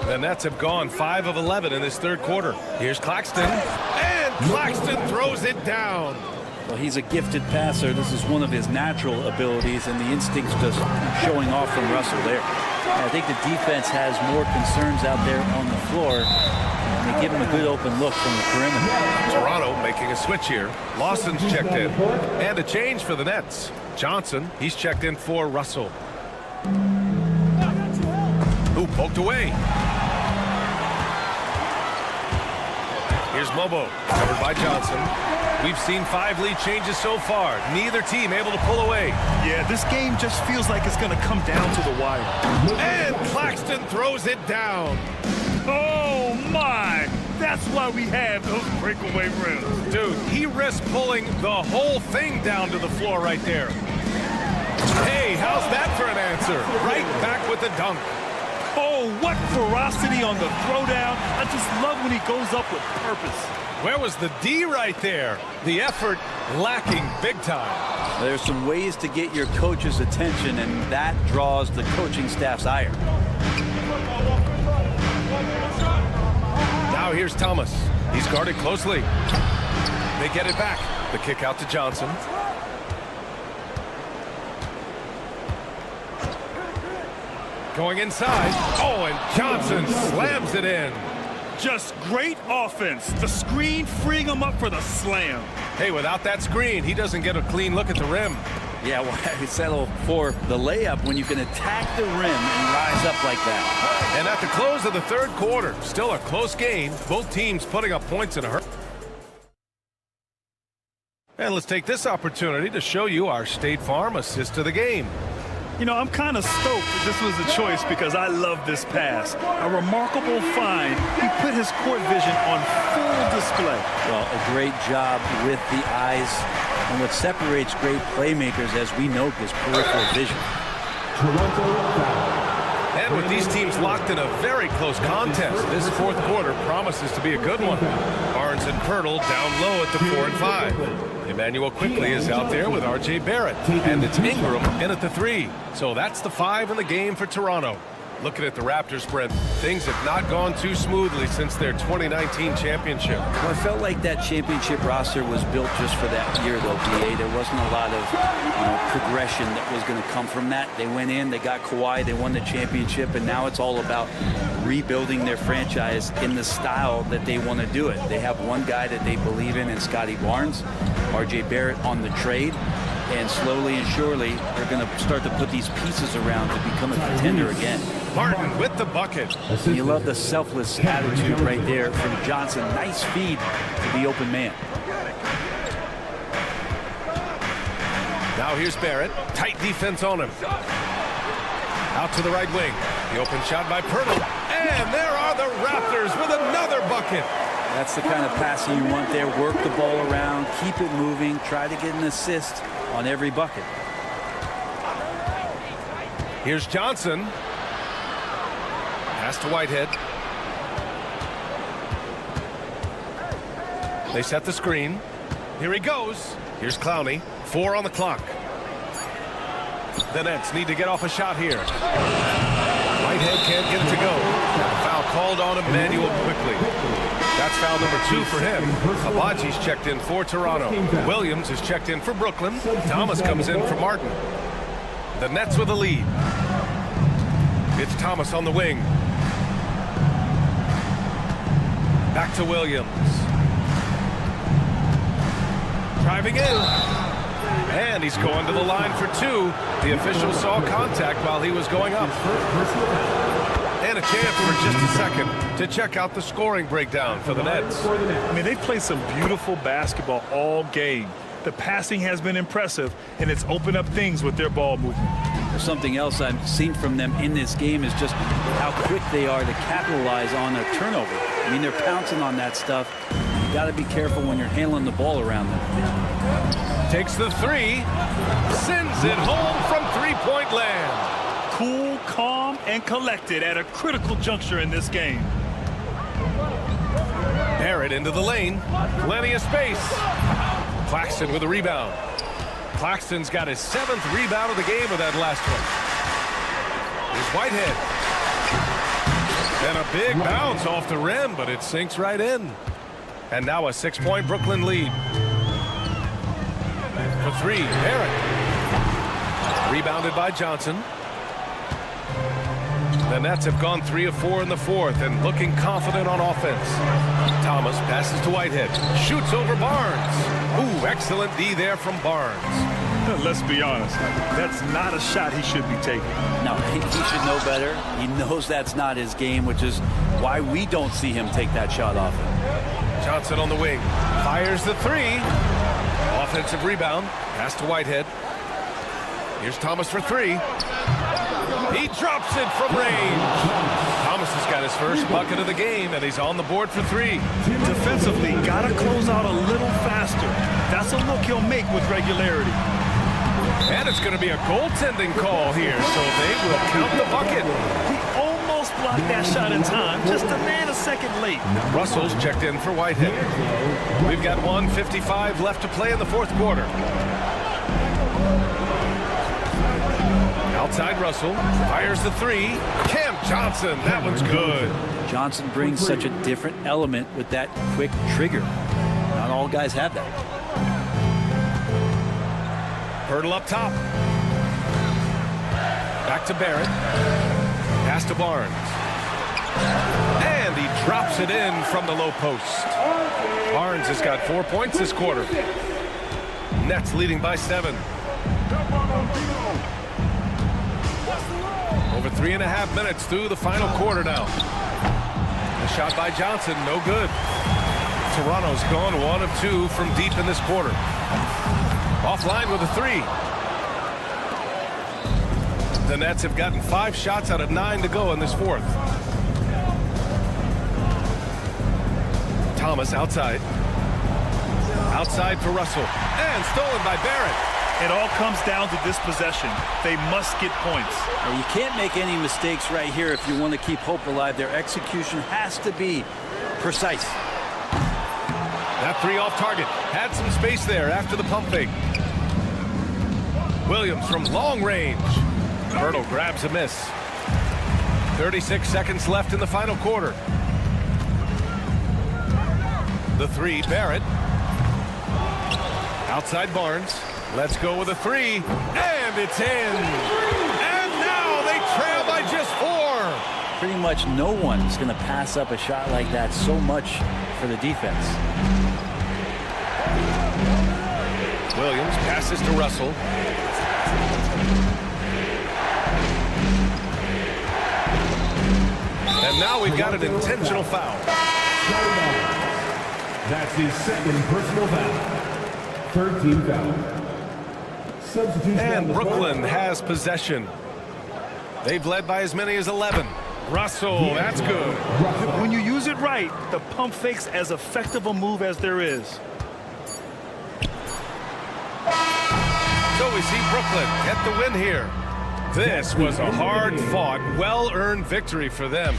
The Nets have gone 5 of 11 in this third quarter. Here's Claxton. And Claxton throws it down. Well, he's a gifted passer. This is one of his natural abilities, and the instinct's just showing off from Russell there. I think the defense has more concerns out there on the floor, and they give him a good open look from the perimeter. Toronto making a switch here. Lawson's checked in. And a change for the Nets. Johnson, he's checked in for Russell. Ooh, poked away. Here's Mobo, covered by Johnson. We've seen 5 lead changes so far. Neither team able to pull away. Yeah, this game just feels like it's going to come down to the wire. And Claxton throws it down. Oh, my! That's why we have those breakaway rims. Dude, he risked pulling the whole thing down to the floor right there. Hey, how's that for an answer? Right back with the dunk. Oh, what ferocity on the throwdown. I just love when he goes up with purpose. Where was the D right there? The effort lacking big time. There's some ways to get your coach's attention, and that draws the coaching staff's ire. Now here's Thomas. He's guarded closely. They get it back. The kick out to Johnson. Going inside. Oh, and Johnson slams it in. Just great offense. The screen freeing him up for the slam. Hey, without that screen, he doesn't get a clean look at the rim. Yeah, well, settle for the layup when you can attack the rim and rise up like that. And at the close of the third quarter, still a close game. Both teams putting up points in a hurry. And let's take this opportunity to show you our State Farm assist of the game. You know, I'm kind of stoked that this was a choice because I love this pass. A remarkable find. He put his court vision on full display. Well, a great job with the eyes. And what separates great playmakers, as we know, is peripheral vision. And with these teams locked in a very close contest, this fourth quarter promises to be a good one. Barnes and Pirtle down low at the 4 and 5. Emmanuel Quickly is out there with R.J. Barrett. And it's Ingram in at the 3. So that's the 5 in the game for Toronto. Looking at the Raptors, Brent, things have not gone too smoothly since their 2019 championship. Well, I felt like that championship roster was built just for that year, though, BA. There wasn't a lot of progression that was going to come from that. They went in, they got Kawhi, they won the championship, and now it's all about rebuilding their franchise in the style that they want to do it. They have one guy that they believe in Scotty Barnes, RJ Barrett on the trade. And slowly and surely, they're going to start to put these pieces around to become a contender again. Martin with the bucket. And you love the selfless attitude right there from Johnson. Nice feed to the open man. Now here's Barrett. Tight defense on him. Out to the right wing. The open shot by Pirtle. And there are the Raptors with another bucket. That's the kind of passing you want there. Work the ball around, keep it moving, try to get an assist on every bucket. Here's Johnson. Pass to Whitehead. They set the screen. Here he goes. Here's Clowney. 4 on the clock. The Nets need to get off a shot here. Whitehead can't get it to go. Foul called on Emmanuel quickly. That's foul number 2 for him. Abaji's checked in for Toronto. Williams is checked in for Brooklyn. Thomas comes in for Martin. The Nets with a lead. It's Thomas on the wing. Back to Williams. Driving in. And he's going to the line for 2. The official saw contact while he was going up. And a chance for just a second to check out the scoring breakdown for the Nets. I mean, they've played some beautiful basketball all game. The passing has been impressive, and it's opened up things with their ball movement. Something else I've seen from them in this game is just how quick they are to capitalize on a turnover. I mean, they're pouncing on that stuff. You got to be careful when you're handling the ball around them. Takes the 3, sends it home from three-point land. Cool, calm, and collected at a critical juncture in this game. Barrett into the lane. Plenty of space. Claxton with a rebound. Claxton's got his 7th rebound of the game with that last one. Here's Whitehead. And a big bounce off the rim, but it sinks right in. And now a 6-point Brooklyn lead. For 3, Barrett. Rebounded by Johnson. The Nets have gone 3 of 4 in the 4th and looking confident on offense. Thomas passes to Whitehead. Shoots over Barnes. Ooh, excellent D there from Barnes. Let's be honest. That's not a shot he should be taking. No, he should know better. He knows that's not his game, which is why we don't see him take that shot often. Johnson on the wing. Fires the 3. Offensive rebound. Pass to Whitehead. Here's Thomas for 3. He drops it from range. Thomas has got his first bucket of the game, and he's on the board for 3. Defensively, got to close out a little faster. That's a look he'll make with regularity. And it's going to be a goaltending call here, so they will count the bucket. He almost blocked that shot in time, just a man a second late. Russell's checked in for Whitehead. We've got 1:55 left to play in the 4th quarter. Outside Russell, fires the 3. Cam Johnson, that one's good. Johnson brings such a different element with that quick trigger. Not all guys have that. Pirtle up top. Back to Barrett. Pass to Barnes. And he drops it in from the low post. Barnes has got 4 points this quarter. Nets leading by 7. Over 3.5 minutes through the final quarter now. The shot by Johnson, no good. Toronto's gone 1 of 2 from deep in this quarter. Offline with a 3. The Nets have gotten 5 shots out of 9 to go in this 4th. Thomas outside. Outside for Russell. And stolen by Barrett. It all comes down to this possession. They must get points. Well, you can't make any mistakes right here if you want to keep hope alive. Their execution has to be precise. That 3 off target. Had some space there after the pump fake. Williams from long range. Pirtle grabs a miss. 36 seconds left in the final quarter. The three, Barrett. Outside Barnes. Let's go with a three. And it's in. And now they trail by just 4. Pretty much no one is going to pass up a shot like that so much for the defense. Williams passes to Russell. And now we've got an intentional foul. That's his second personal foul. 13 foul. Substitution. And Brooklyn has possession. They've led by as many as 11. Russell, that's good. When you use it right, the pump fake's as effective a move as there is. So we see Brooklyn get the win here. This was a hard-fought, well-earned victory for them.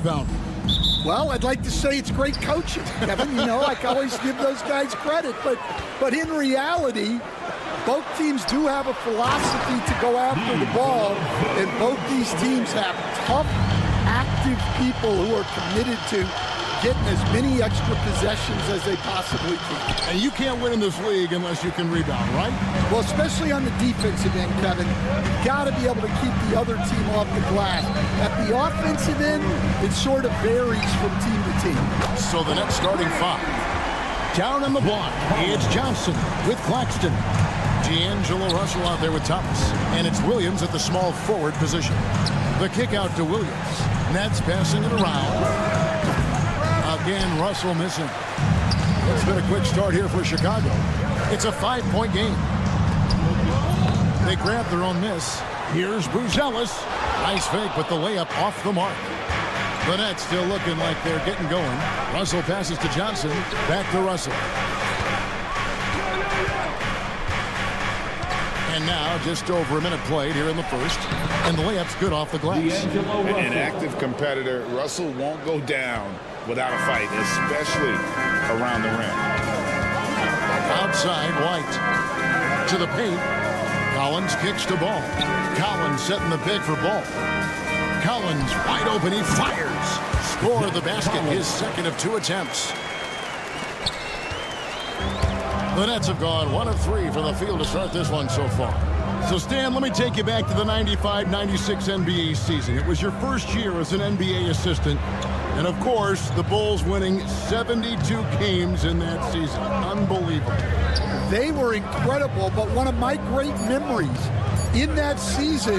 rebounding. Well, I'd like to say it's great coaching, Kevin. You know, I can always give those guys credit. But in reality, both teams do have a philosophy to go after the ball, and both these teams have tough, active people who are committed to getting as many extra possessions as they possibly can. And you can't win in this league unless you can rebound, right? Well, especially on the defensive end, Kevin, you've got to be able to keep the other team off the glass. At the offensive end, it sort of varies from team to team. So the next starting five. Down on the block, it's Johnson with Claxton. D'Angelo Russell out there with Thomas. And it's Williams at the small forward position. The kick out to Williams. Nets passing it around. Again, Russell missing. It's been a quick start here for Chicago. It's a 5-point game. They grab their own miss. Here's Buzelis. Nice fake, but the layup off the mark. The Nets still looking like they're getting going. Russell passes to Johnson. Back to Russell. And now just over a minute played here in the first. And the layup's good off the glass. An active competitor, Russell won't go down without a fight, especially around the rim. Outside, White. To the paint. Collins kicks to Ball. Collins setting the pick for Ball. Collins wide open. He fires. Score the basket. His second of 2 attempts. The Nets have gone 1 of 3 from the field to start this one so far. So, Stan, let me take you back to the 95-96 NBA season. It was your first year as an NBA assistant. And, of course, the Bulls winning 72 games in that season. Unbelievable. They were incredible, but one of my great memories in that season,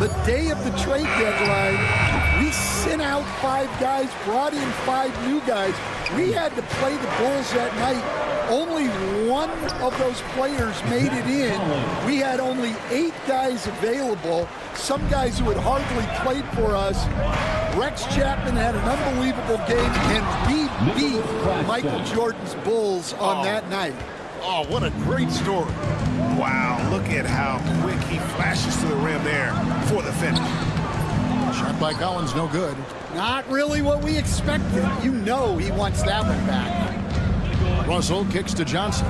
the day of the trade deadline, we sent out 5 guys, brought in 5 new guys. We had to play the Bulls that night. Only one of those players made it in. We had only 8 guys available, some guys who had hardly played for us. Rex Chapman had an unbelievable game, and we beat Michael Jordan's Bulls on that night. Oh, what a great story. Wow, look at how quick he flashes to the rim there for the finish. Shot by Collins, no good. Not really what we expected. You know he wants that one back. Russell kicks to Johnson.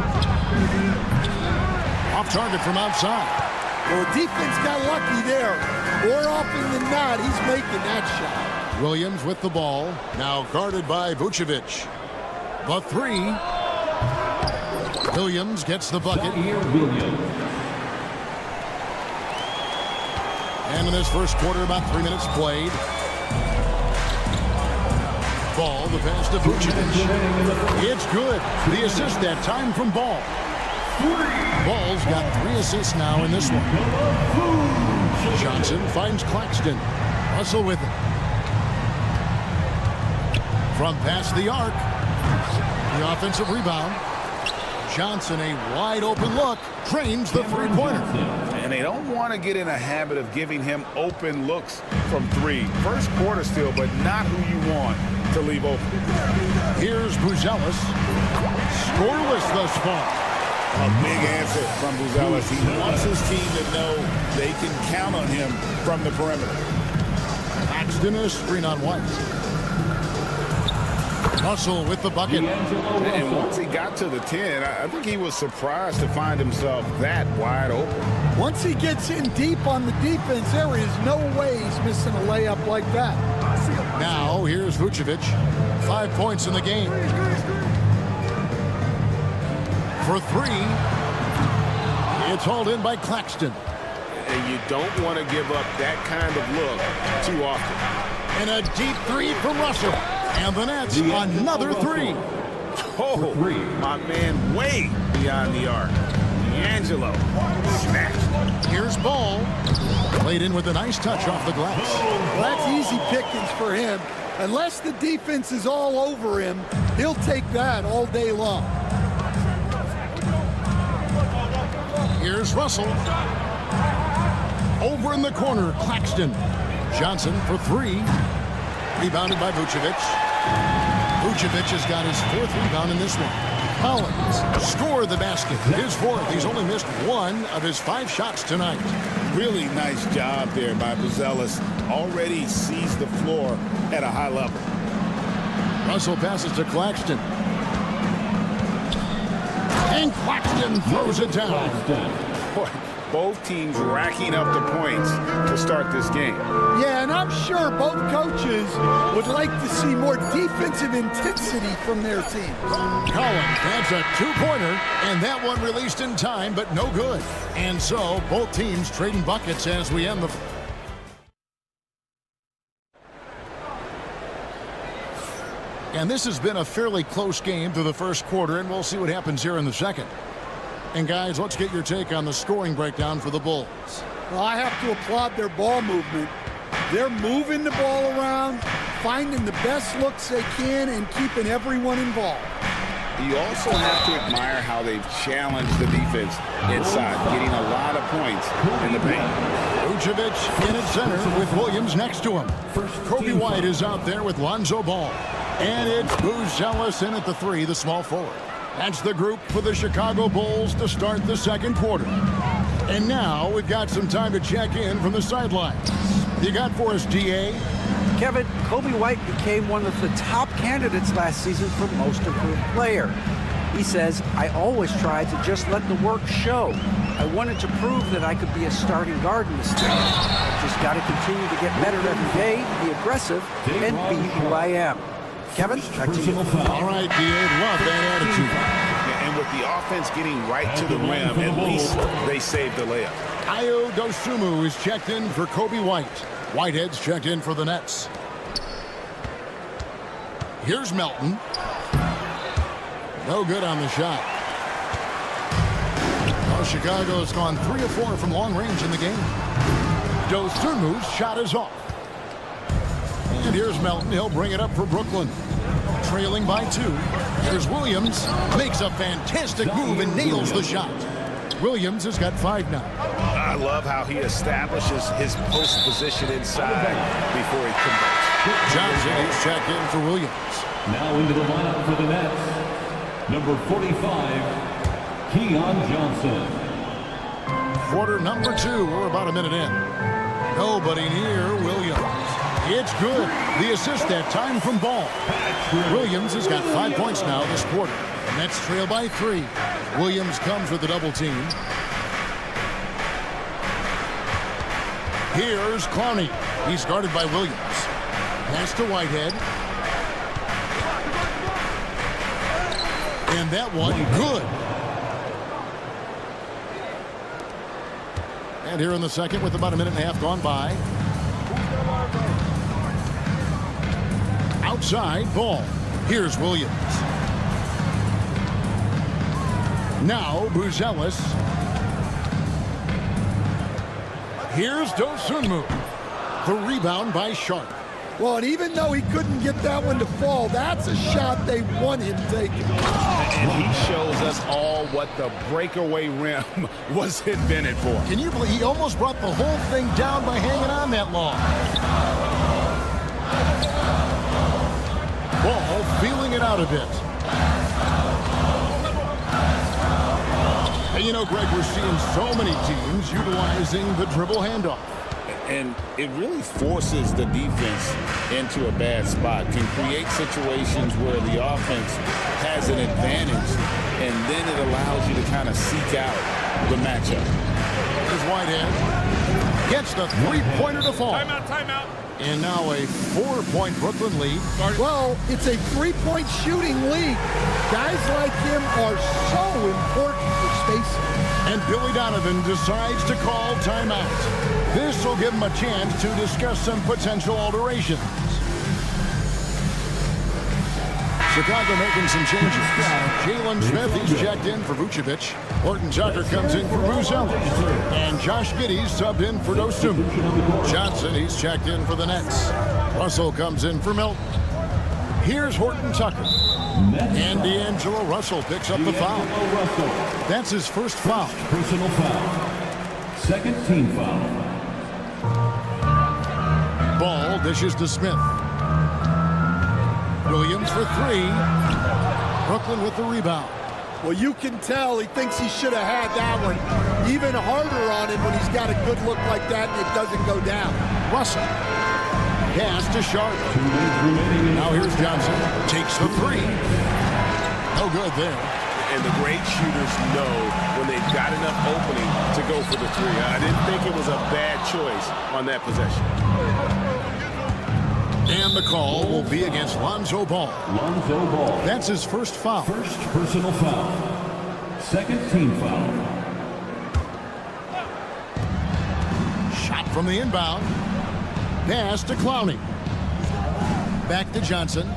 Off target from outside. Well, defense got lucky there. More often than not, he's making that shot. Williams with the ball. Now guarded by Vucevic. The 3. Williams gets the bucket. And in this first quarter, about 3 minutes played. Ball, the pass to Vucevic. It's good. The assist that time from Ball. Ball's got 3 assists now in this one. Johnson finds Claxton. Russell with it. From past the arc. The offensive rebound. Johnson, a wide open look, trains the 3-pointer. And they don't want to get in a habit of giving him open looks from 3. First quarter still, but not who you want to leave open. Here's Buzelis. Scoreless thus far. A big answer from Buzelis. He wants his team to know they can count on him from the perimeter. Claxton is screen on White. Russell with the bucket. And once he got to the 10, I think he was surprised to find himself that wide open. Once he gets in deep on the defense, there is no way he's missing a layup like that. Now, here's Vucevic. 5 points in the game. For 3. It's hauled in by Claxton. And you don't want to give up that kind of look too often. And a deep 3 from Russell. And the Nets, another 3. Oh, my man way beyond the arc. D'Angelo snatched. Here's Ball. Played in with a nice touch off the glass. Well, that's easy pickings for him. Unless the defense is all over him, he'll take that all day long. Here's Russell. Over in the corner, Claxton. Johnson for 3. Rebounded by Vucevic. Vucevic has got his 4th rebound in this one. Collins scored the basket. His fourth. He's only missed one of his 5 shots tonight. Really nice job there by Buzelis. Already sees the floor at a high level. Russell passes to Claxton. And Claxton throws it down. Boy, both teams racking up the points to start this game. Yeah, and I'm sure both coaches would like to see more defensive intensity from their teams. Collins, that's a 2-pointer, and that one released in time, but no good. And so both teams trading buckets as we end the... And this has been a fairly close game through the first quarter, and we'll see what happens here in the second. And guys, let's get your take on the scoring breakdown for the Bulls. Well, I have to applaud their ball movement. They're moving the ball around, finding the best looks they can, and keeping everyone involved. You also have to admire how they've challenged the defense inside, getting a lot of points in the paint. Vucevic in at center with Williams next to him. Kobe White is out there with Lonzo Ball. And it's Buzelis in at the 3, the small forward. That's the group for the Chicago Bulls to start the second quarter. And now we've got some time to check in from the sidelines. You got for us, D.A.? Kevin, Kobe White became one of the top candidates last season for most improved player. He says, I always tried to just let the work show. I wanted to prove that I could be a starting guard in this league. I've just got to continue to get better every day, be aggressive, and be who I am. Kevin, back to you. All right, D.A., love that attitude. And with the offense getting right to the rim, at least they saved the layup. Ayo Dosunmu is checked in for Kobe White. Whitehead's checked in for the Nets. Here's Melton. No good on the shot. Well, Chicago's gone 3 of 4 from long range in the game. Dosunmu's shot is off. And here's Melton. He'll bring it up for Brooklyn. Trailing by 2. Here's Williams. Makes a fantastic move and nails the shot. Williams has got 5 now. I love how he establishes his post position inside before he converts. Johnson is checked in for Williams. Now into the lineup for the Nets, number 45, Keon Johnson. Quarter number 2. We're about a minute in. Nobody near Williams. It's good. The assist that time from Ball. Williams has got 5 points now this quarter. The Nets trail by 3. Williams comes with a double team. Here's Clowney. He's guarded by Williams. Pass to Whitehead. And that one, good. And here in the second with about a minute and a half gone by. Outside, Ball. Here's Williams. Now, Buzelis. Here's Dosunmu. The rebound by Sharp. Well, and even though he couldn't get that one to fall, that's a shot they want him taking. And he shows us all what the breakaway rim was invented for. Can you believe he almost brought the whole thing down by hanging on that long? Ball feeling it out a bit. And you know, Greg, we're seeing so many teams utilizing the dribble handoff. And it really forces the defense into a bad spot. Can create situations where the offense has an advantage, and then it allows you to kind of seek out the matchup. Here's Whitehead. Gets the 3-pointer to fall. Timeout. And now a 4-point Brooklyn lead. Well, it's a 3-point shooting league. Guys like him are so important for spacing. And Billy Donovan decides to call timeout. This will give him a chance to discuss some potential alterations. Chicago making some changes. Jalen Smith, he's checked in for Vucevic. Horton Tucker comes in for Buzelis. And Josh Giddey's subbed in for Dosunmu. Johnson, he's checked in for the Nets. Russell comes in for Milton. Here's Horton Tucker. And D'Angelo Russell picks up the foul. That's his first foul. Personal foul. Second team foul. Ball dishes to Smith. Williams for 3. Brooklyn with the rebound. Well, you can tell he thinks he should have had that one. Even harder on him when he's got a good look like that and it doesn't go down. Russell. Pass to Sharp. Now here's Johnson. Takes the three. No good there. And the great shooters know when they've got enough opening to go for the three. I didn't think it was a bad choice on that possession. And the call will be against Lonzo Ball. Lonzo Ball. That's his first foul. First personal foul. Second team foul. Shot from the inbound. Pass to Clowney. Back to Johnson.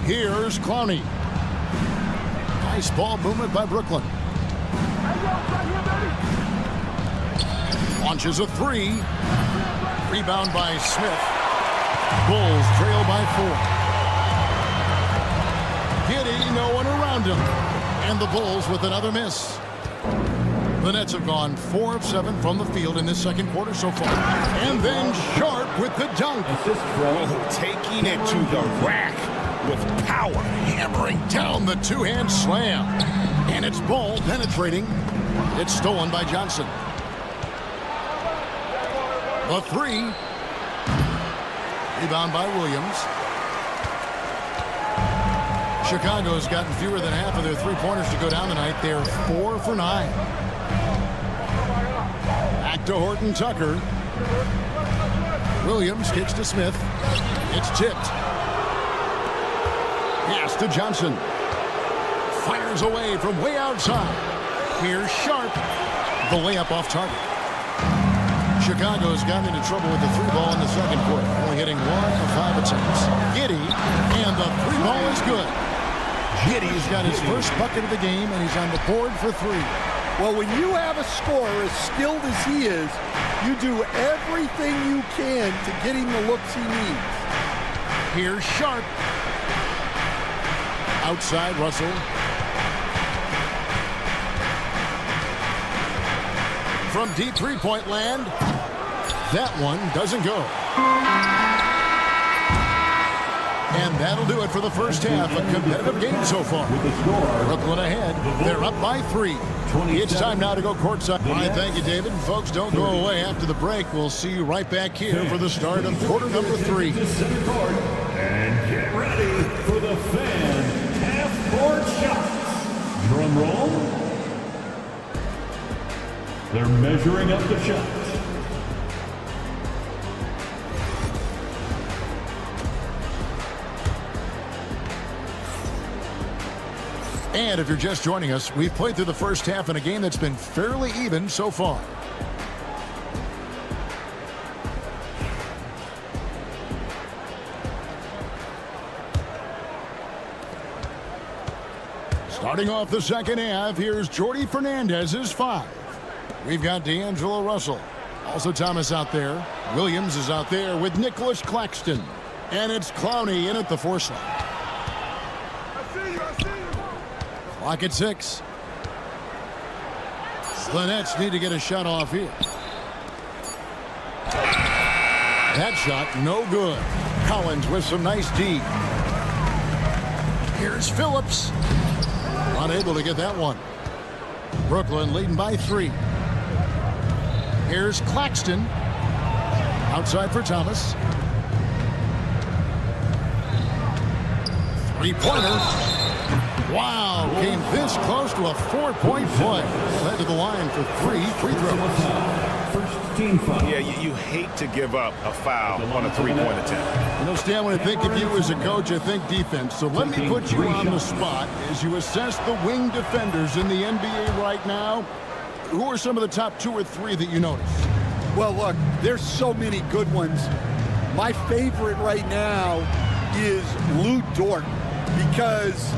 Here's Clowney. Nice ball movement by Brooklyn. Launches a three. Rebound by Smith. Bulls trail by 4. Giddey, no one around him. And the Bulls with another miss. The Nets have gone 4 of 7 from the field in this second quarter so far. And then Sharp with the dunk. Oh, taking it to the rack with power. Hammering down the two-hand slam. And it's Ball penetrating. It's stolen by Johnson. The three. Rebound by Williams. Chicago's gotten fewer than half of their three-pointers to go down tonight. They're 4 for 9. Back to Horton Tucker. Williams kicks to Smith. It's tipped. Pass to Johnson. Fires away from way outside. Here's Sharp. The layup off target. Chicago's gotten into trouble with the three ball in the second quarter, only hitting 1 of 5 attempts. Giddey, and the three ball is good. Giddey's got his first bucket of the game, and he's on the board for 3. Well, when you have a scorer as skilled as he is, you do everything you can to get him the looks he needs. Here's Sharp. Outside Russell. From deep three-point land. That one doesn't go. And that'll do it for the first half. A competitive game so far. Brooklyn ahead. They're up by 3. It's time now to go courtside. All right, thank you, David. And folks, don't go away after the break. We'll see you right back here for the start of quarter number 3. And get ready for the fan half-court shots. Drum roll. They're measuring up the shots. And if you're just joining us, we've played through the first half in a game that's been fairly even so far. Starting off the second half, here's Jordy Fernandez's 5. We've got D'Angelo Russell. Also Thomas out there. Williams is out there with Nicholas Claxton. And it's Clowney in at the 4 slot. Clock at 6. The Nets need to get a shot off here. That shot, no good. Collins with some nice D. Here's Phillips. Unable to get that one. Brooklyn leading by 3. Here's Claxton. Outside for Thomas. Three-pointer. Wow, came this close to a 4-point play. Led to the line for 3 free throws. First team foul. Yeah, you hate to give up a foul on a three-point attempt. You know, Stan, when I think of you as a coach, I think defense. So let me put you on the spot as you assess the wing defenders in the NBA right now. Who are some of the top 2 or 3 that you notice? Well, look, there's so many good ones. My favorite right now is Lou Dort because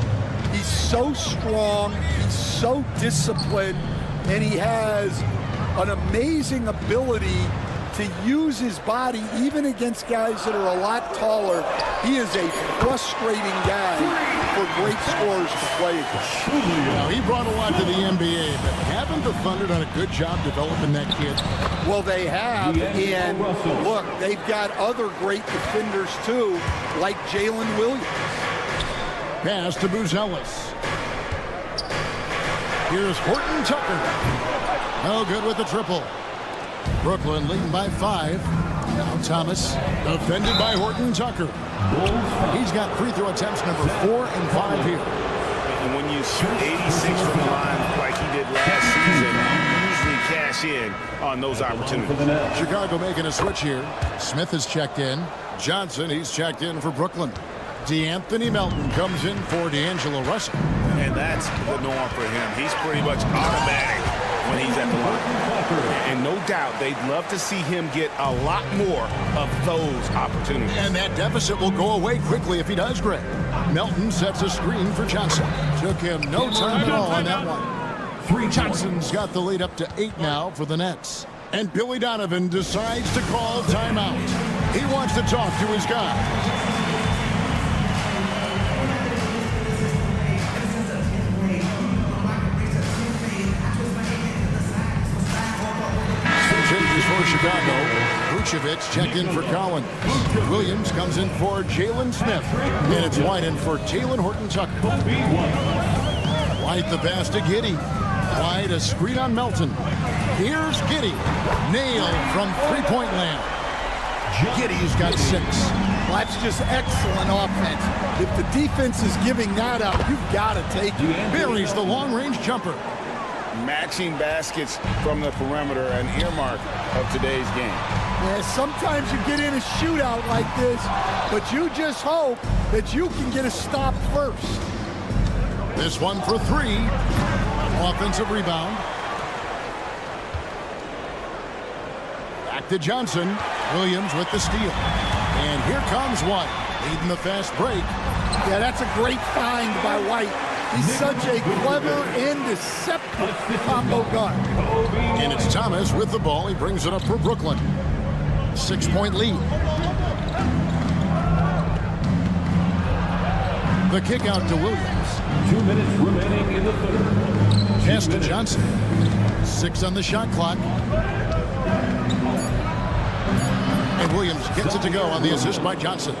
he's so strong, he's so disciplined, and he has an amazing ability to use his body even against guys that are a lot taller. He is a frustrating guy for great scorers to play against. Now, he brought a lot to the NBA, but haven't the Thunder done a good job developing that kid? Well, they have, and look, they've got other great defenders too, like Jalen Williams. Pass to Buzelis. Here's Horton Tucker. No good with the triple. Brooklyn leading by 5. Now Thomas, defended by Horton Tucker. He's got free throw attempts number 4 and 5 here. And when you shoot 86 from the line like he did last season, you usually cash in on those opportunities. Chicago making a switch here. Smith is checked in. Johnson, he's checked in for Brooklyn. DeAnthony Melton comes in for D'Angelo Russell. And that's the norm for him. He's pretty much automatic when he's at the line. And no doubt they'd love to see him get a lot more of those opportunities. And that deficit will go away quickly if he does, Greg. Melton sets a screen for Johnson. Took him no time at all on that one. Johnson's got the lead up to 8 now for the Nets. And Billy Donovan decides to call timeout. He wants to talk to his guys. For Chicago, Vucevic checked in for Collins. Williams comes in for Jalen Smith. And it's White in for Taylor Horton Tucker. White the pass to Giddey. White a screen on Melton. Here's Giddey. Nailed from three-point land. Giddey's got 6. Well, that's just excellent offense. If the defense is giving that up, you've got to take it. Buries the long-range jumper. Matching baskets from the perimeter, an earmark of today's game. Yeah, sometimes you get in a shootout like this, but you just hope that you can get a stop first. This one for 3. Offensive rebound. Back to Johnson. Williams with the steal. And here comes White, leading the fast break. Yeah, that's a great find by White. He's such a clever and deceptive combo guard. And it's Thomas with the ball. He brings it up for Brooklyn. 6-point lead. The kick out to Williams. 2 minutes remaining in the third. Pass to Johnson. 6 on the shot clock. And Williams gets it to go on the assist by Johnson.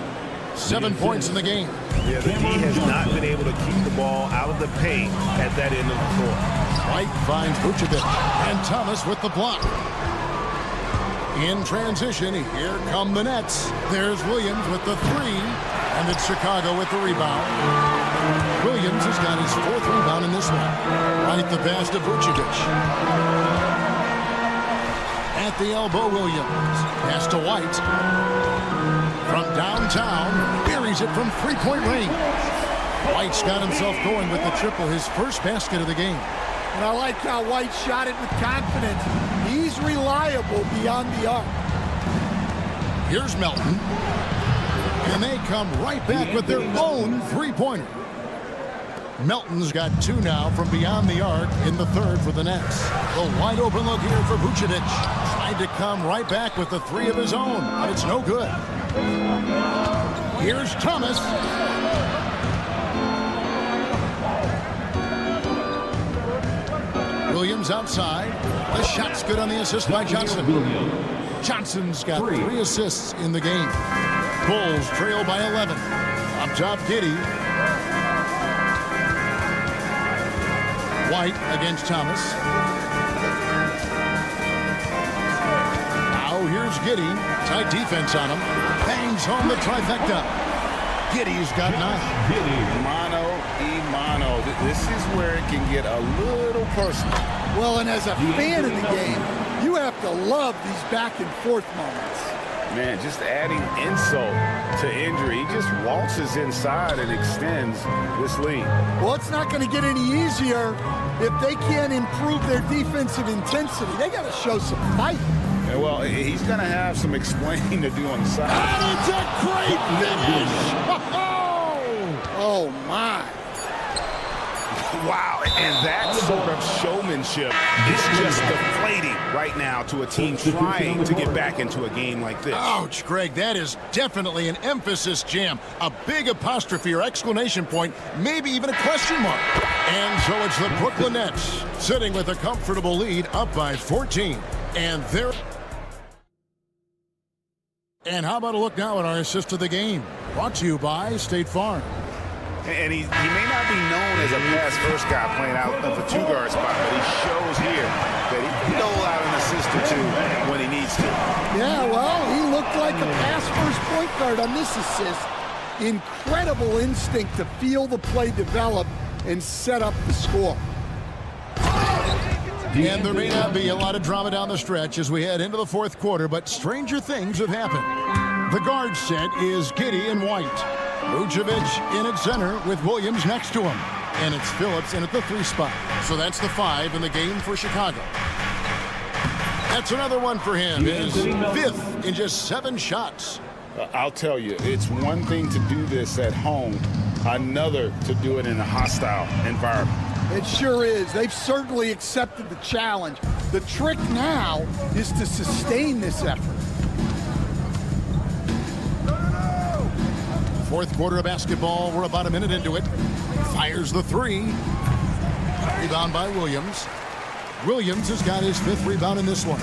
7 points in the game. Yeah, the D has not been able to keep the ball out of the paint at that end of the court. White finds Vucevic. And Thomas with the block. In transition, here come the Nets. There's Williams with the 3. And it's Chicago with the rebound. Williams has got his 4th rebound in this one. Right the pass to Vucevic. At the elbow, Williams. Pass to White. From downtown, buries it from three-point range. White's got himself going with the triple, his first basket of the game. And I like how White shot it with confidence. He's reliable beyond the arc. Here's Melton. And they come right back with their own three-pointer. Melton's got 2 now from beyond the arc in the third for the Nets. A wide open look here for Vucevic. Tried to come right back with the 3 of his own, but it's no good. Here's Thomas. Williams outside. The shot's good on the assist by Johnson. Johnson's got 3 assists in the game. Bulls trail by 11. Up top, Giddey. White against Thomas. Now here's Giddey. Tight defense on him. Bangs home the trifecta. Giddey's got 9. Mano y mano. This is where it can get a little personal. Well, and as a fan of the game, you have to love these back and forth moments. Man, just adding insult to injury. He just waltzes inside and extends this lead. Well, it's not going to get any easier if they can't improve their defensive intensity. They got to show some fight. Yeah, well, he's going to have some explaining to do on the side. And it's a great finish! Oh, my. Wow, and that sort of showmanship is just deflating right now to a team trying to get back into a game like this. Ouch, Greg, that is definitely an emphasis jam. A big apostrophe or exclamation point, maybe even a question mark. And so it's the Brooklyn Nets sitting with a comfortable lead up by 14. And they're... And how about a look now at our assist of the game? Brought to you by State Farm. And he may not be known as a pass-first guy playing out of the two-guard spot, but he shows here that he can dole out an assist or two when he needs to. Yeah, well, he looked like a pass-first point guard on this assist. Incredible instinct to feel the play develop and set up the score. And there may not be a lot of drama down the stretch as we head into the fourth quarter, but stranger things have happened. The guard set is Giddey and White. Vucevic in at center with Williams next to him. And it's Phillips in at the 3 spot. So that's the 5 in the game for Chicago. That's another one for him. His 5th in just 7 shots. I'll tell you, it's one thing to do this at home, another to do it in a hostile environment. It sure is. They've certainly accepted the challenge. The trick now is to sustain this effort. Fourth quarter of basketball. We're about a minute into it. Fires the 3. Rebound by Williams. Williams has got his 5th rebound in this one.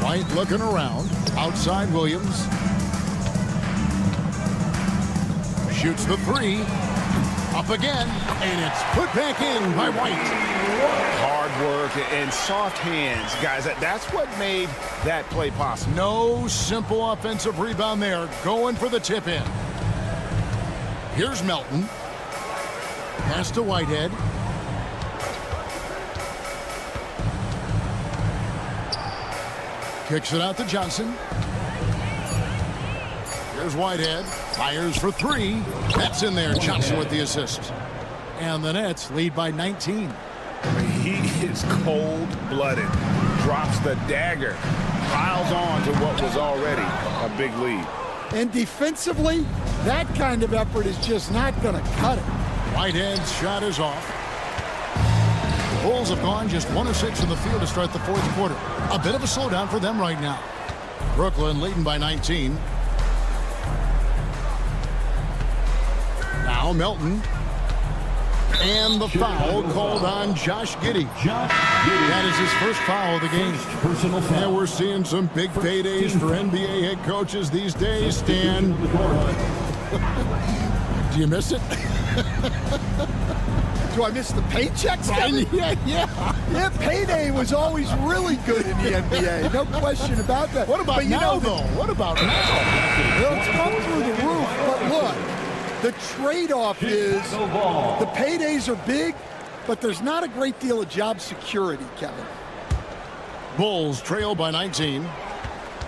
White looking around. Outside Williams. Shoots the 3. Up again. And it's put back in by White. Hard work and soft hands, guys. That's what made that play possible. No simple offensive rebound there. Going for the tip in. Here's Melton. Pass to Whitehead. Kicks it out to Johnson. Here's Whitehead. Fires for 3. That's in there. Johnson with the assist. And the Nets lead by 19. He is cold-blooded. Drops the dagger. Piles on to what was already a big lead. And defensively, that kind of effort is just not going to cut it. Whitehead's shot is off. The Bulls have gone just 1 of 6 in the field to start the fourth quarter. A bit of a slowdown for them right now. Brooklyn leading by 19. Now Melton. And the foul called on Josh Giddey. That is his first foul of the game. And we're seeing some big paydays for NBA head coaches these days, Stan. Do you miss it? Do I miss the paychecks? Yeah, payday was always really good in the NBA. No question about that. What about now, though? What about now? Well, it's come through the roof, but look. The trade-off is the paydays are big, but there's not a great deal of job security, Kevin. Bulls trail by 19.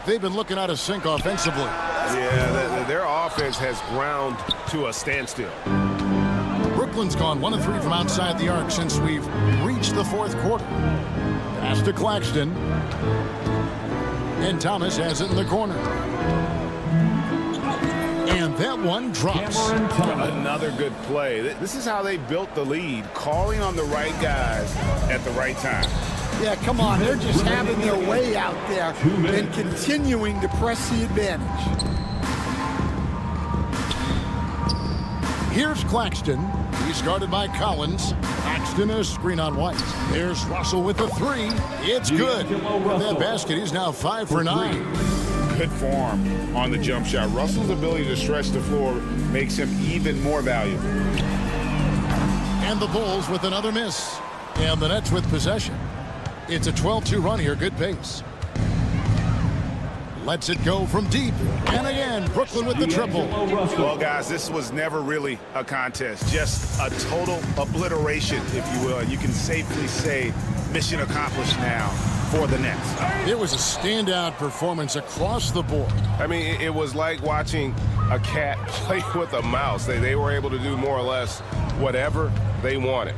They've been looking out of sync offensively. Yeah, their offense has ground to a standstill. Brooklyn's gone 1 of 3 from outside the arc since we've reached the fourth quarter. Pass to Claxton. And Thomas has it in the corner. And that one drops. Another good play. This is how they built the lead, calling on the right guys at the right time. Yeah, come on. They're just having their way out there and continuing to press the advantage. Here's Claxton. He's guarded by Collins. Claxton a screen on White. There's Russell with the 3. It's good. With that basket, he's now 5 for 9. Good form on the jump shot. Russell's ability to stretch the floor makes him even more valuable. And the Bulls with another miss. And the Nets with possession. It's a 12-2 run here. Good pace. Lets it go from deep. And again, Brooklyn with the triple. Well, guys, this was never really a contest. Just a total obliteration, if you will. You can safely say mission accomplished now for the Nets. It was a standout performance across the board. I mean, it was like watching a cat play with a mouse. They were able to do more or less whatever they wanted.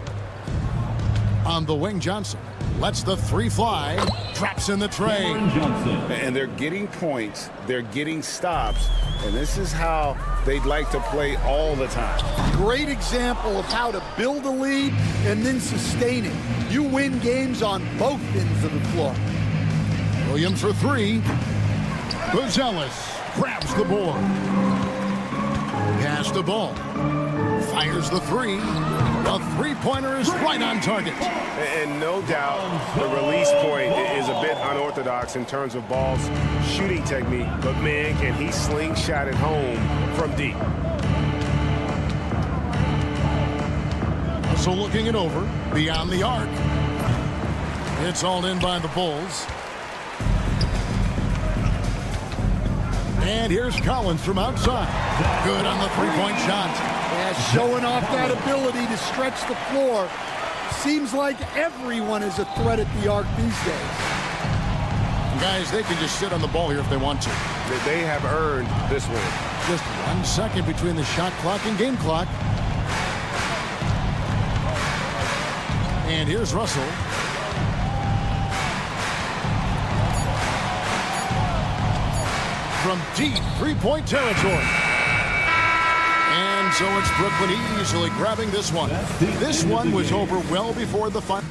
On the wing, Johnson lets the 3 fly, drops in the tray. And they're getting points, they're getting stops, and this is how they'd like to play all the time. Great example of how to build a lead and then sustain it. You win games on both ends of the floor. Williams for 3. Buzelis grabs the board. Pass the ball. Fires the 3. The three-pointer is right on target. And no doubt the release point is a bit unorthodox in terms of Ball's shooting technique, but man, can he slingshot it home from deep. So looking it over, beyond the arc. It's all in by the Bulls. And here's Collins from outside. Good on the three-point shot. Yeah, showing off that ability to stretch the floor. Seems like everyone is a threat at the arc these days. Guys, they can just sit on the ball here if they want to. They have earned this win. Just 1 second between the shot clock and game clock. And here's Russell. From deep three-point territory. And so it's Brooklyn easily grabbing this one. This one was over well before the final.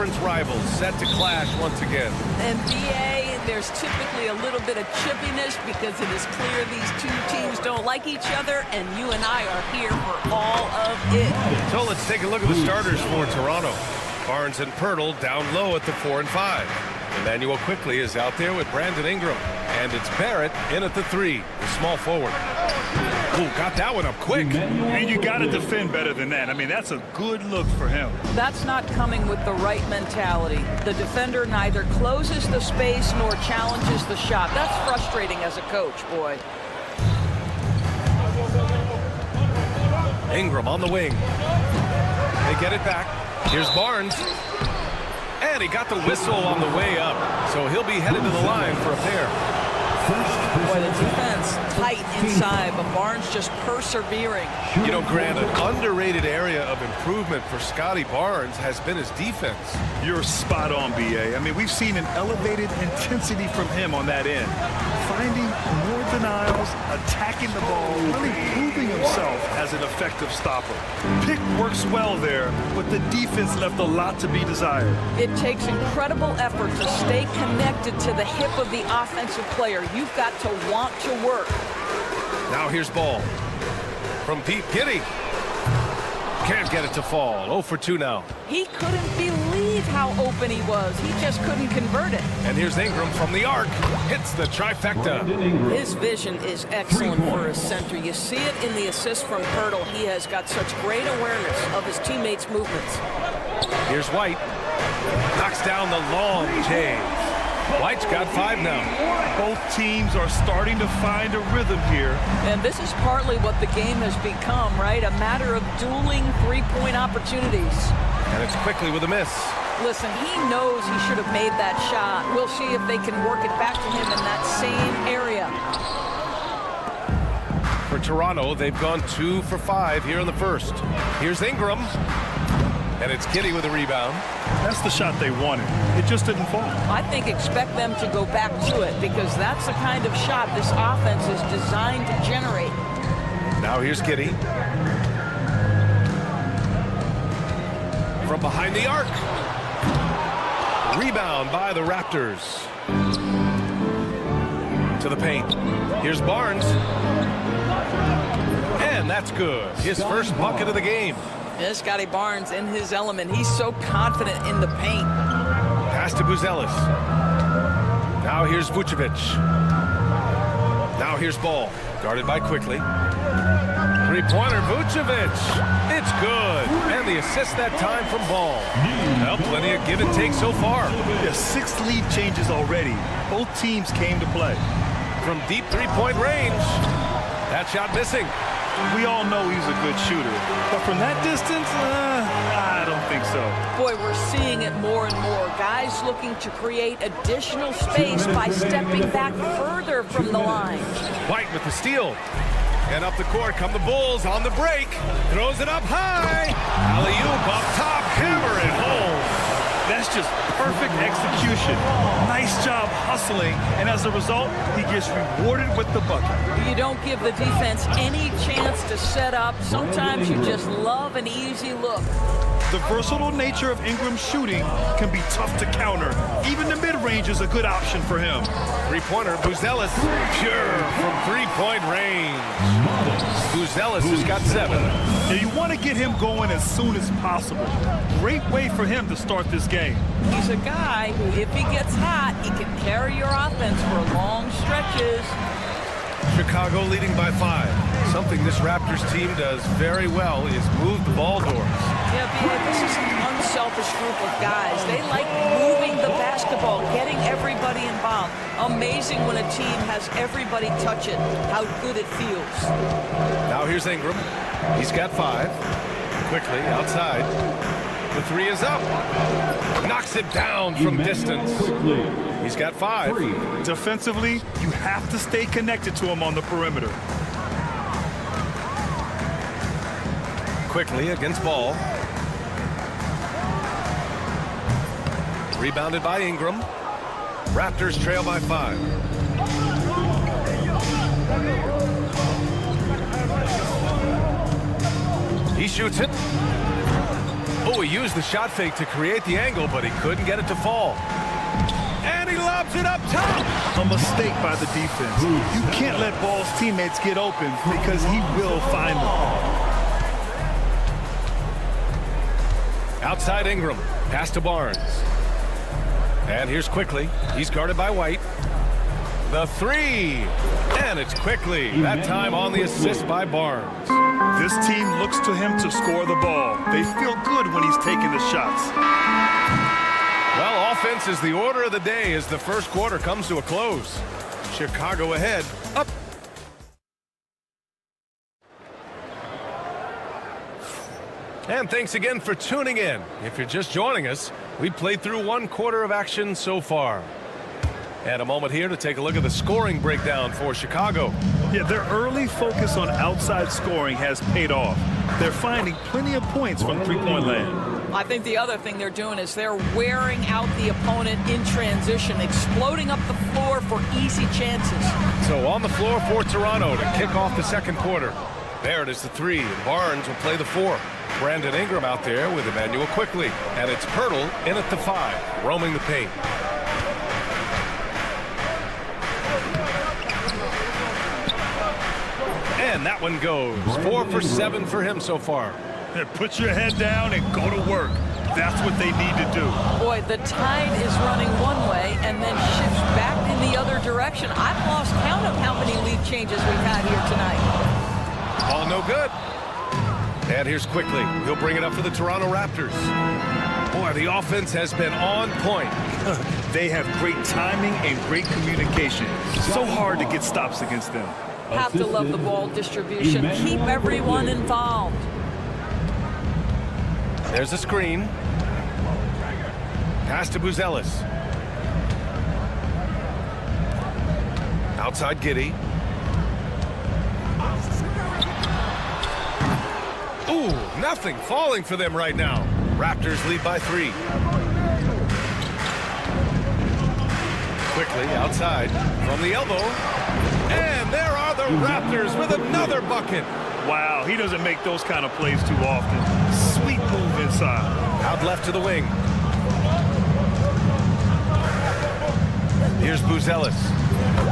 conference rivals set to clash once again. And BA, there's typically a little bit of chippiness because it is clear these two teams don't like each other, and you and I are here for all of it. So let's take a look at the starters for Toronto. Barnes and Pirtle down low at the 4 and 5. Emmanuel Quickly is out there with Brandon Ingram. And it's Barrett in at the 3, the small forward. Ooh, got that one up quick. And you got to defend better than that. I mean, that's a good look for him. That's not coming with the right mentality. The defender neither closes the space nor challenges the shot. That's frustrating as a coach, boy. Ingram on the wing. They get it back. Here's Barnes. And he got the whistle on the way up. So he'll be headed to the line for a pair. Boy, the defense tight inside, but Barnes just persevering. You know, Grant, an underrated area of improvement for Scotty Barnes has been his defense. You're spot on, BA. I mean, we've seen an elevated intensity from him on that end. Finding more denials, attacking the ball, really proving himself as an effective stopper. Pick works well there, but the defense left a lot to be desired. It takes incredible effort to stay connected to the hip of the offensive player. You've got to want to work. Now here's ball from Pete Giddy. Can't get it to fall. 0 for 2 now. He couldn't believe how open he was. He just couldn't convert it. And here's Ingram from the arc. Hits the trifecta. His vision is excellent for a center. You see it in the assist from Pirtle. He has got such great awareness of his teammates' movements. Here's White. Knocks down the long chase. White's got 5 now. Both teams are starting to find a rhythm here. And this is partly what the game has become, right? A matter of dueling three-point opportunities. And it's Quickly with a miss. Listen, he knows he should have made that shot. We'll see if they can work it back to him in that same area. For Toronto, they've gone 2 for 5 here in the first. Here's Ingram. And it's Giddy with a rebound. That's the shot they wanted. It just didn't fall. I think expect them to go back to it because that's the kind of shot this offense is designed to generate. Now here's Giddy. From behind the arc. Rebound by the Raptors. To the paint. Here's Barnes. And that's good. His first bucket of the game. Yeah, Scotty Barnes in his element. He's so confident in the paint. Pass to Buzelis. Now here's Vucevic. Now here's Ball. Guarded by Quickly. Three-pointer, Vucevic. It's good. And the assist that time from Ball. Well, plenty of give and take so far. Yeah, 6 lead changes already. Both teams came to play. From deep three-point range. That shot missing. We all know he's a good shooter, but from that distance, I don't think so. Boy, we're seeing it more and more. Guys looking to create additional space by stepping back further from the line. White with the steal. And up the court come the Bulls on the break. Throws it up high. Alley-oop up top. Hammer it home. That's just perfect execution. Nice job hustling, and as a result, he gets rewarded with the bucket. You don't give the defense any chance to set up. Sometimes you just love an easy look. The versatile nature of Ingram's shooting can be tough to counter. Even the mid-range is a good option for him. Three-pointer, Buzelis. Pure from three-point range. Buzelis has got 7. Now you want to get him going as soon as possible. Great way for him to start this game. He's a guy who, if he gets hot, he can carry your offense for long stretches. Chicago leading by 5. Something this Raptors team does very well is move the ball doors. Yeah, BA, this is an unselfish group of guys. They like moving the basketball, getting everybody involved. Amazing when a team has everybody touch it, how good it feels. Now here's Ingram. He's got 5. Quickly outside. The 3 is up. Knocks it down from distance. He's got 5. Defensively, you have to stay connected to him on the perimeter. Quickly against Ball. Rebounded by Ingram. Raptors trail by 5. He shoots it. Oh, he used the shot fake to create the angle, but he couldn't get it to fall. And he lobs it up top. A mistake by the defense. You can't let Ball's teammates get open because he will find them. Outside Ingram. Pass to Barnes. And here's Quickly. He's guarded by White. The three. And it's Quickly. That time on the assist by Barnes. This team looks to him to score the ball. They feel good when he's taking the shots. Well, offense is the order of the day as the first quarter comes to a close. Chicago ahead. Up. And thanks again for tuning in. If you're just joining us, we played through one quarter of action so far. And a moment here to take a look at the scoring breakdown for Chicago. Yeah, their early focus on outside scoring has paid off. They're finding plenty of points from three-point land. I think the other thing they're doing is they're wearing out the opponent in transition, exploding up the floor for easy chances. So on the floor for Toronto to kick off the second quarter. There it is, the three, and Barnes will play the four. Brandon Ingram out there with Emmanuel Quickly. And it's Pirtle in at the five, roaming the paint. And that one goes. 4 for 7 for him so far. Put your head down and go to work. That's what they need to do. Boy, the tide is running one way and then shifts back in the other direction. I've lost count of how many lead changes we've had here tonight. All no good. And here's Quickly. He'll bring it up for the Toronto Raptors. Boy, the offense has been on point. They have great timing and great communication. So hard to get stops against them. Have to love the ball distribution. Keep everyone involved. There's a screen. Pass to Buzelis. Outside Giddey. Ooh, nothing falling for them right now. Raptors lead by 3. Quickly outside from the elbow. And there are the Raptors with another bucket. Wow, he doesn't make those kind of plays too often. Sweet move inside. Out left to the wing. Here's Buzelis.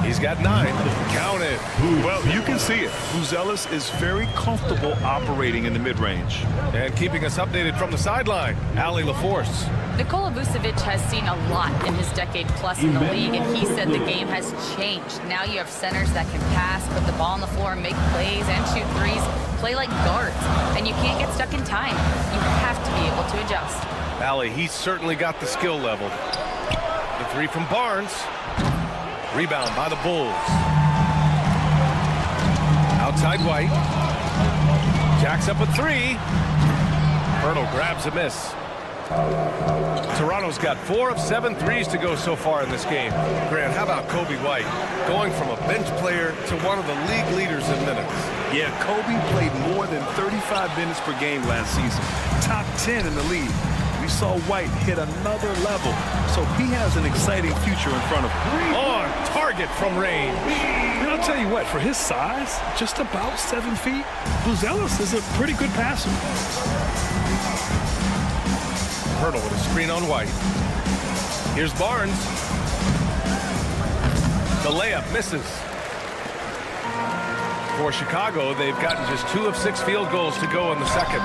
He's got 9. Count it. Well, you can see it. Buzelis is very comfortable operating in the mid-range. And keeping us updated from the sideline, Ali LaForce. Nikola Vucevic has seen a lot in his decade plus in the league, and he said the game has changed. Now you have centers that can pass, put the ball on the floor, make plays, and shoot threes, play like guards. And you can't get stuck in time. You have to be able to adjust. Ali, he's certainly got the skill level. The 3 from Barnes. Rebound by the Bulls. Outside White. Jacks up a 3. Pirtle grabs a miss. Toronto's got 4 of 7 threes to go so far in this game. Grant, how about Kobe White? Going from a bench player to one of the league leaders in minutes. Yeah, Kobe played more than 35 minutes per game last season. Top 10 in the league. We saw White hit another level, so he has an exciting future in front of him. On target from range. And I'll tell you what, for his size, just about 7 feet, Buzelis is a pretty good passer. Pirtle with a screen on White. Here's Barnes. The layup misses. For Chicago, they've gotten just 2 of 6 field goals to go in the second.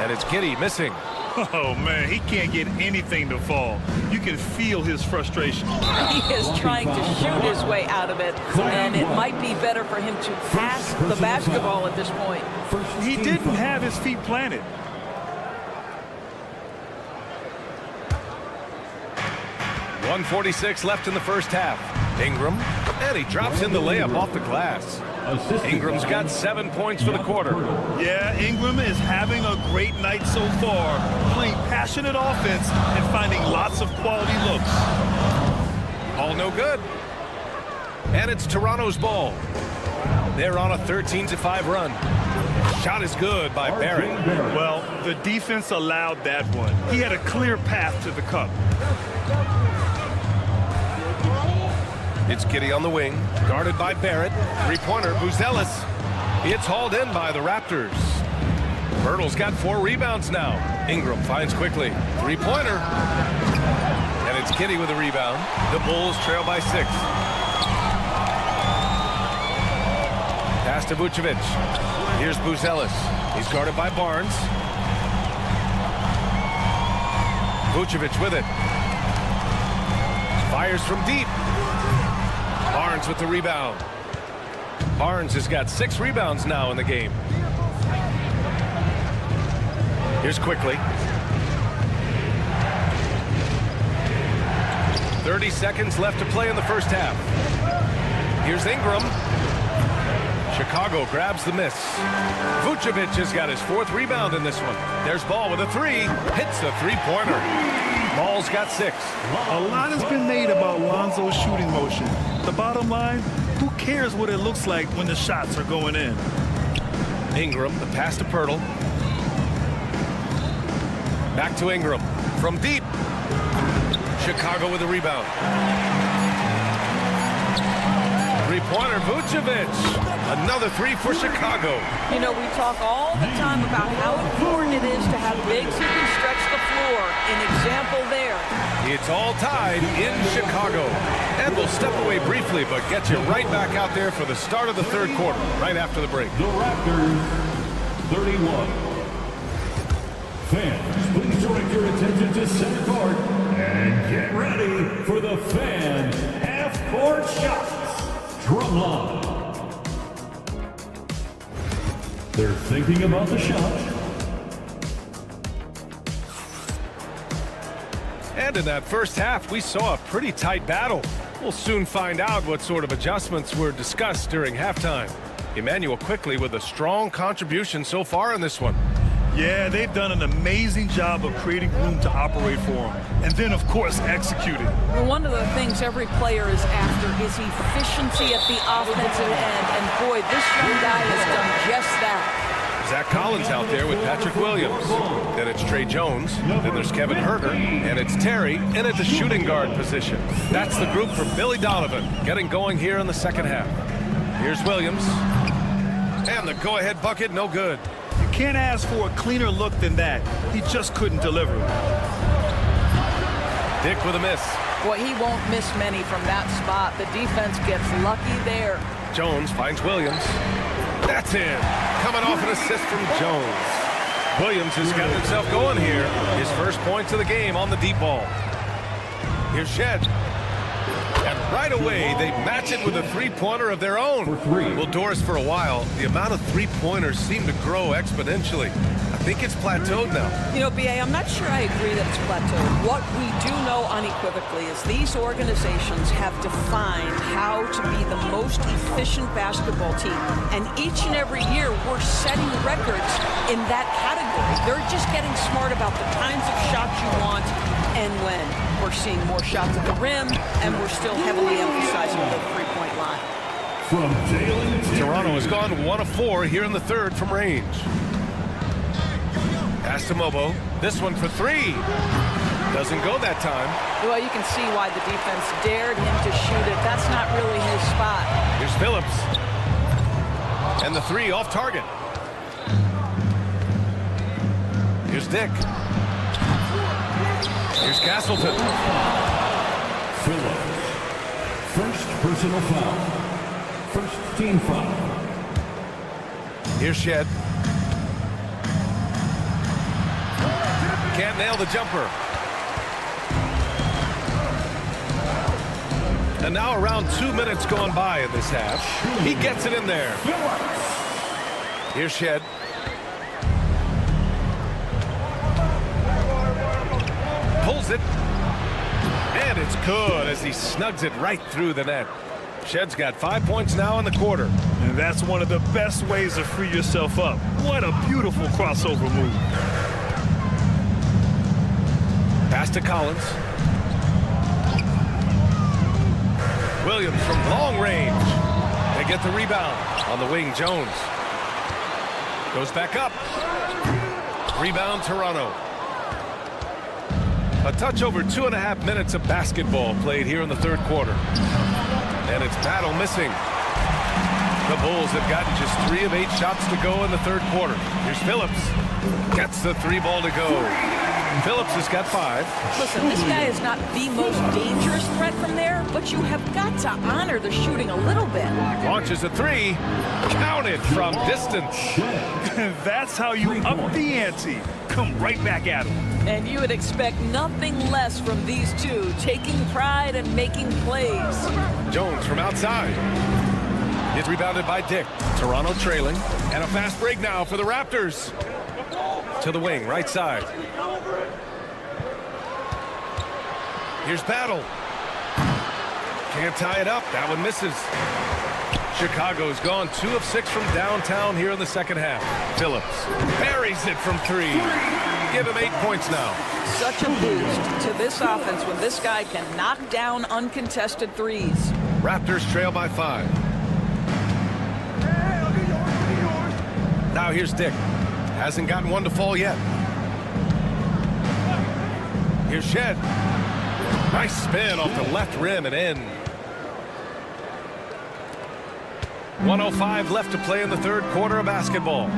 And it's Giddey missing. Oh, man, he can't get anything to fall. You can feel his frustration. He is trying to shoot his way out of it, and it might be better for him to pass the basketball at this point. He didn't have his feet planted. .146 left in the first half. Ingram, and he drops in the layup off the glass. Ingram's got 7 points for the quarter. Yeah, Ingram is having a great night so far, playing passionate offense and finding lots of quality looks. All no good. And it's Toronto's ball. They're on a 13-5 run. Shot is good by Barrett. Well, the defense allowed that one. He had a clear path to the cup. It's Giddey on the wing, guarded by Barrett. 3-pointer, Buzelis. It's hauled in by the Raptors. Pirtle's got 4 rebounds now. Ingram finds quickly. Three-pointer. And it's Kitty with a rebound. The Bulls trail by 6. Pass to Vucevic. Here's Buzelis. He's guarded by Barnes. Vucevic with it. Fires from deep. Barnes with the rebound. Barnes has got 6 rebounds now in the game. Here's quickly. 30 seconds left to play in the first half. Here's Ingram. Chicago grabs the miss. Vucevic has got his 4th rebound in this one. There's Ball with a 3. Hits the three-pointer. Ball's got 6. A lot has been made about Lonzo's shooting motion. The bottom line, who cares what it looks like when the shots are going in? Ingram, the pass to Pirtle. Back to Ingram. From deep. Chicago with a rebound. Three-pointer, Vucevic. Another 3 for Chicago. You know, we talk all the time about how important it is to have bigs who can stretch the floor. An example there. It's all tied in Chicago. And we'll step away briefly, but get you right back out there for the start of the 3rd quarter, right after the break. The Raptors, 31. Fans, please direct your attention to center court and get ready for the fan half-court shots. Drum line. They're thinking about the shot. And in that first half, we saw a pretty tight battle. We'll soon find out what sort of adjustments were discussed during halftime. Emmanuel quickly with a strong contribution so far in this one. Yeah, they've done an amazing job of creating room to operate for him. And then, of course, executing. Well, one of the things every player is after is efficiency at the offensive end. And boy, this young guy has done just that. Zach Collins out there with Patrick Williams. Then it's Trey Jones. Then there's Kevin Herter. And it's Terry in at the shooting guard position. That's the group for Billy Donovan getting going here in the second half. Here's Williams. And the go-ahead bucket, no good. You can't ask for a cleaner look than that. He just couldn't deliver. Dick with a miss. Boy, he won't miss many from that spot. The defense gets lucky there. Jones finds Williams. That's in. Coming off an assist from Jones. Williams has got himself going here. His first points of the game on the deep ball. Here's Shed. And right away, they match it with a three-pointer of their own. Well, Doris, for a while, the amount of three-pointers seemed to grow exponentially. I think it's plateaued now. You know, B.A., I'm not sure I agree that it's plateaued. What we do know unequivocally is these organizations have defined how to be the most efficient basketball team. And each and every year, we're setting records in that category. They're just getting smart about the kinds of shots you want and when. We're seeing more shots at the rim, and we're still heavily emphasizing the three-point line. Toronto has gone 1 of 4 here in the third from range. Pass to Mobo. This one for 3. Doesn't go that time. Well, you can see why the defense dared him to shoot it. That's not really his spot. Here's Phillips. And the 3 off target. Here's Dick. Here's Castleton. Phillips. First personal foul. First team foul. Here's Shed. Can't nail the jumper. And now around 2 minutes gone by in this half. He gets it in there. Here's Shed. Pulls it. And it's good as he snugs it right through the net. Shed's got 5 points now in the quarter. And that's one of the best ways to free yourself up. What a beautiful crossover move. Pass to Collins. Williams from long range. They get the rebound. On the wing, Jones. Goes back up. Rebound, Toronto. A touch over 2.5 minutes of basketball played here in the third quarter. And it's Battle missing. The Bulls have gotten just 3 of 8 shots to go in the third quarter. Here's Phillips. Gets the 3 ball to go. Phillips has got 5. Listen, this guy is not the most dangerous threat from there, but you have got to honor the shooting a little bit. Launches a 3. Counted from distance. That's how you up the ante. Come right back at him. And you would expect nothing less from these two, taking pride and making plays. Jones from outside. It's rebounded by Dick. Toronto trailing. And a fast break now for the Raptors. To the wing, right side. Here's Battle. Can't tie it up. That one misses. Chicago's gone 2 of 6 from downtown here in the second half. Phillips buries it from 3. Give him 8 points now. Such a boost to this offense when this guy can knock down uncontested threes. Raptors trail by 5. Now here's Dick. Hasn't gotten one to fall yet. Here's Shed. Nice spin off the left rim and in. 1:05 left to play in the third quarter of basketball.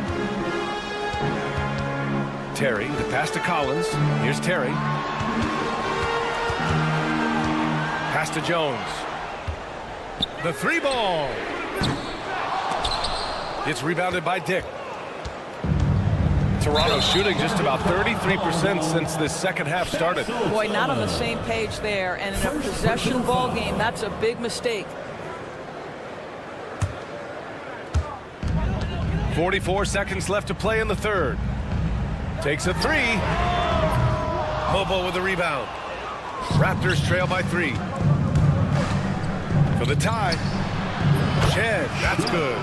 Terry, the pass to Collins. Here's Terry. Pass to Jones. The 3 ball. It's rebounded by Dick. Toronto shooting just about 33% since this second half started. Boy, not on the same page there. And in a possession ball game, that's a big mistake. 44 seconds left to play in the third. Takes a 3. Bobo with the rebound. Raptors trail by 3. For the tie. Shed, that's good.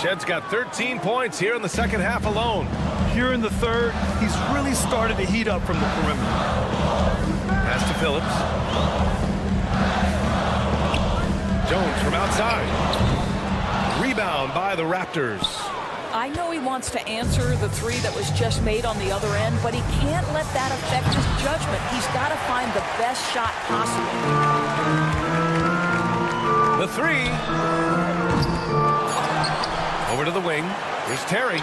Shed's got 13 points here in the second half alone. Here in the third, he's really started to heat up from the perimeter. Pass to Phillips. Jones from outside. Rebound by the Raptors. I know he wants to answer the 3 that was just made on the other end, but he can't let that affect his judgment. He's got to find the best shot possible. The 3. Over to the wing. Here's Terry.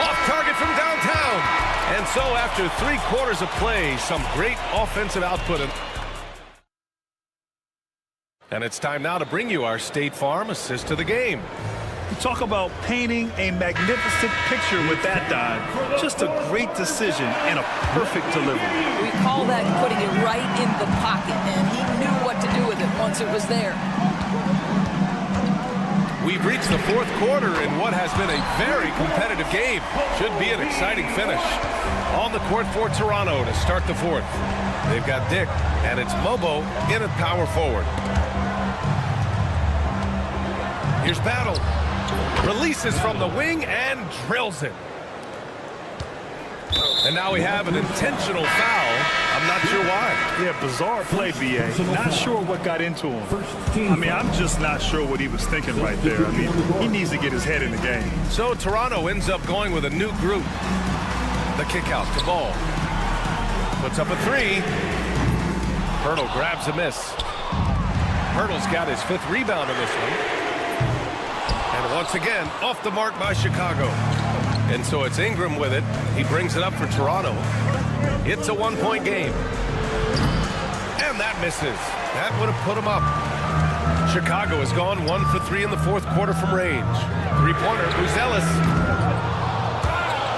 Off target from downtown. And so after 3 quarters of play, some great offensive output. And it's time now to bring you our State Farm assist of the game. You talk about painting a magnificent picture with that dive. Just a great decision and a perfect delivery. We call that putting it right in the pocket, and he knew what to do with it once it was there. We've reached the fourth quarter in what has been a very competitive game. Should be an exciting finish. On the court for Toronto to start the fourth. They've got Dick, and it's Mobo in at power forward. Here's Battle. Releases from the wing and drills it. And now we have an intentional foul. I'm not sure why. Yeah, bizarre play, B.A. Not sure what got into him. I mean, I'm just not sure what he was thinking right there. I mean, he needs to get his head in the game. So Toronto ends up going with a new group. The kick out to Ball. Puts up a 3. Hurdle grabs a miss. Hurdle's got his 5th rebound in this one. And once again, off the mark by Chicago. And so it's Ingram with it. He brings it up for Toronto. It's a 1-point game. And that misses. That would have put him up. Chicago has gone 1 for 3 in the fourth quarter from range. 3-pointer, Buzelis.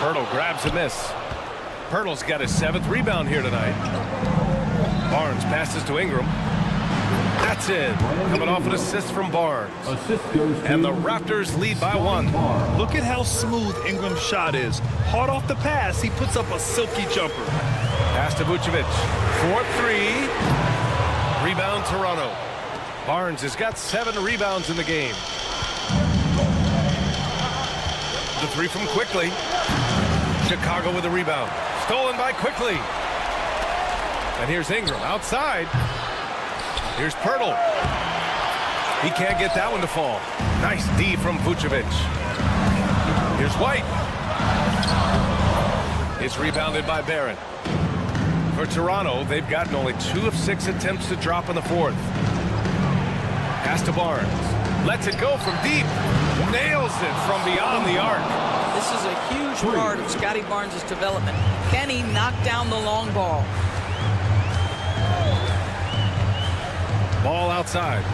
Pirtle grabs a miss. Pirtle's got his 7th rebound here tonight. Barnes passes to Ingram. That's in. Coming off an assist from Barnes. And the Raptors lead by 1. Look at how smooth Ingram's shot is. Hard off the pass, he puts up a silky jumper. Pass to Vucevic. 4-3. Rebound Toronto. Barnes has got 7 rebounds in the game. The 3 from Quickly. Chicago with a rebound. Stolen by Quickly. And here's Ingram outside. Here's Pirtle. He can't get that one to fall. Nice D from Vucevic. Here's White. It's rebounded by Barrett. For Toronto, they've gotten only 2 of 6 attempts to drop in the fourth. Pass to Barnes. Lets it go from deep. Nails it from beyond the arc. This is a huge part of Scotty Barnes' development. Can he knock down the long ball? Ball outside.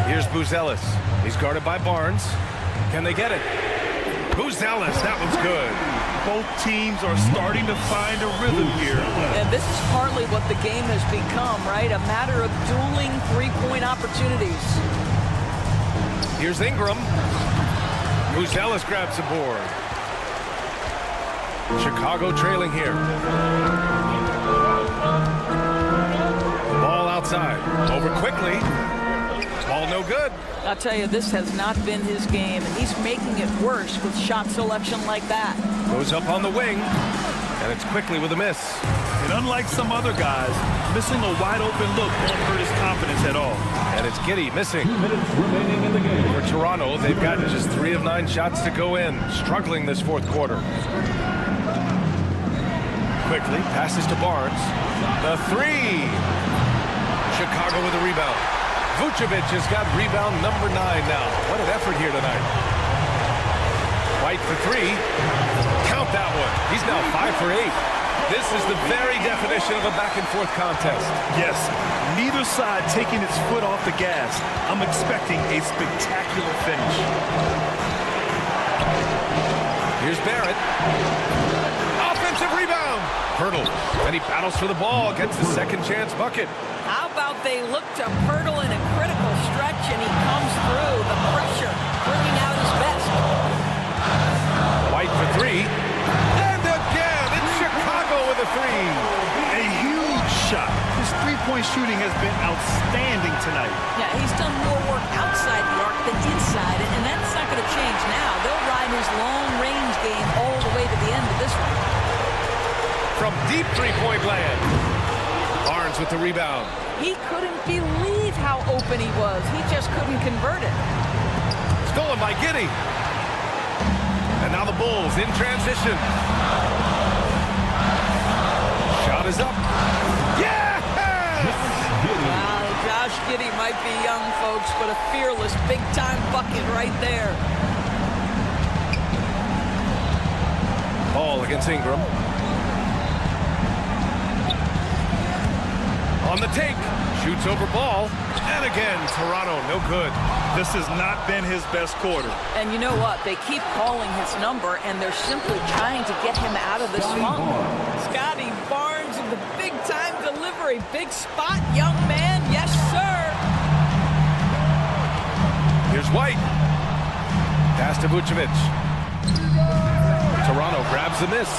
Here's Buzelis. He's guarded by Barnes. Can they get it? Buzelis, that one's good. Both teams are starting to find a rhythm here. And this is partly what the game has become, right? A matter of dueling three-point opportunities. Here's Ingram. Buzelis grabs the board. Chicago trailing here. Ball outside. Over quickly. Ball no good. I'll tell you, this has not been his game, and he's making it worse with shot selection like that. Goes up on the wing, and it's quickly with a miss. And unlike some other guys, missing a wide-open look won't hurt his confidence at all. And it's Giddey missing. 2 minutes remaining in the game. For Toronto, they've gotten just 3 of 9 shots to go in, struggling this fourth quarter. Quickly, passes to Barnes. The 3. Chicago with a rebound. Vucevic has got rebound number 9 now. What an effort here tonight. White for 3. Count that one. He's now 5 for 8. This is the very definition of a back-and-forth contest. Yes, neither side taking its foot off the gas. I'm expecting a spectacular finish. Here's Barrett. Offensive rebound. Pirtle. And he battles for the ball, gets the second chance bucket. How about they look to Pirtle in a critical stretch, and he comes through. The pressure bringing out his best. White for 3. And again, it's Chicago with a 3. A huge shot. His three-point shooting has been outstanding tonight. Yeah, he's done more work outside the arc than inside it, and that's not going to change now. They'll ride his long-range game all the way to the end of this one. From deep three-point land. Barnes with the rebound. He couldn't believe how open he was. He just couldn't convert it. Stolen by Giddey. And now the Bulls in transition. Shot is up. Yes! Wow, Josh Giddey might be young, folks, but a fearless, big-time bucket right there. Ball against Ingram. On the take, shoots over ball, and again, Toronto, no good. This has not been his best quarter. And you know what? They keep calling his number, and they're simply trying to get him out of this funk. Scotty Barnes with the big-time delivery. Big spot, young man. Yes, sir. Here's White. Pass to Vucevic. Toronto grabs the miss.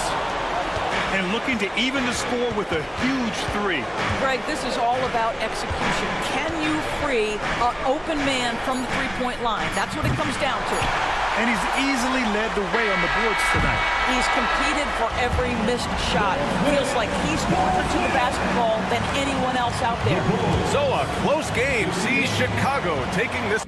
And looking to even the score with a huge 3. Greg, this is all about execution. Can you free an open man from the three-point line? That's what it comes down to. And he's easily led the way on the boards tonight. He's competed for every missed shot. Feels like he's closer to the basketball than anyone else out there. So a close game sees Chicago taking this.